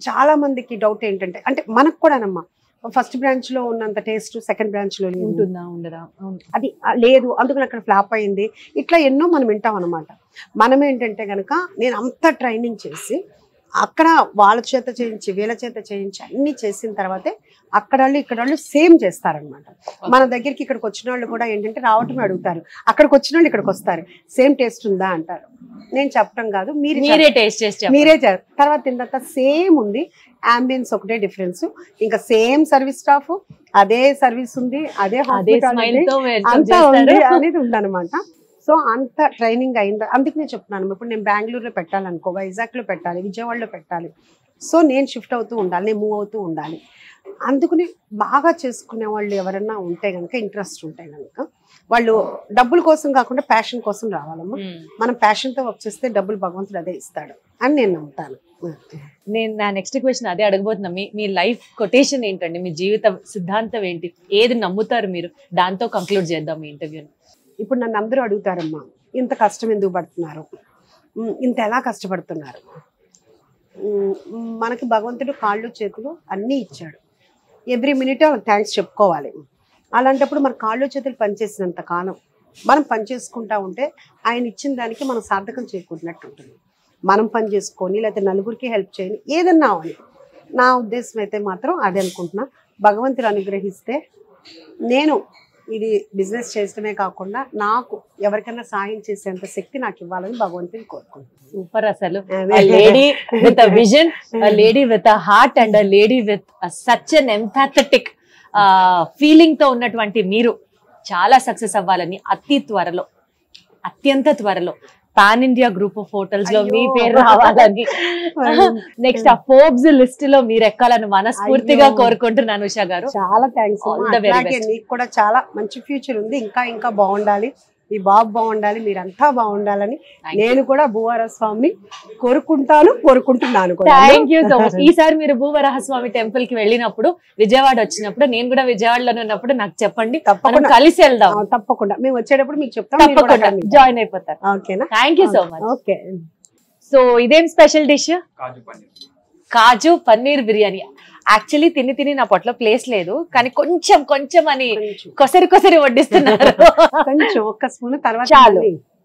చాలా మందికి డౌట్ ఏంటంటే, అంటే మనకు కూడానమ్మా ఫస్ట్ బ్రాంచ్ లో ఉన్నంత టేస్ట్ సెకండ్ బ్రాంచ్ లో ఉంటుందా ఉండదా, అది లేదు, అందుకని అక్కడ ఫ్లాప్ అయింది, ఇట్లా ఎన్నో మనం వింటాం అనమాట. మనం ఏంటంటే కనుక నేను అంత ట్రైనింగ్ చేసి అక్కడ వాళ్ళ చేత చేయించి వీళ్ళ చేత చేయించి అన్ని చేసిన తర్వాతే అక్కడ వాళ్ళు ఇక్కడ వాళ్ళు సేమ్ చేస్తారనమాట. మన దగ్గరికి ఇక్కడికి వచ్చిన వాళ్ళు కూడా ఏంటంటే రావటమే అడుగుతారు, అక్కడికి వచ్చిన వాళ్ళు ఇక్కడికి వస్తారు, సేమ్ టేస్ట్ ఉందా అంటారు. నేను చెప్పడం కాదు, మీరే టేస్ట్ చేసి మీరే తర్వాత తిన్న తర్వాత సేమ్ ఉంది, అంబియన్స్ ఒకటే డిఫరెన్స్, ఇంకా సేమ్ సర్వీస్ స్టాఫ్, అదే సర్వీస్ ఉంది, అదే అంతా ఉంది అనేది ఉందన్నమాట. సో అంత ట్రైనింగ్ అయింది. అందుకు నేను చెప్తున్నాను, ఇప్పుడు నేను బెంగళూరులో పెట్టాలనుకో, వైజాగ్లో పెట్టాలి, విజయవాడలో పెట్టాలి. సో నేను షిఫ్ట్ అవుతూ ఉండాలి, నేను మూవ్ అవుతూ ఉండాలి. అందుకని బాగా చేసుకునే వాళ్ళు ఎవరైనా ఉంటే కనుక, ఇంట్రెస్ట్ ఉంటే కనుక, వాళ్ళు డబ్బుల కోసం కాకుండా ప్యాషన్ కోసం రావాలమ్మా. మనం ప్యాషన్తో వర్క్ చేస్తే డబ్బులు భగవంతుడు అదే ఇస్తాడు అని నేను నమ్ముతాను. నేను నా నెక్స్ట్ క్వశ్చన్ అదే అడగబోతున్నా, మీ లైఫ్ కొటేషన్ ఏంటండి, మీ జీవిత సిద్ధాంతం ఏంటి, ఏది నమ్ముతారు మీరు, దాంతో కంక్లూడ్ చేద్దాం మీ ఇంటర్వ్యూని. ఇప్పుడు నన్ను అందరూ అడుగుతారమ్మా, ఇంత కష్టం ఎందుకు పడుతున్నారు, ఇంత ఎలా కష్టపడుతున్నారు. మనకి భగవంతుడు కాళ్ళు చేతులు అన్నీ ఇచ్చాడు, ఎవ్రీ మినిట్ థ్యాంక్స్ చెప్పుకోవాలి. అలాంటప్పుడు మన కాళ్ళు చేతులు పనిచేసినంత కాలం మనం పనిచేసుకుంటా ఉంటే ఆయన ఇచ్చిన దానికి మనం సార్థకం చేకూరినట్టు ఉంటుంది. మనం పని చేసుకొని లేకపోతే నలుగురికి హెల్ప్ చేయని ఏదన్నా అని నా ఉద్దేశం అయితే మాత్రం అదే అనుకుంటున్నా. భగవంతుడు అనుగ్రహిస్తే నేను ఇది బిజినెస్ చేయడమే కాకుండా నాకు ఎవరికైనా సాయం చేసేంత శక్తి నాకు ఇవ్వాలని భగవంతుని కోరుకుంటున్నాను. సూపర్. అసలు lady with a vision, lady with a heart and lady with such an empathetic feeling తో ఉన్నటువంటి మీరు చాలా సక్సెస్ అవ్వాలని అత్యంత త్వరలో pan India group of hotels లో మీ పేరు రావాలని, నెక్స్ట్ ఆ ఫోర్బ్స్ లిస్ట్ లో మీరు ఎక్కాలని మనస్ఫూర్తిగా కోరుకుంటున్నాను ఉషా గారు. చాలా థ్యాంక్స్. మీకు కూడా చాలా మంచి ఫ్యూచర్ ఉంది, ఇంకా ఇంకా బాగుండాలి, మీ బాబు బాగుండాలి, మీరంతా బాగుండాలని నేను కూడా భూవరస్వామిని కోరుకుంటున్నాను. Thank you so much. ఈసారి మీరు భూవరస్వామి టెంపుల్ కి వెళ్ళినప్పుడు, విజయవాడ వచ్చినప్పుడు, నేను కూడా విజయవాడలో ఉన్నప్పుడు నాకు చెప్పండి, తప్పకుండా కలిసి వెళ్దాం. తప్పకుండా మేము వచ్చేటప్పుడు మీకు చెప్తాం, తప్పకుండా జాయిన్ అయిపోతారు. ఓకేనా? Thank you so much. Okay. So ఇదేం స్పెషల్ డిష్? కాజు పన్నీర్ బిర్యానీ. యాక్చువల్లీ తిని నా పొట్టలో ప్లేస్ లేదు, కానీ కొంచెం అని కొసరి వడ్డిస్తున్నారు. కొంచెం ఒక్క స్పూన్, తర్వాత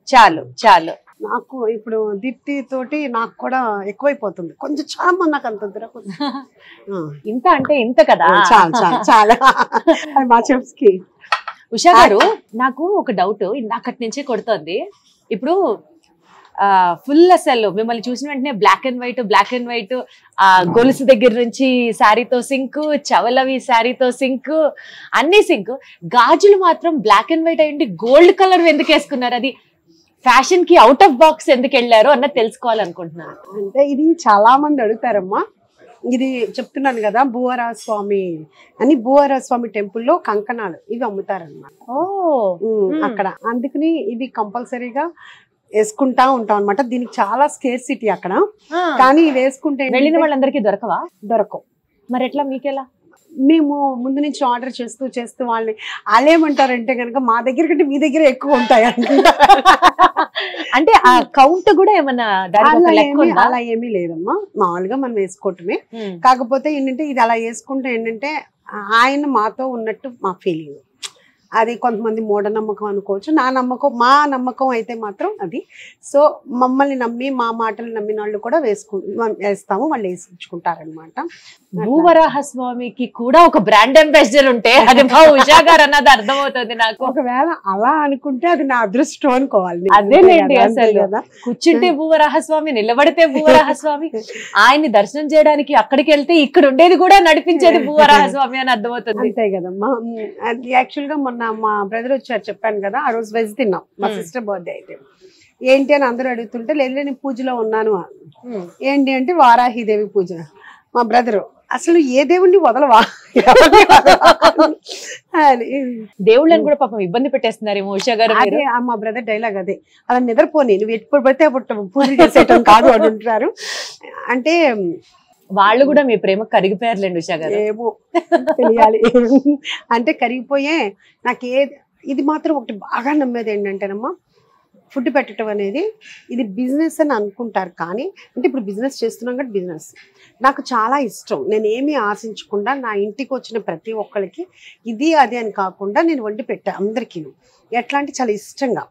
చాలు. నాకు ఇప్పుడు దీప్తి తోటి నాకు కూడా ఎక్కువైపోతుంది కొంచెం, చాలా నాకు అంత ఇంత అంటే ఇంత కదా, చాలా మా చెఫ్స్ కి. ఉషా గారు, నాకు ఒక డౌట్ ఇందాకటి నుంచే కొడుతోంది. ఇప్పుడు ఫుల్ అసలు మిమ్మల్ని చూసిన వెంటనే బ్లాక్ అండ్ వైట్, ఆ గొలుసు దగ్గర నుంచి శారీతో సింక్, చవలవి శారీతో సింక్, అన్ని సింక్. గాజులు మాత్రం బ్లాక్ అండ్ వైట్ అయ్యండి, గోల్డ్ కలర్ ఎందుకు వేసుకున్నారు? అది ఫ్యాషన్ కి అవుట్ ఆఫ్ బాక్స్ ఎందుకు వెళ్ళారు అన్నది తెలుసుకోవాలనుకుంటున్నాను. అంటే ఇది చాలా మంది అడుగుతారమ్మా. ఇది చెప్తున్నాను కదా, భూవరస్వామి అని, భూవరస్వామి టెంపుల్లో కంకణాలు ఇవి అమ్ముతారన్నమాట అక్కడ. అందుకని ఇవి కంపల్సరీగా వేసుకుంటా ఉంటాం అనమాట. దీనికి చాలా స్కేర్సిటీ అక్కడ, కానీ వేసుకుంటే వెళ్ళిన వాళ్ళందరికీ దొరకవు. మరి ఎట్లా, మీకెలా? మేము ముందు నుంచి ఆర్డర్ చేస్తూ వాళ్ళని వాళ్ళేమంటారంటే కనుక మా దగ్గర కంటే మీ దగ్గర ఎక్కువ ఉంటాయి అంటే ఆ కౌంట్ కూడా ఏమన్నా అలా ఏమీ లేదమ్మా, మామూలుగా మనం వేసుకోవటమే. కాకపోతే ఏంటంటే ఇది అలా వేసుకుంటే ఏంటంటే ఆయన మాతో ఉన్నట్టు మా ఫీలింగ్. అది కొంతమంది మూఢనమ్మకం అనుకోవచ్చు. మా నమ్మకం అయితే మాత్రం అది. సో మమ్మల్ని నమ్మి మా మాటలు నమ్మిన వాళ్ళు కూడా వేస్తాము, వాళ్ళు వేసుకుంటారనమాట. భూవరాహ స్వామికి కూడా ఒక బ్రాండ్ అంబాసిడర్ ఉంటే అది మా ఉషా గారు అన్నది అర్థమవుతుంది నాకు. ఒకవేళ అలా అనుకుంటే అది నా అదృష్టం అనుకోవాలి. అదేలేండి, అసలు కూర్చుంటే భూవరాహ స్వామి, నిలబడితే భూవరాహ స్వామి, ఆయన్ని దర్శనం చేయడానికి అక్కడికి వెళ్తే ఇక్కడ ఉండేది కూడా నడిపించేది భూవరాహ స్వామి అని అర్థమవుతుంది. అంతే కదమ్మా. యాక్చువల్ గా మొన్న మా బ్రదర్ వచ్చారు, చెప్పాను కదా, ఆ రోజు వెజ్ తిన్నాం, మా సిస్టర్ బర్త్డే అయితే. ఏంటి అని అందరూ అడుగుతుంటే, లేదు నేను పూజలో ఉన్నాను. ఏంటి అంటే వారాహిదేవి పూజ. మా బ్రదరు, అసలు ఏ దేవుణ్ణి వదలవా, దేవుళ్ళని కూడా పాపం ఇబ్బంది పెట్టేస్తున్నారు ఉషా గారు. అదే మా బ్రదర్ డైలాగ్ అదే, అలా నిద్రపోని, నువ్వు ఎప్పుడు పడితే అప్పుడు పూజ చేసేయటం కాదు అని అంటారు. అంటే వాళ్ళు కూడా మీ ప్రేమ కరిగిపోయారులేండి ఉషా గారు. ఏమో తెలియాలి. అంటే కరిగిపోయే నాకు ఇది మాత్రం ఒకటి బాగా నమ్మేది ఏంటంటేనమ్మా, ఫుడ్ పెట్టడం అనేది ఇది బిజినెస్ అని అనుకుంటారు. కానీ అంటే ఇప్పుడు బిజినెస్ చేస్తున్నాం కాబట్టి బిజినెస్ నాకు చాలా ఇష్టం. నేను ఏమీ ఆశించకుండా నా ఇంటికి వచ్చిన ప్రతి ఒక్కరికి ఇది అది అని కాకుండా నేను వండి పెట్టా అందరికీ. ఎట్లా అంటే చాలా ఇష్టంగా.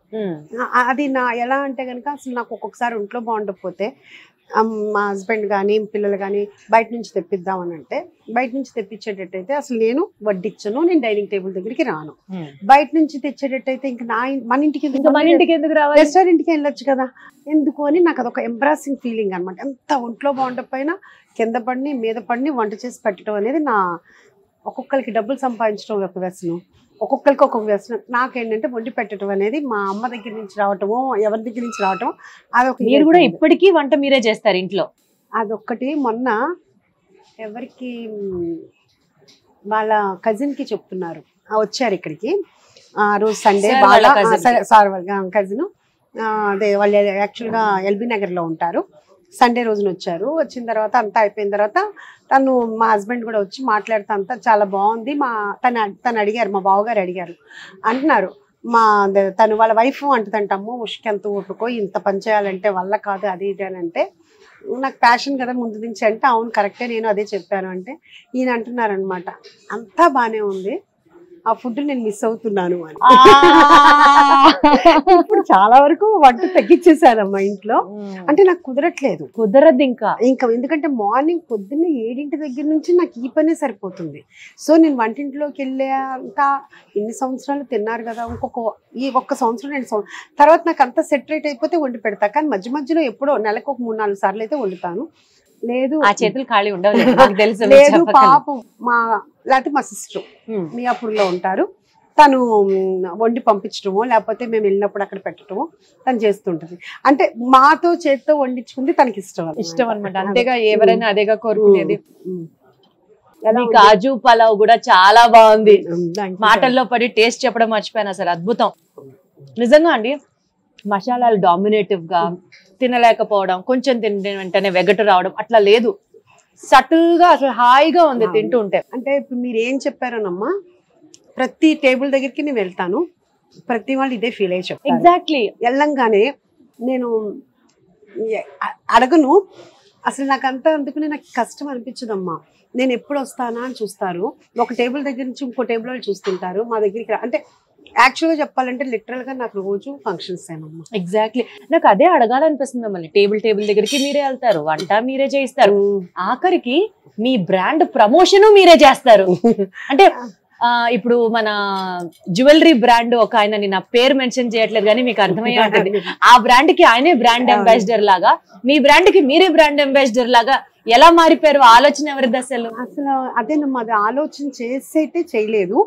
అది ఎలా అంటే కనుక అసలు నాకు ఒక్కొక్కసారి ఒంట్లో బాగుండకపోతే మా హస్బెండ్ కానీ పిల్లలు కానీ బయట నుంచి తెప్పిద్దామని అంటే, బయట నుంచి తెప్పించేటట్టయితే అసలు నేను వడ్డించను, నేను డైనింగ్ టేబుల్ దగ్గరికి రాను. బయట నుంచి తెచ్చేటట్టయితే ఇంకా మన ఇంటికి ఎందుకు రావాలి, రెస్టారెంట్కి వెళ్ళొచ్చు కదా, ఎందుకు అని నాకు అదొక ఎంబ్రాసింగ్ ఫీలింగ్ అనమాట. ఎంత ఒంట్లో బాగుండకపోయినా కింద పడిని మీద పడిని వంట చేసి పెట్టడం అనేది నా, ఒక్కొక్కరికి డబ్బులు సంపాదించడం ఒక వ్యసనం, ఒక్కొక్కరికి ఒక్కొక్క వ్యసనం. నాకేంటంటే వండి పెట్టడం అనేది మా అమ్మ దగ్గర నుంచి రావటమో ఎవరి దగ్గర నుంచి రావటమో అదొక. మీరు కూడా ఇప్పటికీ వంట మీరే చేస్తారు ఇంట్లో? అదొక్కటి. మొన్న ఎవరికి వాళ్ళ కజిన్కి చెప్తున్నారు, వచ్చారు ఇక్కడికి ఆ రోజు సండే, వాళ్ళ సార్ వాళ్ళ కజిన్, అదే వాళ్ళు యాక్చువల్గా ఎల్బీ నగర్లో ఉంటారు. సండే రోజున వచ్చారు. వచ్చిన తర్వాత అంతా అయిపోయిన తర్వాత మా హస్బెండ్ కూడా వచ్చి మాట్లాడుతూ అంతా చాలా బాగుంది. తను అడిగారు, మా బావగారు అడిగారు, అంటున్నారు తను వాళ్ళ వైఫ్ అంటుందంటమ్మో ఉష్కి ఎంత ఊరుకో, ఇంత పని చేయాలంటే వల్ల కాదు అది ఇది అని అంటే, నాకు ప్యాషన్ కదా ముందు నుంచి అంటే, అవును కరెక్టే నేను అదే చెప్పాను అంటే, ఈయన అంటున్నారు అనమాట, అంతా బాగానే ఉంది, ఆ ఫుడ్ నేను మిస్ అవుతున్నాను అని. ఇప్పుడు చాలా వరకు వంట తగ్గించేసానమ్మా ఇంట్లో. అంటే నాకు కుదరదు ఇంకా ఎందుకంటే మార్నింగ్ పొద్దున్న 7 దగ్గర నుంచి నాకు ఈ పనే సరిపోతుంది. సో నేను వంటింట్లోకి వెళ్ళేంత ఇన్ని సంవత్సరాలు తిన్నారు కదా, ఈ ఒక్క సంవత్సరం 2 సంవత్సరం తర్వాత నాకు అంతా సెటరేట్ అయిపోతే వండి పెడతా. కానీ మధ్య మధ్యలో ఎప్పుడో నెలకు ఒక 3-4 సార్లు అయితే వండుతాను. లేదు ఆ చేతులు ఖాళీ ఉండవు, తెలుసు. లేదు పాపం లేకపోతే మా సిస్టర్ మియాపూర్లో ఉంటారు, తను వండి పంపించడమో లేకపోతే మేము వెళ్ళినప్పుడు అక్కడ పెట్టడమో తను చేస్తుంటది. అంటే మాతో చేతితో వండించుకుంది తనకి ఇష్టం అనమాట. అంతేగా ఎవరైనా అదేగా కోరుకునేది. కాజు పలావ్ కూడా చాలా బాగుంది. మాటల్లో పడి టేస్ట్ చెప్పడం మర్చిపోయాను, అసలు అద్భుతం నిజంగా అండి. మసాలాలు డామినేటివ్ గా తినలేకపోవడం, కొంచెం తింటే వెంటనే వెగటు రావడం అట్లా లేదు, సటిల్ గా అసలు హాయిగా ఉంది తింటూ ఉంటే. అంటే ఇప్పుడు మీరు ఏం చెప్పారోనమ్మా, ప్రతి టేబుల్ దగ్గరికి నేను వెళ్తాను, ప్రతి వాళ్ళు ఇదే ఫీల్ అయ్యి చెప్తారు. ఎగ్జాక్ట్లీ. వెళ్ళంగానే నేను అడగను అసలు, నాకు అందుకనే నాకు కష్టం అనిపించదమ్మా. నేను ఎప్పుడు వస్తానా అని చూస్తారు, ఒక టేబుల్ దగ్గర నుంచి ఇంకో టేబుల్ వాళ్ళు చూస్తుంటారు మా దగ్గరికి. అంటే యాక్చువల్గా చెప్పాలంటే లిటరల్ గా నాకు రోజు ఫంక్షన్స్ ఏమమ్మా. ఎగ్జాక్ట్లీ, నాకు అదే అడగాలనిపిస్తుంది మళ్ళీ. టేబుల్ దగ్గరికి మీరే వెళ్తారు, వంట మీరే చేయిస్తారు, ఆఖరికి మీ బ్రాండ్ ప్రమోషన్ మీరే చేస్తారు. అంటే ఇప్పుడు మన జ్యువెలరీ బ్రాండ్ ఒక ఆయన, నా పేరు మెన్షన్ చేయట్లేదు కానీ మీకు అర్థమయ్యే ఉంటుంది, ఆ బ్రాండ్ కి ఆయనే బ్రాండ్ అంబాసిడర్ లాగా, మీ బ్రాండ్ కి మీరే బ్రాండ్ అంబాసిడర్ లాగా ఎలా మారిపోయారు? ఆలోచన ఎవరిది అసలు? అదేనమ్మా, అది ఆలోచన చేసి అయితే చేయలేదు.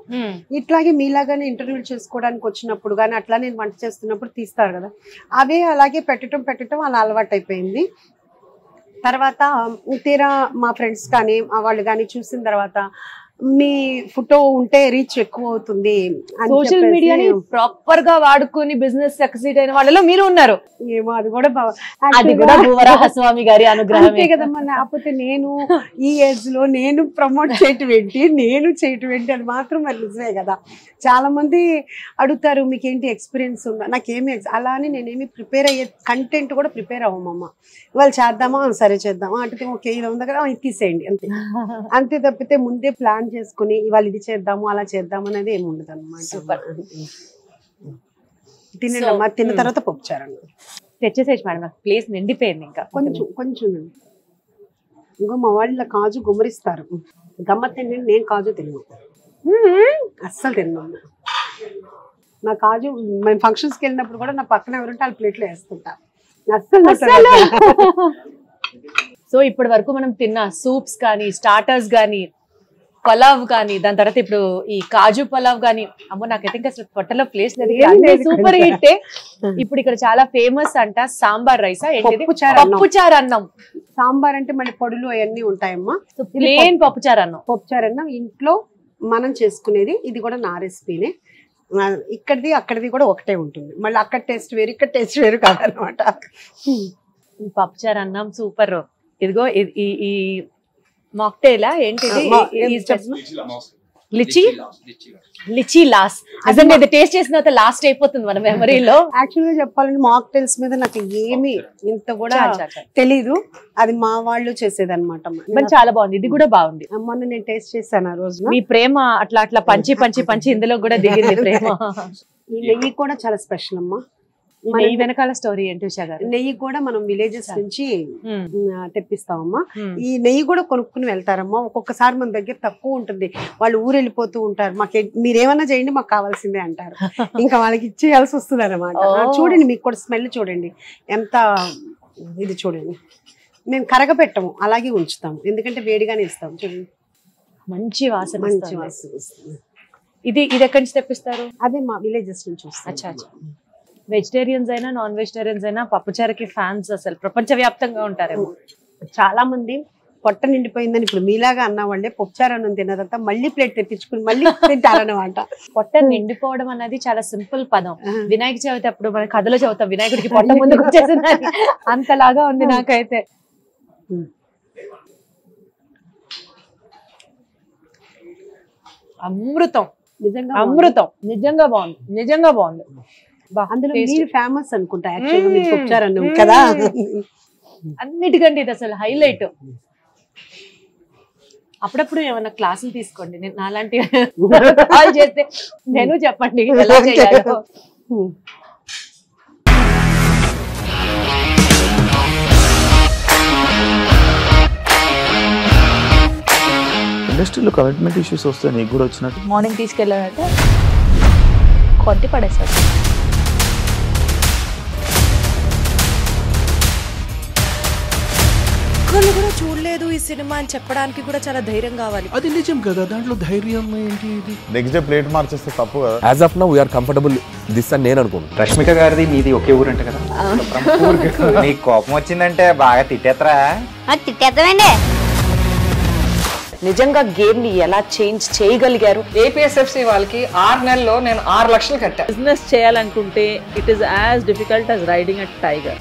ఇట్లాగే మీలాగానే ఇంటర్వ్యూలు చేసుకోవడానికి వచ్చినప్పుడు కానీ అట్లా నేను వంట చేస్తున్నప్పుడు తీస్తారు కదా, అవే అలాగే పెట్టడం అలా అలవాటు అయిపోయింది. తర్వాత తీరా మా ఫ్రెండ్స్ కానీ వాళ్ళు కానీ చూసిన తర్వాత మీ ఫోటో ఉంటే రీచ్ ఎక్కువ అవుతుంది, సోషల్ మీడియాని ప్రాపర్ గా వాడుకొని బిజినెస్ సక్సీడ్ అయిన వాళ్ళలో మీరు ఉన్నారు. ఏమో అది కూడా భూవరాహ స్వామి గారి అనుగ్రహమే కదమ్మా. లేకపోతే నేను ఈ ఏజ్ లో నేను ప్రమోట్ చేయటం ఏంటి, అది మాత్రం మరి నిజమే కదా. చాలా మంది అడుగుతారు మీకేంటి ఎక్స్పీరియన్స్ ఉందా, నాకేమి అలా అని నేనేమి ప్రిపేర్ అయ్యే కంటెంట్ కూడా ప్రిపేర్ అవ్వమమ్మ. వాళ్ళు చేద్దామా, సరే చేద్దామా అంటే ఓకే ఇది ఉంది కదా ఇది తీసేయండి అంతే తప్పితే ముందే ప్లాన్ పని చేసుకుని ఇవాళ ఇది చేద్దాము అలా చేద్దాము అనేది ఏమి ఉండదు అనమాట. తినండి అమ్మా, తిన్న తర్వాత పప్పుచారు తెచ్చేసేసి మేడం, నాకు ప్లేస్ నిండిపోయింది. ఇంకా కొంచెం ఇంకో మా వాళ్ళు ఇలా కాజు గుమ్మరిస్తారు. గమ్మత్ ఏంటంటే నేను కాజు తిన్నాను, అస్సలు తిన్నాను. నా కాజు మేము ఫంక్షన్స్కి వెళ్ళినప్పుడు కూడా నా పక్కన ఎవరుంటే వాళ్ళ ప్లేట్లో వేస్తుంటా, అస్సలు. సో ఇప్పటి వరకు మనం తిన్న సూప్స్ కానీ, స్టార్టర్స్ కానీ, పలావ్ కానీ, దాని తర్వాత ఇప్పుడు ఈ కాజు పలావ్ కానీ, అమ్మో నాకైతే ఇంకా అసలు పొట్టలో ప్లేస్ లేదు. Super hit. ఇప్పుడు ఇక్కడ చాలా ఫేమస్ అంట సాంబార్ రైస్, పప్పుచారు అన్నం. సాంబార్ అంటే మళ్ళీ పొడులు అవన్నీ ఉంటాయమ్మా. ప్లేన్ పప్పుచారు అన్నం ఇంట్లో మనం చేసుకునేది. ఇది కూడా నా రెసిపీనే. ఇక్కడిది అక్కడిది కూడా ఒకటే ఉంటుంది. మళ్ళీ అక్కడ టేస్ట్ వేరు, ఇక్కడ టేస్ట్ వేరు కాదనమాట. పప్పుచారు అన్నం సూపర్. ఇదిగో ఈ మాక్టైలా ఏంటిది? లిచీ లాస్. అసలు ఇది టేస్ట్ చేసిన తర్వాత లాస్ట్ అయిపోతుంది మన మెమరీలో. యాక్చువల్ గా చెప్పాలంటే మాక్టైల్స్ మీద నాకు ఏమి ఇంత కూడా తెలీదు. అది మా వాళ్ళు చేసేదన్నమాట. చాలా బాగుంది, ఇది కూడా బాగుంది. మొన్న నేను టేస్ట్ చేశాను ఆ రోజు. మీ ప్రేమ అట్లా అట్లా పంచి ఇందులో కూడా దిగింది ప్రేమ. ఈ నెయ్యి కూడా చాలా స్పెషల్ అమ్మా. నెయ్యి వెనకాల స్టోరీ ఏంటి ఉషా గారు? నెయ్యి కూడా మనం విలేజెస్ నుంచి తెప్పిస్తామమ్మా. ఈ నెయ్యి కూడా కొనుక్కుని వెళ్తారమ్మా. ఒక్కొక్కసారి మన దగ్గర తక్కువ ఉంటుంది, వాళ్ళు ఊరు వెళ్ళిపోతూ ఉంటారు. మాకు మీరేమన్నా చేయండి, మాకు కావాల్సిందే అంటారు. ఇంకా వాళ్ళకి ఇచ్చేయాల్సి వస్తుంది అనమాట. చూడండి, మీకు కూడా స్మెల్ చూడండి ఎంత ఇది చూడండి. మేము కరగపెట్టము, అలాగే ఉంచుతాము, ఎందుకంటే వేడిగానే ఇస్తాం. చూడండి, మంచి వాసన వస్తుంది. ఇది ఎక్కడి నుంచి తెప్పిస్తారు? అదే మా విలేజెస్ నుంచి వస్తాం. వెజిటేరియన్స్ అయినా నాన్ వెజిటేరియన్స్ అయినా పప్పుచారుకి ఫ్యాన్స్ అసలు ప్రపంచవ్యాప్తంగా ఉంటారేమో. చాలా మంది పొట్ట నిండిపోయిందని ఇప్పుడు మీలాగా అన్న వాళ్ళే పప్పుచారు అన్నం తిన్న తర్వాత మళ్ళీ ప్లేట్ తెప్పించుకుని మళ్ళీ తింటారన్నమాట. పొట్ట నిండిపోవడం అనేది చాలా సింపుల్ పదం. వినాయక చవితి అప్పుడు మన కథలో చదువుతాం, వినాయకుడికి పొట్ట ముందుకు వచ్చేసింది, అంతలాగా ఉంది నాకైతే. అమృతం, నిజంగా బాగుంది. అందులో మీరు ఫేమస్ అనుకుంటా యాక్చువల్గా, మీరు పప్పుచారు అన్నం కదా. అన్నిటికంటే ఇది అసలు హైలైట్. అప్పుడప్పుడు ఏమన్నా క్లాసులు తీసుకోండి, నేను నాలాంటి కాల్ చేస్తే నేను చెప్పండి ఎలా చేయాలో. ఇండస్ట్రీలో కమిట్మెంట్ ఇష్యూస్ వస్తాయి, నీకు కూడా వచ్చినట్టు. మార్నింగ్ తీసుకెళ్ళాలంటే కొట్టి పడేస్తారు. ఒక్కళ్ళు కూడా చూడలేదు ఈ సినిమా అని చెప్పడానికి కూడా చాలా ధైర్యం కావాలి. అది నిజం కదా, దాంట్లో ధైర్యం ఏంటి? నెక్స్ట్ డే ప్లేట్ మార్చేస్తే తప్పు కదా. As of now we are comfortable this అని నేను అనుకుంటున్నాను. రష్మిక గారిది మీది ఒకే ఊరు అంట కదా. నీకు కోపం వచ్చిందంటే బాగా తిట్టేత్తరా? తిట్టేద్దామండి. నిజంగా గేమ్ ని ఎలా చేంజ్ చేయగలిగారు? ఏపీఎస్ఎఫ్సి వాళ్ళకి 6 నెలల్లో నేను 6 లక్షలు కట్టా. బిజినెస్ చేయాలనుకుంటే it is as difficult as riding a tiger.